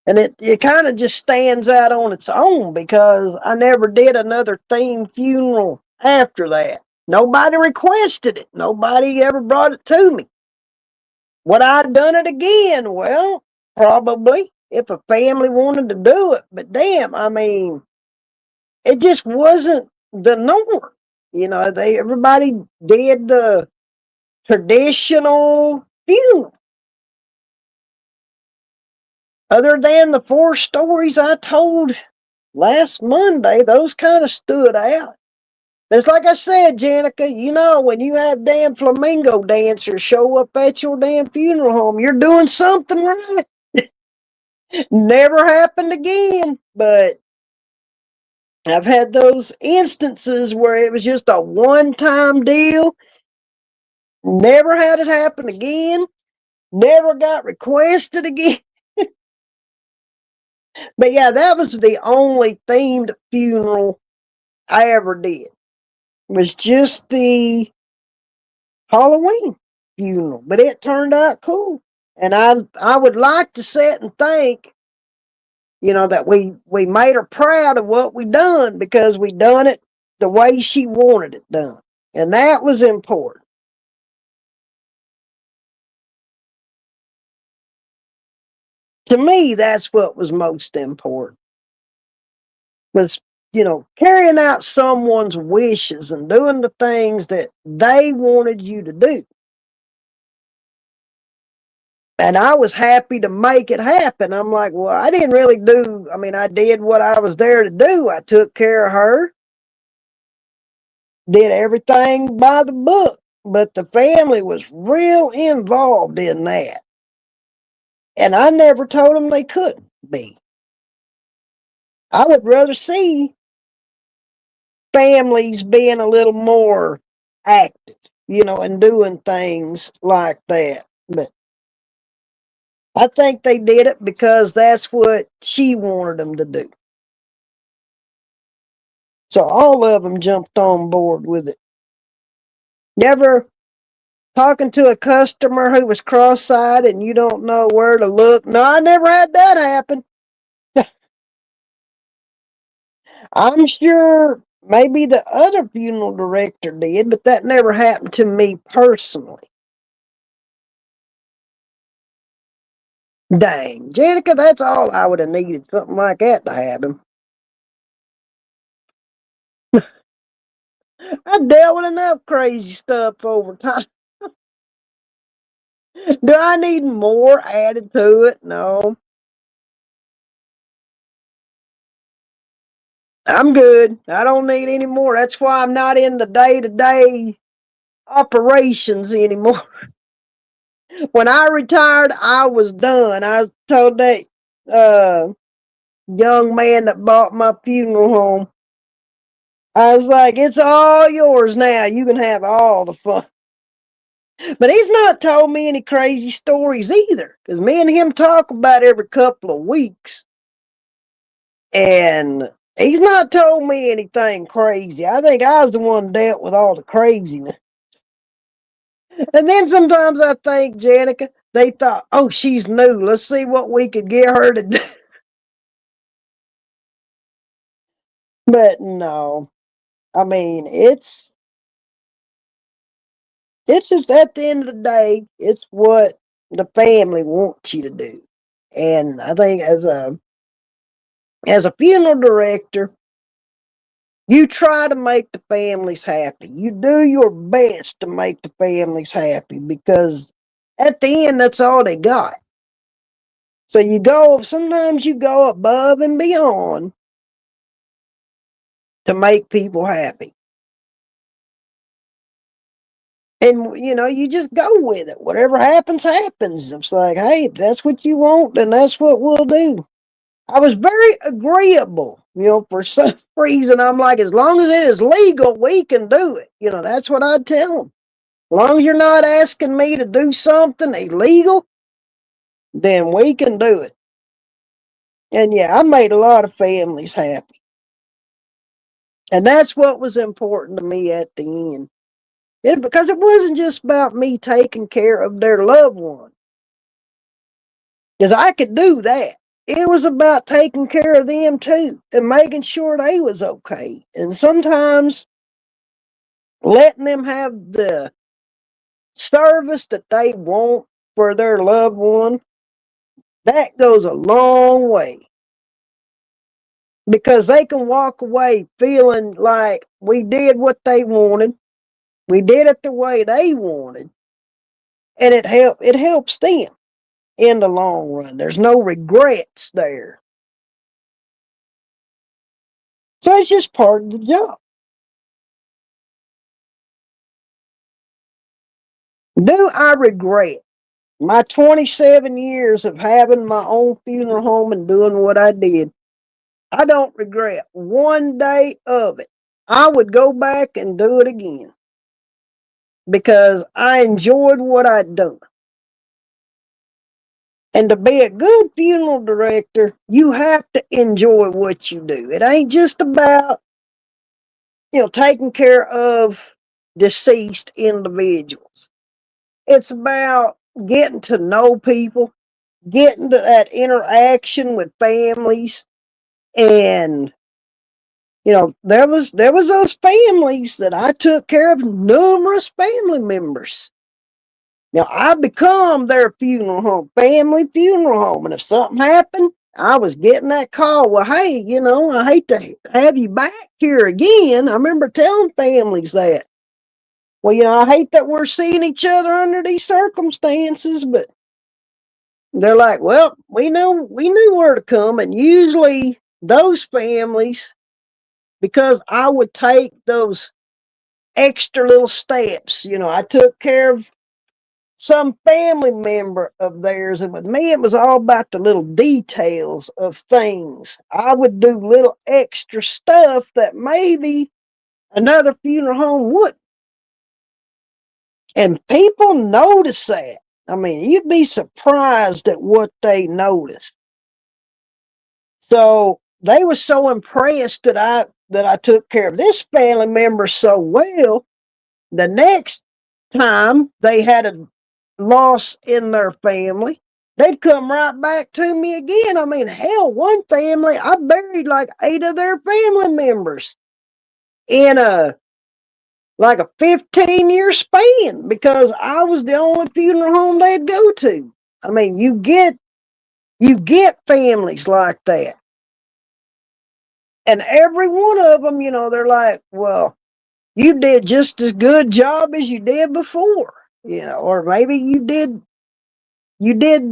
And it kind of just stands out on its own because I never did another themed funeral after that. Nobody requested it. Nobody ever brought it to me. Would I have done it again? Well, probably if a family wanted to do it. But damn, I mean, it just wasn't the norm. Everybody did the traditional funeral. Other than the 4 stories I told last Monday, those kind of stood out. It's like I said, Janica, when you have damn flamingo dancers show up at your damn funeral home, you're doing something right. Never happened again, but I've had those instances where it was just a one-time deal. Never had it happen again. Never got requested again. But yeah, that was the only themed funeral I ever did. It was just the Halloween funeral, but it turned out cool. And I would like to sit and think, that we made her proud of what we done because we done it the way she wanted it done. And that was important. To me, that's what was most important. Was, carrying out someone's wishes and doing the things that they wanted you to do. And I was happy to make it happen. I'm like, well, I didn't really I did what I was there to do. I took care of her, did everything by the book, but the family was real involved in that. And I never told them they couldn't be. I would rather see families being a little more active, and doing things like that. But I think they did it because that's what she wanted them to do. So all of them jumped on board with it. Never talking to a customer who was cross-eyed and you don't know where to look. No, I never had that happen. I'm sure maybe the other funeral director did, but that never happened to me personally. Dang, Jenica, that's all I would have needed, something like that to happen. I've dealt with enough crazy stuff over time. Do I need more added to it? No. I'm good. I don't need any more. That's why I'm not in the day-to-day operations anymore. When I retired, I was done. I told that uh, young man that bought my funeral home, I was like, it's all yours now. You can have all the fun. But he's not told me any crazy stories either, because me and him talk about every couple of weeks. And he's not told me anything crazy. I think I was the one dealt with all the craziness. And then sometimes I think, Jenica, they thought, oh, she's new. Let's see what we could get her to do. But no, I mean, it's just at the end of the day, it's what the family wants you to do. And I think as a funeral director, you try to make the families happy. You do your best to make the families happy because at the end, that's all they got. So sometimes you go above and beyond to make people happy. And, you just go with it. Whatever happens, happens. It's like, hey, if that's what you want, then that's what we'll do. I was very agreeable, for some reason. I'm like, as long as it is legal, we can do it. That's what I'd tell them. As long as you're not asking me to do something illegal, then we can do it. And yeah, I made a lot of families happy. And that's what was important to me at the end. Because it wasn't just about me taking care of their loved one. Because I could do that. It was about taking care of them too and making sure they was okay. And sometimes letting them have the service that they want for their loved one, that goes a long way. Because they can walk away feeling like we did what they wanted. We did it the way they wanted. And it helps them in the long run. There's no regrets there. So it's just part of the job. Do I regret my 27 years of having my own funeral home and doing what I did? I don't regret one day of it. I would go back and do it again because I enjoyed what I'd done. And to be a good funeral director, you have to enjoy what you do. It ain't just about, taking care of deceased individuals. It's about getting to know people, getting to that interaction with families. And, there was those families that I took care of, numerous family members. Now, I become their family funeral home. And if something happened, I was getting that call. Well, hey, I hate to have you back here again. I remember telling families that. Well, I hate that we're seeing each other under these circumstances, but they're like, well, we knew where to come. And usually those families, because I would take those extra little steps, I took care of some family member of theirs. And with me, it was all about the little details of things. I would do little extra stuff that maybe another funeral home would. And people notice that. I mean, you'd be surprised at what they noticed. So they were so impressed that I took care of this family member so well. The next time they had a loss in their family, they'd come right back to me again. I mean, hell, one family, I buried like 8 of their family members in a 15-year span because I was the only funeral home they'd go to. I mean, you get You get families like that. And every one of them, they're like, well, you did just as good job as you did before, or maybe you did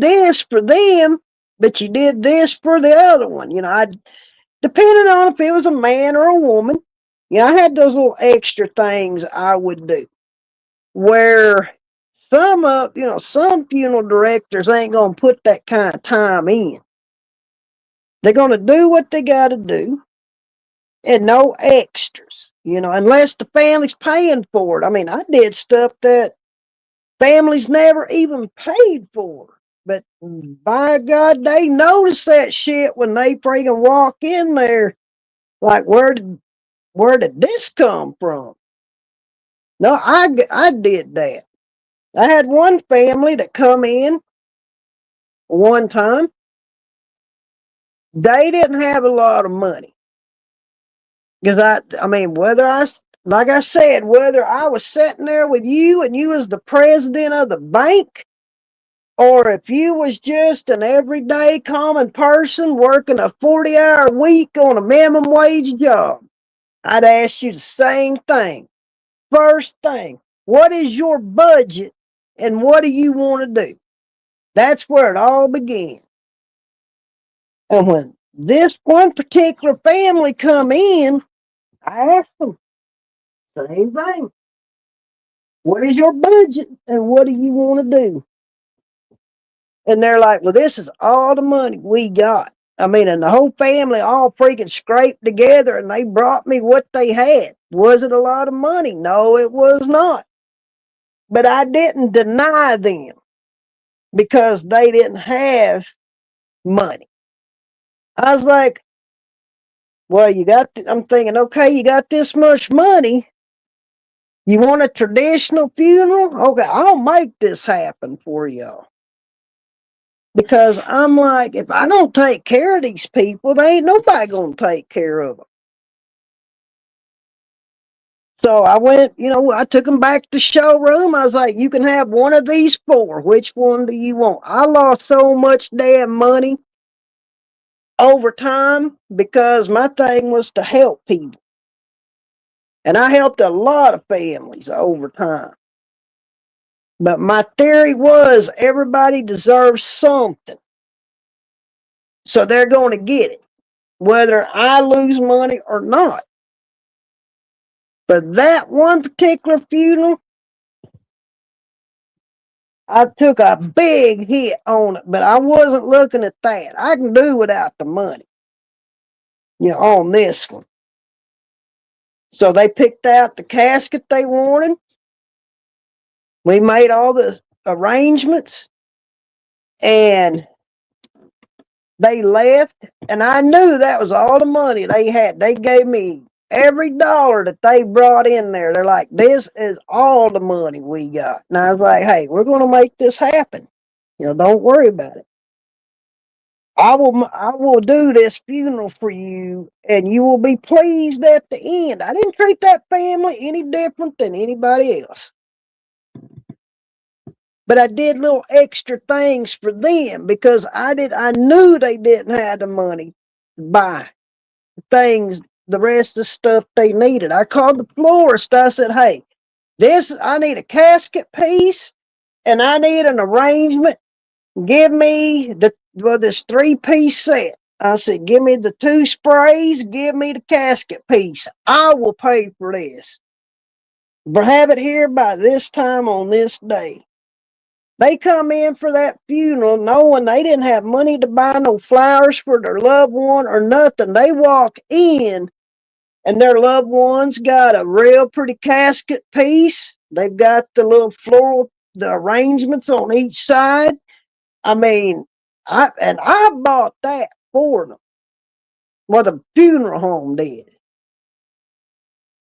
this for them, but you did this for the other one. Depending on if it was a man or a woman, I had those little extra things I would do where some funeral directors ain't going to put that kind of time in. They're going to do what they got to do and no extras, unless the family's paying for it. I mean, I did stuff that families never even paid for. But by God, they notice that shit when they freaking walk in there. Like, where did this come from? No, I did that. I had one family that come in one time. They didn't have a lot of money. Because I mean, like I said, whether I was sitting there with you and you was the president of the bank, or if you was just an everyday common person working a 40-hour week on a minimum wage job, I'd ask you the same thing. First thing, what is your budget and what do you want to do? That's where it all began. And when this one particular family come in, I asked them, same thing. What is your budget and what do you want to do? And they're like, well, this is all the money we got. I mean, and the whole family all freaking scraped together and they brought me what they had. Was it a lot of money? No, it was not. But I didn't deny them because they didn't have money. I was like, well, I'm thinking, okay, you got this much money. You want a traditional funeral? Okay, I'll make this happen for y'all. Because I'm like, if I don't take care of these people, they ain't nobody going to take care of them. So I went, I took them back to the showroom. I was like, you can have one of these four. Which one do you want? I lost so much damn money over time because my thing was to help people. And I helped a lot of families over time. But my theory was everybody deserves something. So they're going to get it, whether I lose money or not. For that one particular funeral, I took a big hit on it, but I wasn't looking at that. I can do without the money, on this one. So they picked out the casket they wanted. We made all the arrangements and they left. And I knew that was all the money they had. They gave me every dollar that they brought in there. They're like, this is all the money we got. And I was like, hey, we're going to make this happen. Don't worry about it. I will do this funeral for you and you will be pleased at the end. I didn't treat that family any different than anybody else. But I did little extra things for them because I knew they didn't have the money to buy things, the rest of the stuff they needed. I called the florist. I said, hey, I need a casket piece and I need an arrangement. Give me this 3-piece set. I said, give me the 2 sprays, give me the casket piece. I will pay for this. But have it here by this time on this day. They come in for that funeral knowing they didn't have money to buy no flowers for their loved one or nothing. They walk in and their loved one's got a real pretty casket piece. They've got the little the arrangements on each side. I mean, I bought that for them. Well, the funeral home did.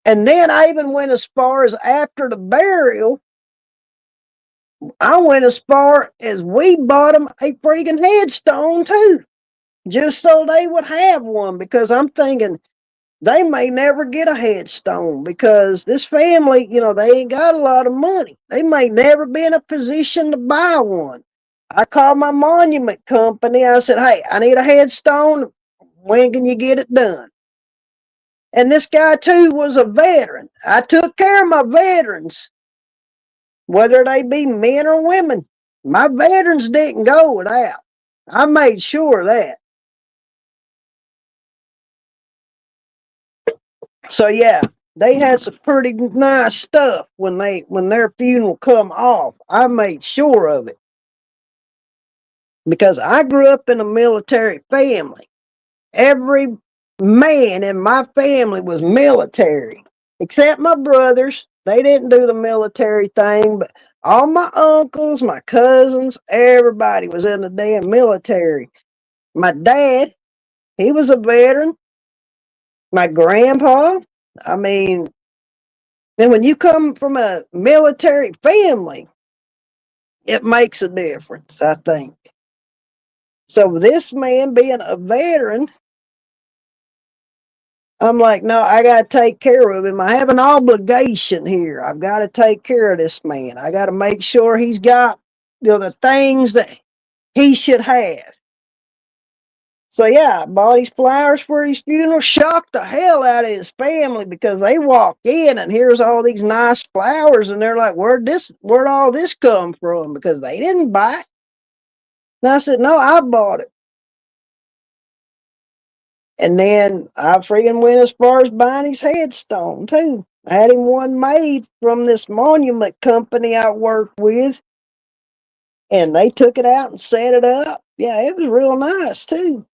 And then I even went as far as after the burial, I went as far as we bought them a freaking headstone too, just so they would have one, because I'm thinking they may never get a headstone because this family, they ain't got a lot of money. They may never be in a position to buy one. I called my monument company. I said, hey, I need a headstone. When can you get it done? And this guy, too, was a veteran. I took care of my veterans, whether they be men or women. My veterans didn't go without. I made sure of that. So yeah, they had some pretty nice stuff when their funeral come off. I made sure of it because I grew up in a military family. Every man in my family was military, except my brothers. They didn't do the military thing, but all my uncles, my cousins, everybody was in the damn military. My dad, he was a veteran. My grandpa, I mean, then when you come from a military family, it makes a difference, I think. So this man being a veteran, I'm like, no, I got to take care of him. I have an obligation here. I've got to take care of this man. I got to make sure he's got, the things that he should have. So yeah, I bought his flowers for his funeral, shocked the hell out of his family because they walk in and here's all these nice flowers and they're like, where'd all this come from? Because they didn't buy it. And I said, no, I bought it. And then I freaking went as far as buying his headstone too. I had him one made from this monument company I worked with, and they took it out and set it up. Yeah, it was real nice too.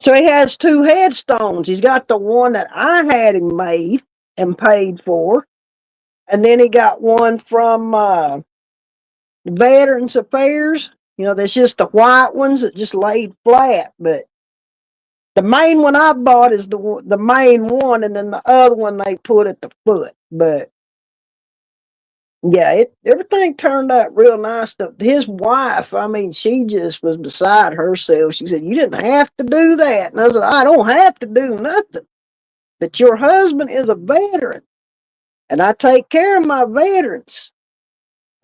So he has two headstones. He's got the one that I had him made and paid for, and then he got one from Veterans Affairs. That's just the white ones that just laid flat. But the main one I bought is the main one, and then the other one they put at the foot. But yeah, everything turned out real nice. His wife, I mean, she just was beside herself. She said, "You didn't have to do that." And I said, "I don't have to do nothing. But your husband is a veteran, and I take care of my veterans."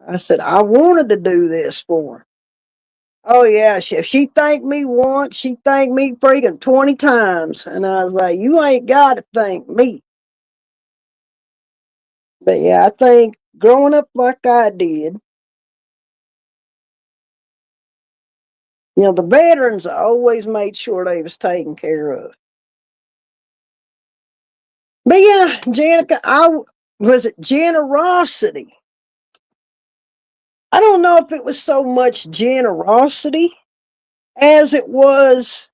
I said, "I wanted to do this for him." Oh yeah, if she thanked me once, she thanked me freaking 20 times. And I was like, you ain't got to thank me. But yeah, I think growing up like I did, the veterans always made sure they was taken care of. But yeah, Janica, was it generosity? I don't know if it was so much generosity as it was,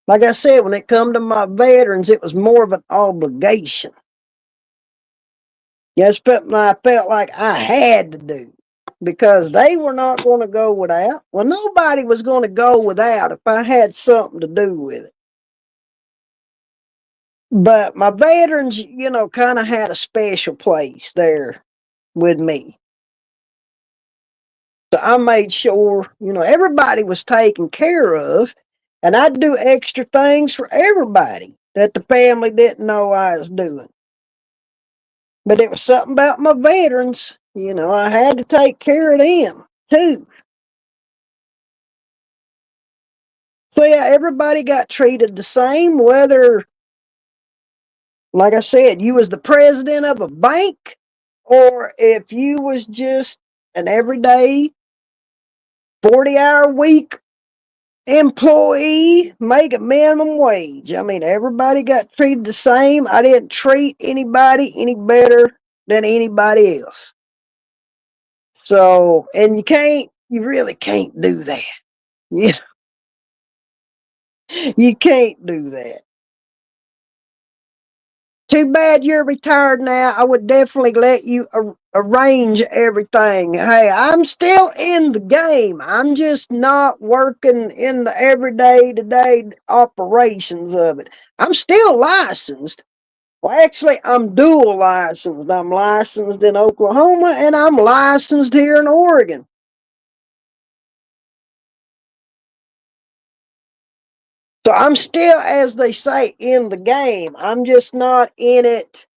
like I said, when it come to my veterans, it was more of an obligation. Yes, something I felt like I had to do because they were not going to go without. Well, nobody was going to go without if I had something to do with it. But my veterans, kind of had a special place there with me. So I made sure, everybody was taken care of, and I'd do extra things for everybody that the family didn't know I was doing. But it was something about my veterans, I had to take care of them too. So yeah, everybody got treated the same, whether, like I said, you was the president of a bank or if you was just an everyday 40-hour week employee making minimum wage. I mean, everybody got treated the same. I didn't treat anybody any better than anybody else. So, and you really can't do that. You, you can't do that. Too bad you're retired now. I would definitely let you arrange everything. Hey, I'm still in the game. I'm just not working in the everyday to day operations of it. I'm still licensed. Well, actually, I'm dual licensed. I'm licensed in Oklahoma and I'm licensed here in Oregon. So I'm still, as they say, in the game. I'm just not in it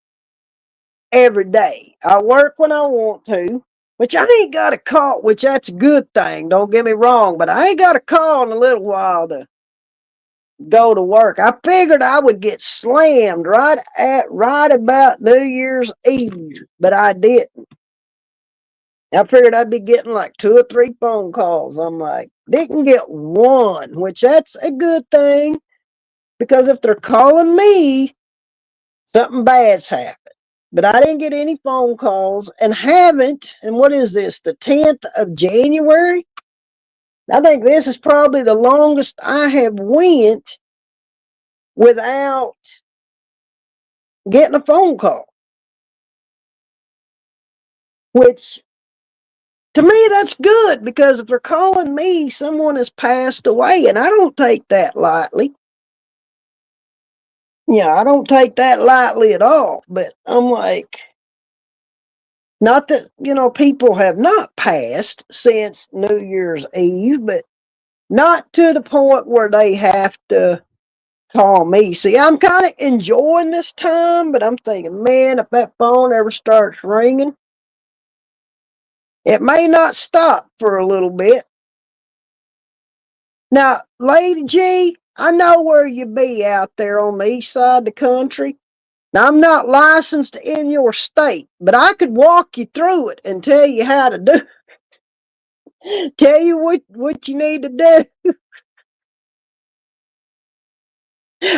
every day. I work when I want to. which I ain't got a call, which that's a good thing, don't get me wrong, but I ain't got a call in a little while to go to work. I figured I would get slammed right about New Year's Eve, but I didn't. I figured I'd be getting like 2 or 3 phone calls. I'm like, didn't get one, which that's a good thing because if they're calling me, something bad's happened. But I didn't get any phone calls and haven't. And what is this, the 10th of January? I think this is probably the longest I have went without getting a phone call. Which, to me, that's good because if they're calling me, someone has passed away, and I don't take that lightly. Yeah, I don't take that lightly at all. But I'm like, not that, people have not passed since New Year's Eve, but not to the point where they have to call me. See, I'm kind of enjoying this time, but I'm thinking, man, if that phone ever starts ringing, it may not stop for a little bit. Now, Lady G, I know where you be out there on the east side of the country. Now, I'm not licensed in your state, but I could walk you through it and tell you how to do tell you what you need to do.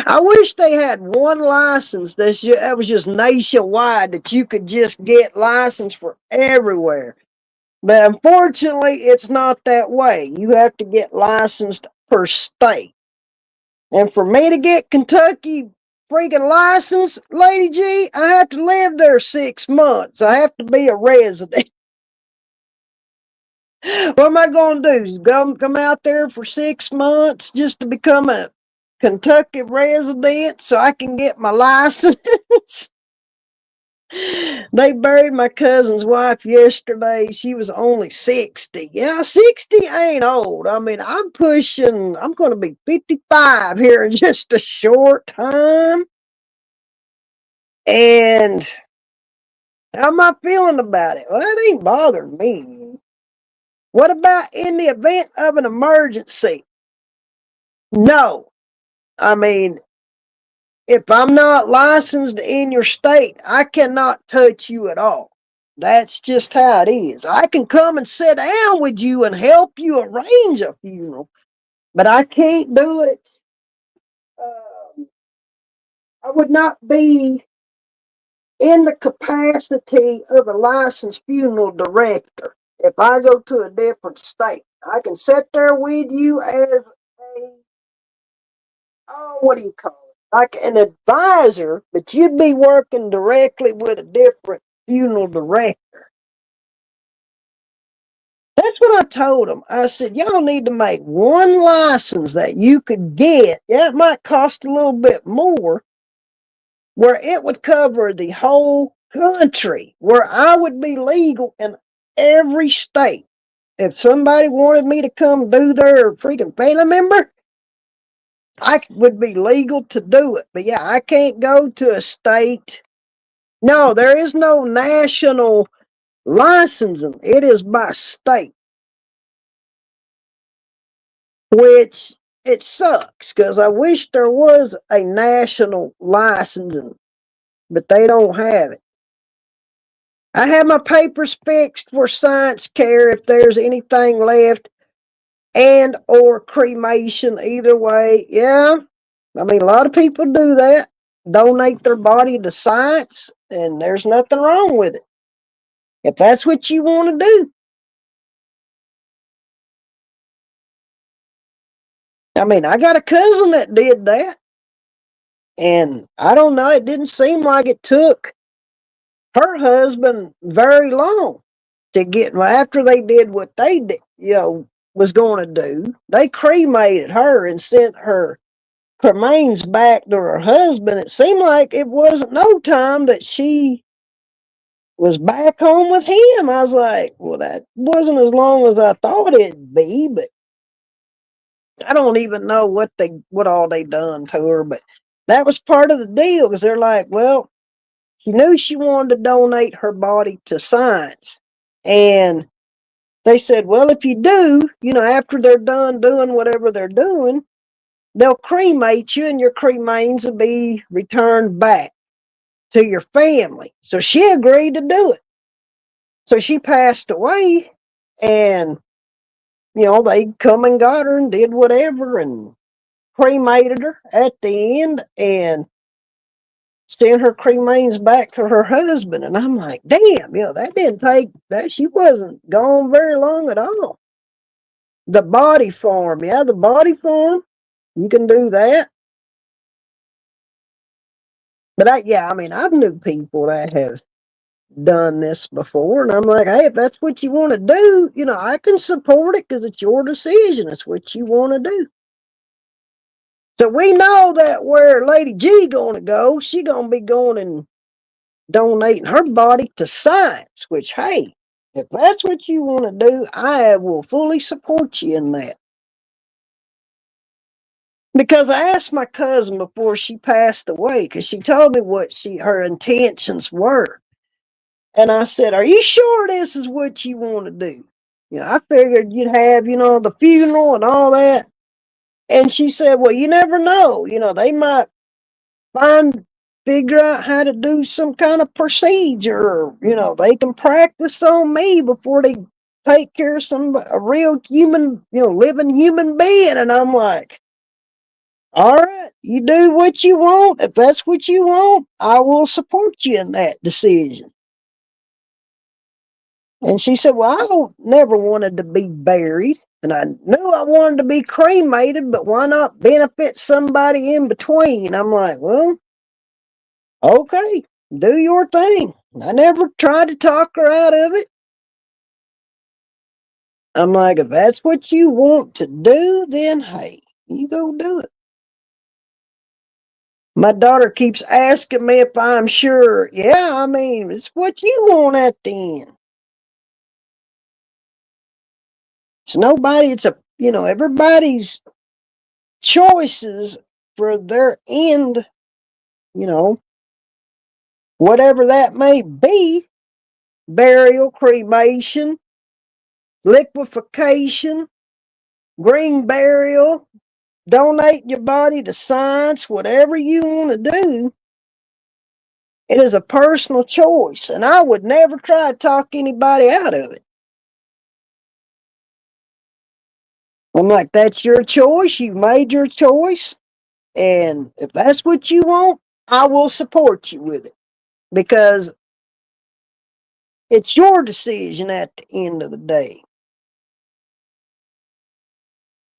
I wish they had one license that was just nationwide that you could just get licensed for everywhere. But unfortunately, it's not that way. You have to get licensed per state. And for me to get Kentucky freaking license, Lady G, I have to live there 6 months. I have to be a resident. What am I going to do? Come out there for 6 months just to become a Kentucky resident so I can get my license? They buried my cousin's wife yesterday. She was only 60. Yeah, 60 ain't old. I mean, I'm going to be 55 here in just a short time. And how am I feeling about it? Well, that ain't bothering me. What about in the event of an emergency? No. I mean, if I'm not licensed in your state, I cannot touch you at all. That's just how it is. I can come and sit down with you and help you arrange a funeral, but I can't do it. I would not be in the capacity of a licensed funeral director if I go to a different state. I can sit there with you as what do you call it? Like an advisor, but you'd be working directly with a different funeral director. That's what I told them. I said, y'all need to make one license that you could get. Yeah, it might cost a little bit more, where it would cover the whole country, where I would be legal in every state. If somebody wanted me to come do their freaking family member, I would be legal to do it. But yeah, I can't go to a state. No, there is no national licensing. It is by state, which it sucks because I wish there was a national licensing, but they don't have it. I have my papers fixed for science care if there's anything left, and or cremation, either way. Yeah, I mean, a lot of people do that, donate their body to science, and there's nothing wrong with it if that's what you want to do. I mean, I got a cousin that did that, and I don't know, it didn't seem like it took her husband very long to get, after they did what they did, was going to do. They cremated her and sent her remains back to her husband. It seemed like it wasn't no time that she was back home with him. I was like, well, that wasn't as long as I thought it'd be, but I don't even know what all they done to her, but that was part of the deal because they're like, well, she knew she wanted to donate her body to science, And they said, well, if you do, after they're done doing whatever they're doing, they'll cremate you and your cremains will be returned back to your family. So she agreed to do it. So she passed away, and, they come and got her and did whatever and cremated her at the end and sent her cremains back to her husband. And I'm like, damn, that didn't take that. She wasn't gone very long at all. The body form. Yeah, the body form. You can do that. But I've knew people that have done this before, and I'm like, hey, if that's what you want to do, I can support it because it's your decision. It's what you want to do. So we know that where Lady G gonna go, she gonna be going and donating her body to science. Which, hey, if that's what you want to do, I will fully support you in that. Because I asked my cousin before she passed away, because she told me what her intentions were. And I said, are you sure this is what you want to do? I figured you'd have, the funeral and all that. And she said, well, you never know. They might figure out how to do some kind of procedure. Or, they can practice on me before they take care of a real human, living human being. And I'm like, all right, you do what you want. If that's what you want, I will support you in that decision. And she said, well, I never wanted to be buried. And I knew I wanted to be cremated, but why not benefit somebody in between? I'm like, well, okay, do your thing. I never tried to talk her out of it. I'm like, if that's what you want to do, then hey, you go do it. My daughter keeps asking me if I'm sure. Yeah, it's what you want at the end. Everybody's choices for their end, whatever that may be, burial, cremation, liquefaction, green burial, donate your body to science, whatever you want to do. It is a personal choice, and I would never try to talk anybody out of it. I'm like, that's your choice. You've made your choice. And if that's what you want, I will support you with it because it's your decision at the end of the day.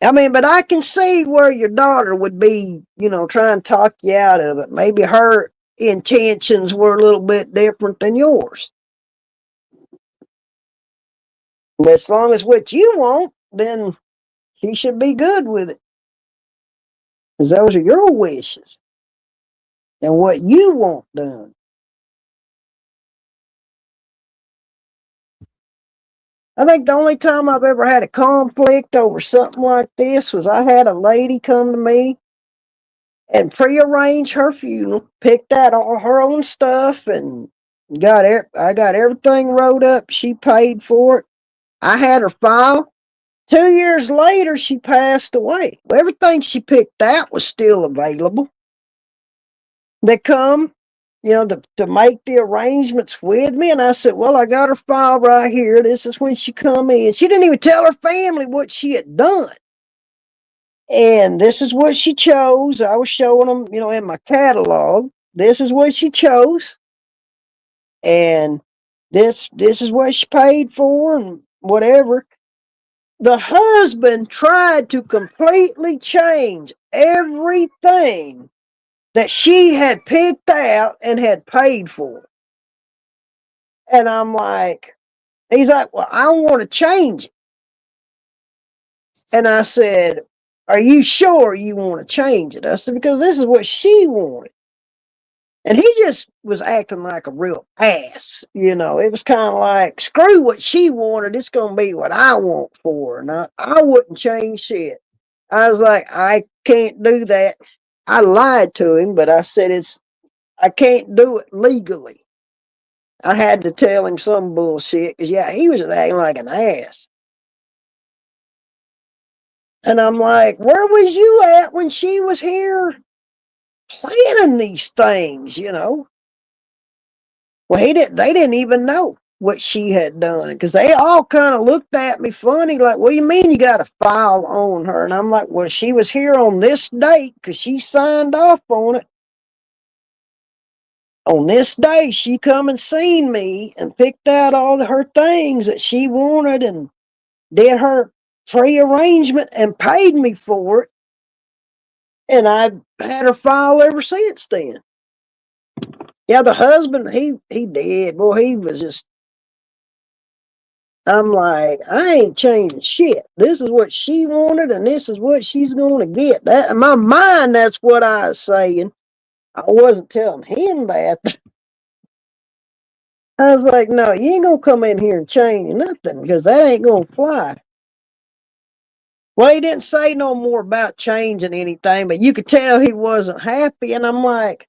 But I can see where your daughter would be, trying to talk you out of it. Maybe her intentions were a little bit different than yours. But as long as what you want, then she should be good with it. Because those are your wishes and what you want done. I think the only time I've ever had a conflict over something like this was I had a lady come to me and prearrange her funeral, picked out all her own stuff, and I got everything wrote up. She paid for it. I had her file. 2 years later, she passed away. Everything she picked out was still available. They come, to make the arrangements with me. And I said, well, I got her file right here. This is when she come in. She didn't even tell her family what she had done. And this is what she chose. I was showing them, in my catalog. This is what she chose. And this is what she paid for and whatever. The husband tried to completely change everything that she had picked out and had paid for. And I'm like, he's like, well, I want to change it. And I said, are you sure you want to change it? I said, because this is what she wanted. And he just was acting like a real ass. It was kind of like, screw what she wanted. It's going to be what I want for her. And I wouldn't change shit. I was like, I can't do that. I lied to him, but I said, I can't do it legally. I had to tell him some bullshit because, yeah, he was acting like an ass. And I'm like, where was you at when she was here planning these things? Well, they didn't even know what she had done because they all kind of looked at me funny, like, what do you mean you got a file on her? And I'm like, well, she was here on this date because she signed off on it. On this day, she come and seen me and picked out all her things that she wanted and did her pre-arrangement and paid me for it. And I've had her file ever since then. Yeah, the husband, he did. Boy, he was just, I'm like, I ain't changing shit. This is what she wanted and this is what she's going to get. That in my mind, that's what I was saying. I wasn't telling him that. I was like, no, you ain't gonna come in here and change nothing because that ain't gonna fly. Well, he didn't say no more about changing anything, but you could tell he wasn't happy. And I'm like,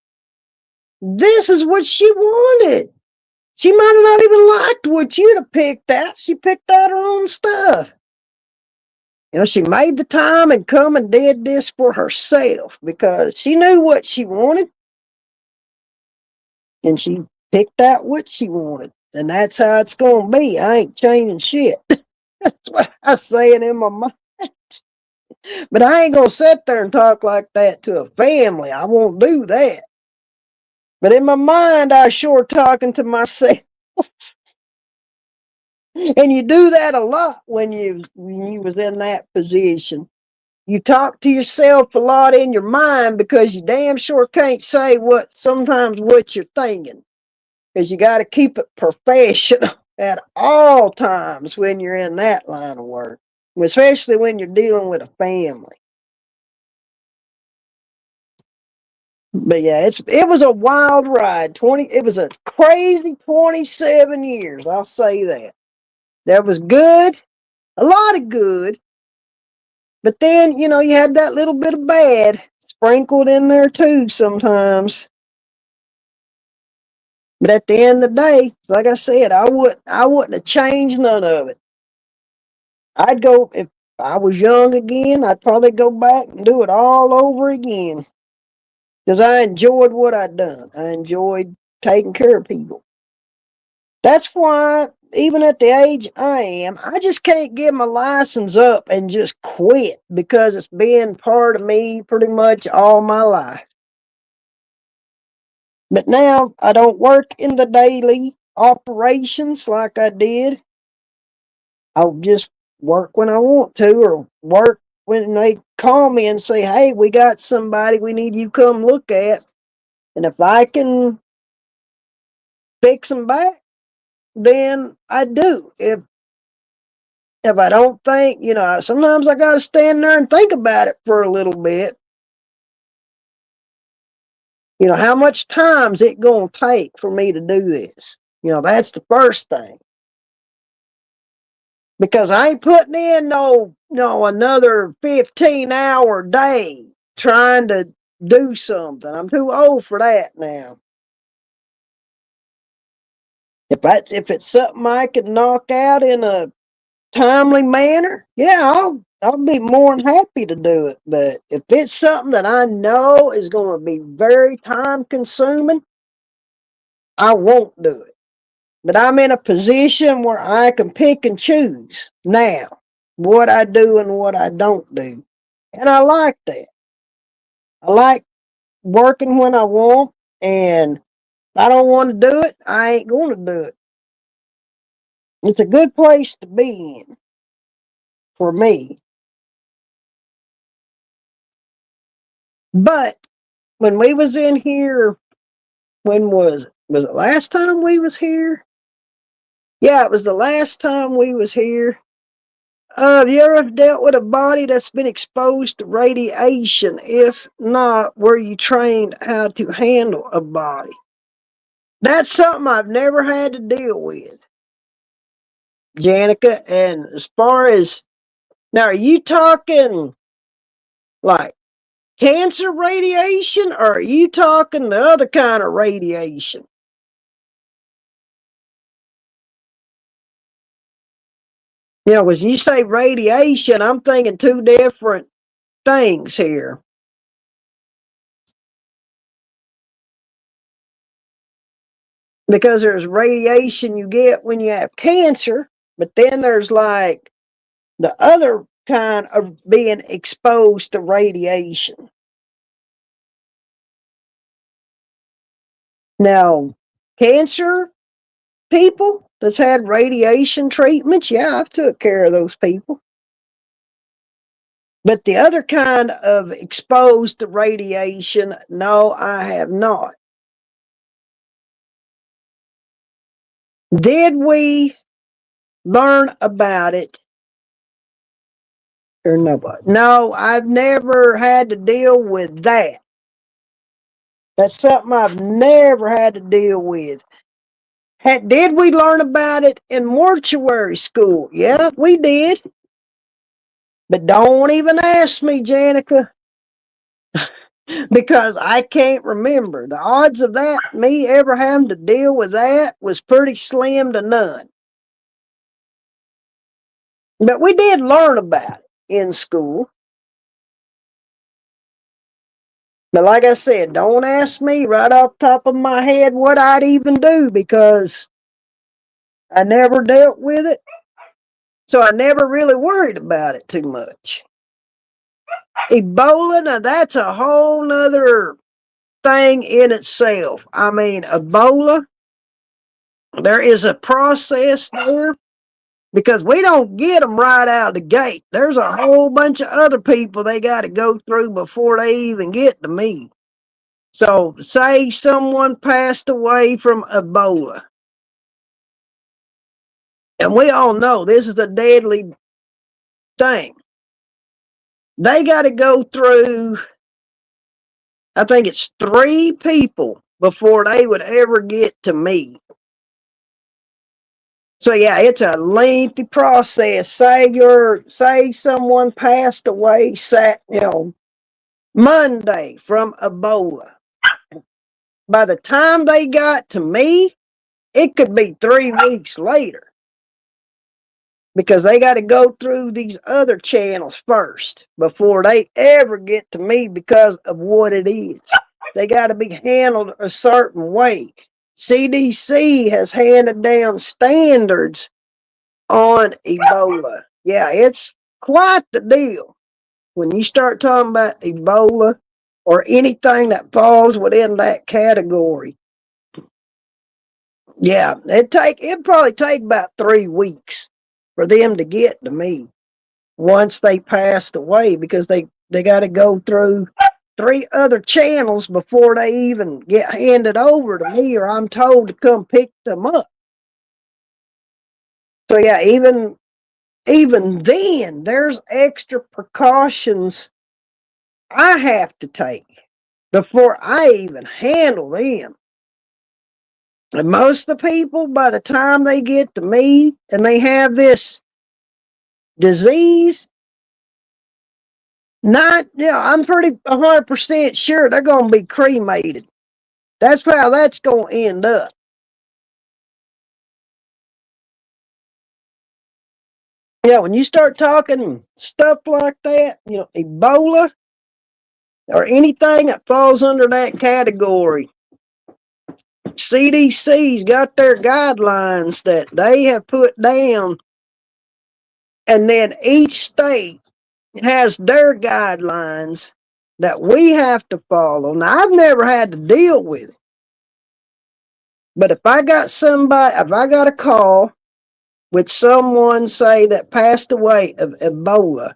this is what she wanted. She might have not even liked what you'd have picked out. She picked out her own stuff. She made the time and come and did this for herself because she knew what she wanted and she picked out what she wanted. And that's how it's going to be. I ain't changing shit. That's what I was saying in my mind. But I ain't going to sit there and talk like that to a family. I won't do that. But in my mind, I was sure talking to myself. And you do that a lot when you was in that position. You talk to yourself a lot in your mind because you damn sure can't say sometimes what you're thinking. Because you got to keep it professional at all times when you're in that line of work, especially when you're dealing with a family. But yeah, it was a wild ride. It was a crazy 27 years. I'll say that. That was good, a lot of good. But then, you had that little bit of bad sprinkled in there too sometimes. But at the end of the day, like I said, I wouldn't have changed none of it. I'd go if I was young again, I'd probably go back and do it all over again. Because I enjoyed what I'd done. I enjoyed taking care of people. That's why, even at the age I am, I just can't give my license up and just quit because it's been part of me pretty much all my life. But now I don't work in the daily operations like I did. I'll just work when I want to or work when they call me and say, hey, we got somebody we need you to come look at. And if I can fix them back, then I do. If I don't think, sometimes I got to stand there and think about it for a little bit. How much time's it going to take for me to do this? That's the first thing. Because I ain't putting in no another 15-hour day trying to do something. I'm too old for that now. If it's something I can knock out in a timely manner, yeah, I'll be more than happy to do it. But if it's something that I know is going to be very time consuming, I won't do it. But I'm in a position where I can pick and choose now what I do and what I don't do. And I like that. I like working when I want, and if I don't want to do it, I ain't going to do it. It's a good place to be in for me. But when we was in here, when was it? Was it last time we was here? Yeah, it was the last time we was here. Have you ever dealt with a body that's been exposed to radiation? If not, were you trained how to handle a body? That's something I've never had to deal with, Janica. And as far as now, are you talking like cancer radiation or are you talking the other kind of radiation? You know, when you say radiation, I'm thinking two different things here. Because there's radiation you get when you have cancer, but then there's like the other kind of being exposed to radiation. Now, cancer people that's had radiation treatments, yeah, I've took care of those people. But the other kind of exposed to radiation, no, I have not. Did we learn about it or nobody? No, I've never had to deal with that. That's something I've never had to deal with. Did we learn about it in mortuary school? Yeah, we did. But don't even ask me, Janica, because I can't remember. The odds of that, me ever having to deal with that, was pretty slim to none. But we did learn about it in school. But like I said, don't ask me right off the top of my head what I'd even do, because I never dealt with it. So I never really worried about it too much. Ebola, now that's a whole nother thing in itself. I mean, Ebola, there is a process there, because we don't get them right out of the gate. There's a whole bunch of other people they got to go through before they even get to me. So, say someone passed away from Ebola, and we all know this is a deadly thing. They got to go through, I think it's 3 people before they would ever get to me. So yeah, it's a lengthy process. Say someone passed away, Monday from Ebola. By the time they got to me, it could be 3 weeks later, because they got to go through these other channels first before they ever get to me, because of what it is. They got to be handled a certain way. CDC has handed down standards on Ebola. Yeah, it's quite the deal. When you start talking about Ebola or anything that falls within that category, yeah, it'd probably take about 3 weeks for them to get to me once they passed away, because they got to go through 3 other channels before they even get handed over to me, or I'm told to come pick them up. So yeah, even then, there's extra precautions I have to take before I even handle them. And most of the people, by the time they get to me and they have this disease, I'm pretty 100% sure they're going to be cremated. That's how that's going to end up. Yeah, when you start talking stuff like that, Ebola or anything that falls under that category, CDC's got their guidelines that they have put down, and then each state has their guidelines that we have to follow. Now, I've never had to deal with it, but if I got a call with someone, say, that passed away of Ebola,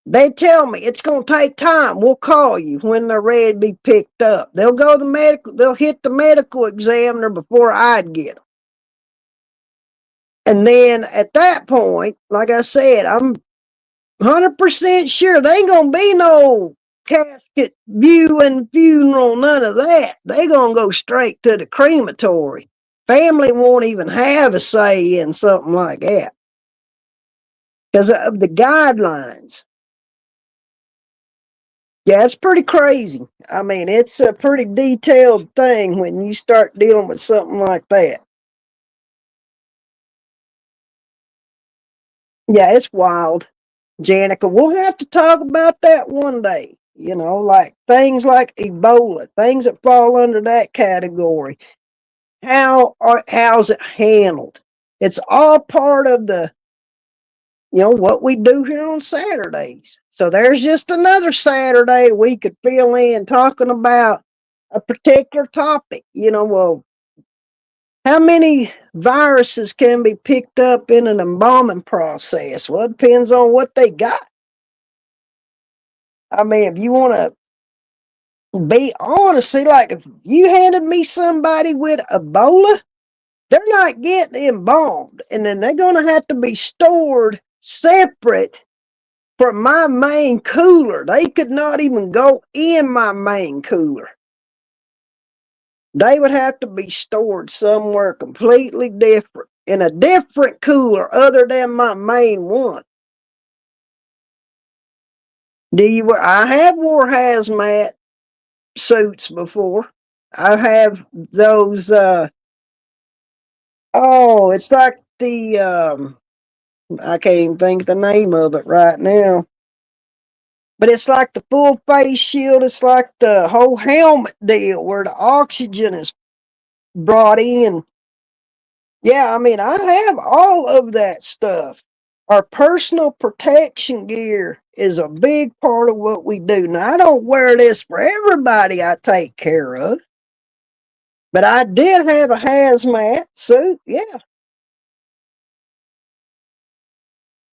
they tell me it's going to take time. We'll call you when they're ready to be picked up. They'll hit the medical examiner before I'd get them. And then at that point, like I said, I'm 100% sure there ain't going to be no casket viewing, funeral, none of that. They're going to go straight to the crematory. Family won't even have a say in something like that because of the guidelines. Yeah, it's pretty crazy. I mean, it's a pretty detailed thing when you start dealing with something like that. Yeah, it's wild, Janica. We'll have to talk about that one day. Like things like Ebola, things that fall under that category. How's it handled? It's all part of what we do here on Saturdays. So there's just another Saturday we could fill in talking about a particular topic. Well, how many viruses can be picked up in an embalming process? Well, it depends on what they got. I mean, if you want to be honest, see, like if you handed me somebody with Ebola, they're not getting embalmed, and then they're going to have to be stored separate from my main cooler. They could not even go in my main cooler. They would have to be stored somewhere completely different, in a different cooler other than my main one. I have wore hazmat suits before. I have those, it's like I can't even think the name of it right now. But it's like the full face shield. It's like the whole helmet deal where the oxygen is brought in. Yeah, I mean, I have all of that stuff. Our personal protection gear is a big part of what we do. Now, I don't wear this for everybody I take care of, but I did have a hazmat suit. Yeah.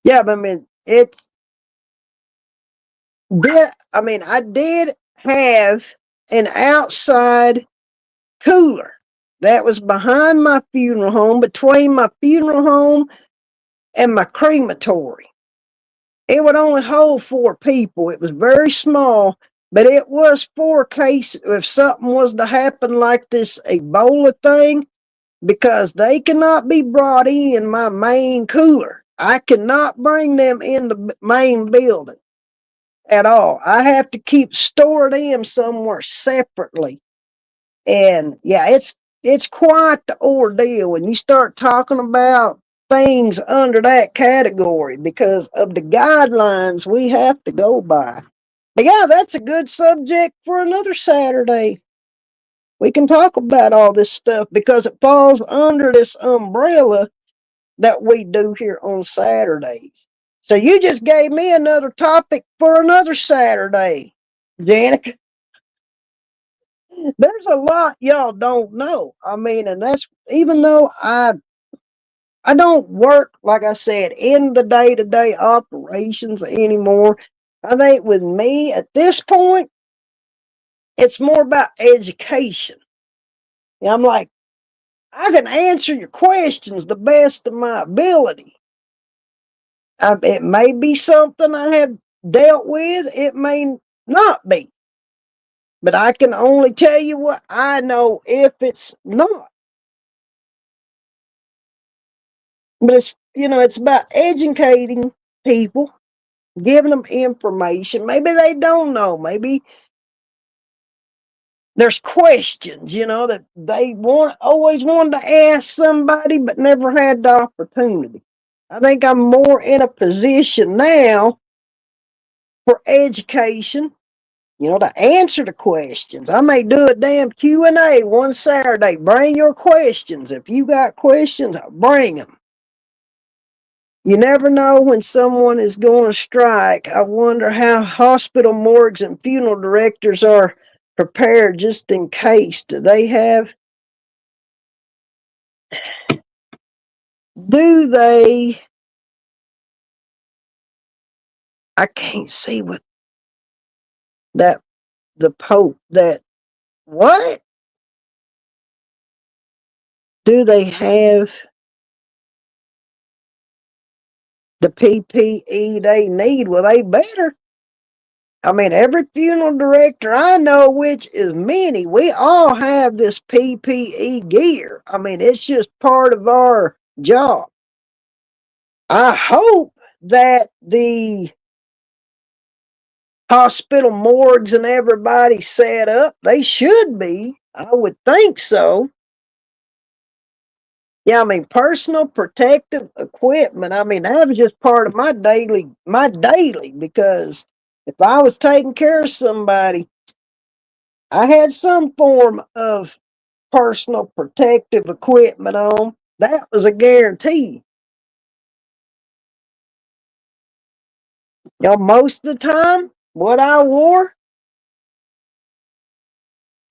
Yeah, but I mean, I did have an outside cooler that was behind my funeral home, between my funeral home and my crematory. It would only hold 4 people. It was very small, but it was for case if something was to happen like this Ebola thing, because they cannot be brought in my main cooler. I cannot bring them in the main building at all. I have to store them somewhere separately. And yeah, it's quite the ordeal when you start talking about things under that category because of the guidelines we have to go by. But yeah, that's a good subject for another Saturday. We can talk about all this stuff because it falls under this umbrella that we do here on Saturdays. So you just gave me another topic for another Saturday, Janet. There's a lot y'all don't know. I mean, and that's even though I don't work, like I said, in the day-to-day operations anymore. I think with me at this point, it's more about education. I'm like, I can answer your questions the best of my ability. It may be something I have dealt with, it may not be. But I can only tell you what I know if it's not. But it's about educating people, giving them information. Maybe they don't know. Maybe there's questions, that they always wanted to ask somebody, but never had the opportunity. I think I'm more in a position now for education, to answer the questions. I may do a damn Q&A one Saturday. Bring your questions. If you got questions, bring them. You never know when someone is going to strike. I wonder how hospital morgues and funeral directors are prepared just in case. Do they, I can't see what that, the Pope, what? Do they have the PPE they need? Well, they better. I mean, every funeral director I know, which is many, we all have this PPE gear. I mean, it's just part of our job. I hope that the hospital morgues and everybody set up. They should be. I would think so. Yeah, I mean, personal protective equipment. I mean, that was just part of my daily, because if I was taking care of somebody, I had some form of personal protective equipment on. That was a guarantee. Most of the time, what I wore,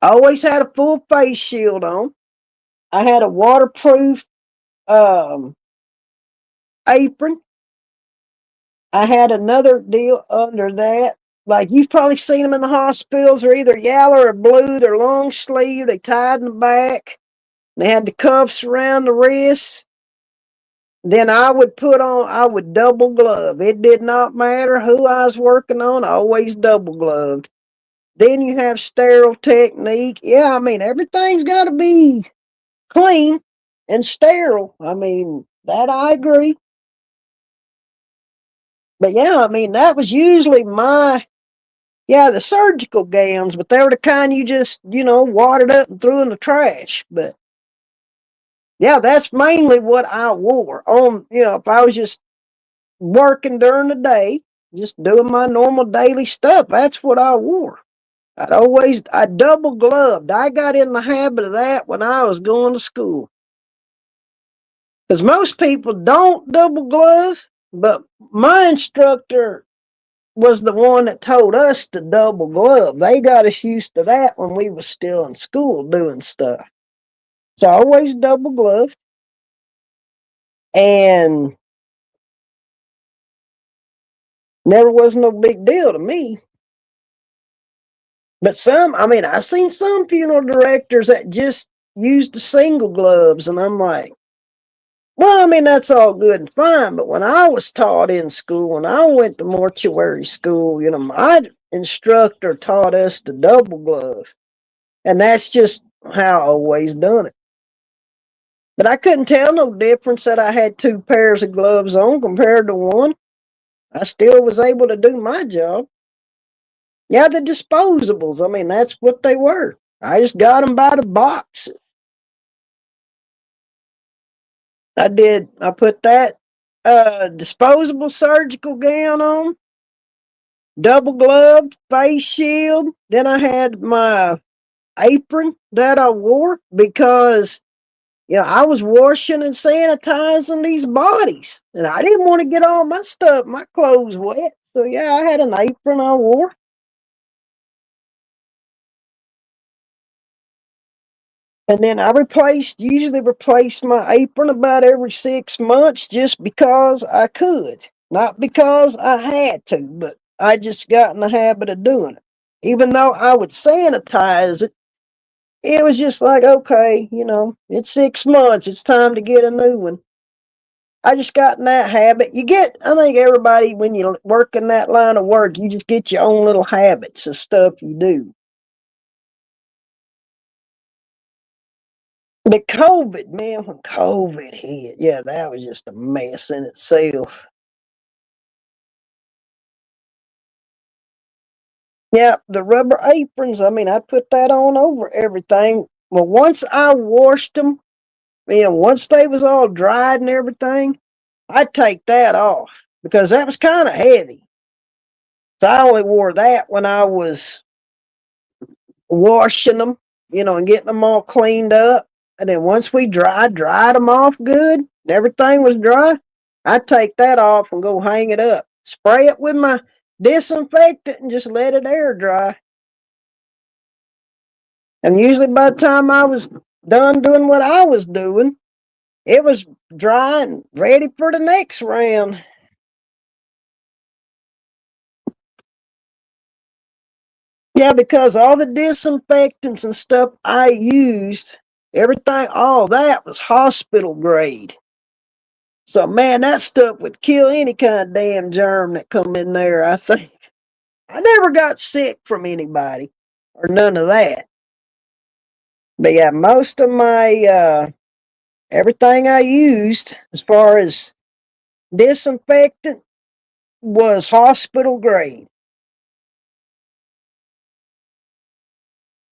I always had a full face shield on. I had a waterproof um, apron. I had another deal under that. Like, you've probably seen them in the hospitals. They're either yellow or blue. They're long sleeve. They tied in the back. They had the cuffs around the wrists. Then I would double glove. It did not matter who I was working on. I always double gloved. Then you have sterile technique. Yeah, I mean, everything's got to be clean and sterile. I mean, that I agree. But yeah, I mean, that was usually yeah, the surgical gowns, but they were the kind you just, watered up and threw in the trash. But yeah, that's mainly what I wore. If I was just working during the day, just doing my normal daily stuff, that's what I wore. I double gloved. I got in the habit of that when I was going to school. Because most people don't double glove, but my instructor was the one that told us to double glove. They got us used to that when we was still in school doing stuff. So I always double gloved, and never was no big deal to me. But I seen some funeral directors that just used the single gloves, and I'm like, well, I mean, that's all good and fine, but when I was taught in school, when I went to mortuary school, my instructor taught us to double glove. And that's just how I always done it. But I couldn't tell no difference that I had two pairs of gloves on compared to one. I still was able to do my job. Yeah, the disposables, I mean, that's what they were. I just got them by the box. I put that disposable surgical gown on, double gloved, face shield. Then I had my apron that I wore because I was washing and sanitizing these bodies, and I didn't want to get all my clothes wet. So yeah, I had an apron I wore. And then usually replaced my apron about every 6 months just because I could. Not because I had to, but I just got in the habit of doing it. Even though I would sanitize it, it was just like, okay, it's 6 months, it's time to get a new one. I just got in that habit. I think everybody, when you work in that line of work, you just get your own little habits of stuff you do. But COVID, man, when COVID hit, yeah, that was just a mess in itself. Yeah, the rubber aprons, I mean, I put that on over everything. Well, once I washed them, once they was all dried and everything, I'd take that off because that was kind of heavy. So I only wore that when I was washing them, and getting them all cleaned up. And then once we dried them off good, and everything was dry, I'd take that off and go hang it up. Spray it with my disinfectant and just let it air dry. And usually by the time I was done doing what I was doing, it was dry and ready for the next round. Yeah, because all the disinfectants and stuff I used, everything, all that was hospital grade. So man, that stuff would kill any kind of damn germ that come in there, I think. I never got sick from anybody or none of that. But yeah, most of my everything I used as far as disinfectant was hospital grade.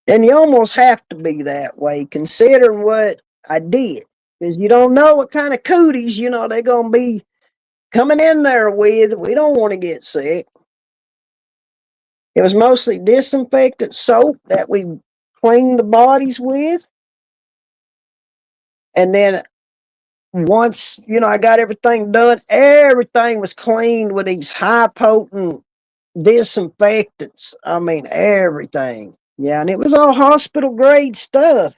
And you almost have to be that way considering what I did. because you don't know what kind of cooties, they're going to be coming in there with. We don't want to get sick. It was mostly disinfectant soap that we cleaned the bodies with. And then once, I got everything done, everything was cleaned with these high potent disinfectants. I mean, everything. Yeah, and it was all hospital grade stuff.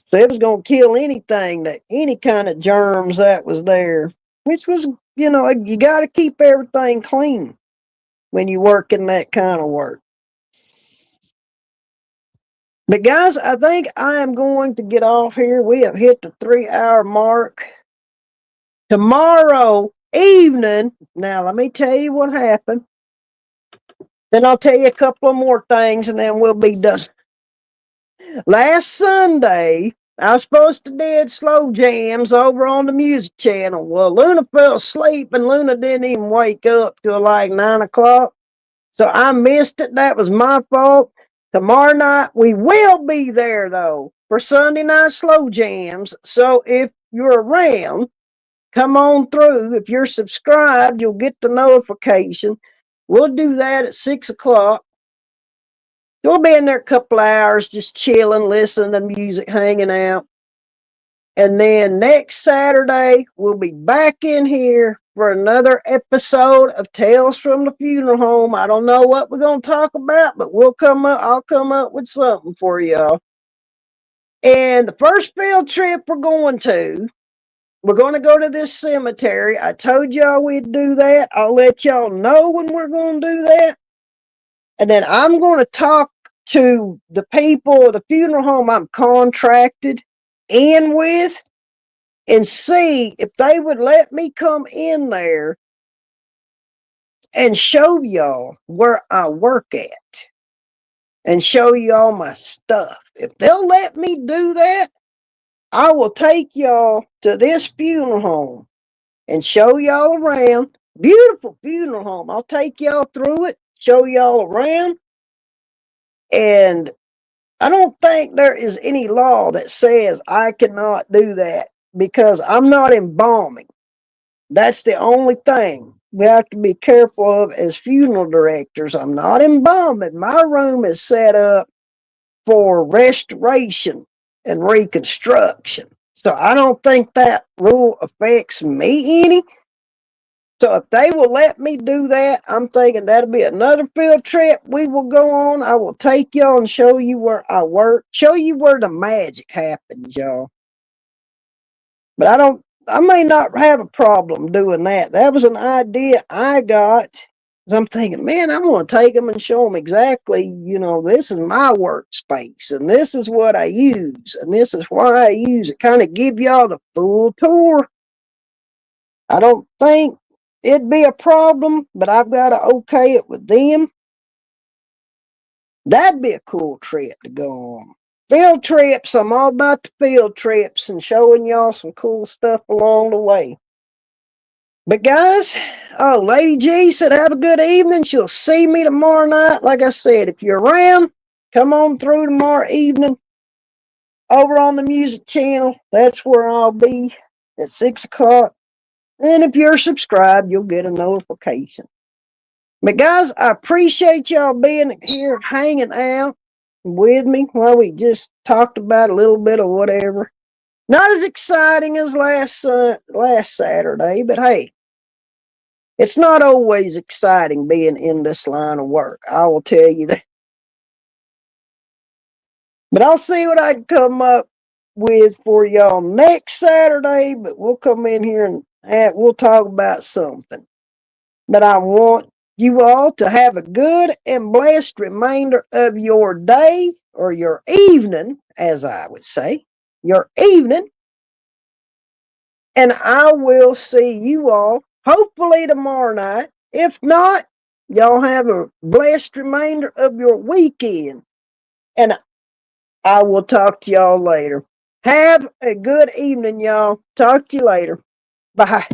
So it was going to kill anything, any kind of germs that was there, which was, you got to keep everything clean when you work in that kind of work. But guys, I think I am going to get off here. We have hit the 3-hour mark. Tomorrow evening, now let me tell you what happened. Then I'll tell you a couple of more things and then we'll be done. Last Sunday, I was supposed to do slow jams over on the music channel. Well, Luna fell asleep and Luna didn't even wake up till like 9 o'clock. So I missed it. That was my fault. Tomorrow night, we will be there, though, for Sunday night slow jams. So if you're around, come on through. If you're subscribed, you'll get the notification. We'll do that at 6 o'clock. We'll be in there a couple hours just chilling, listening to music, hanging out. And then next Saturday, we'll be back in here for another episode of Tales from the Funeral Home. I don't know what we're going to talk about, but I'll come up with something for y'all. And the first field trip we're going to go to this cemetery. I told y'all we'd do that. I'll let y'all know when we're going to do that. And then I'm going to talk to the people of the funeral home I'm contracted in with and see if they would let me come in there and show y'all where I work at and show y'all my stuff. If they'll let me do that, I will take y'all to this funeral home and show y'all around. Beautiful funeral home. I'll take y'all through it, show y'all around. And I don't think there is any law that says I cannot do that because I'm not embalming. That's the only thing we have to be careful of as funeral directors. I'm not embalming. My room is set up for restoration and reconstruction. So I don't think that rule affects me any. So if they will let me do that, I'm thinking that'll be another field trip we will go on. I will take y'all and show you where I work, show you where the magic happens, y'all. But I may not have a problem doing that. That was an idea I got. I'm thinking, man, I'm going to take them and show them exactly, this is my workspace and this is what I use and this is why I use it. Kind of give y'all the full tour. I don't think it'd be a problem, but I've got to okay it with them. That'd be a cool trip to go on. Field trips, I'm all about the field trips and showing y'all some cool stuff along the way. But guys, Lady G said have a good evening. She'll see me tomorrow night. Like I said, if you're around, come on through tomorrow evening over on the music channel. That's where I'll be at 6 o'clock. And if you're subscribed, you'll get a notification. But guys, I appreciate y'all being here, hanging out with me while we just talked about a little bit of whatever. Not as exciting as last Saturday, but hey, it's not always exciting being in this line of work. I will tell you that. But I'll see what I can come up with for y'all next Saturday. But we'll come in here and we'll talk about something. But I want you all to have a good and blessed remainder of your day or your evening, as I would say, your evening. And I will see you all hopefully tomorrow night. If not, y'all have a blessed remainder of your weekend. And I will talk to y'all later. Have a good evening, y'all. Talk to you later. Bye.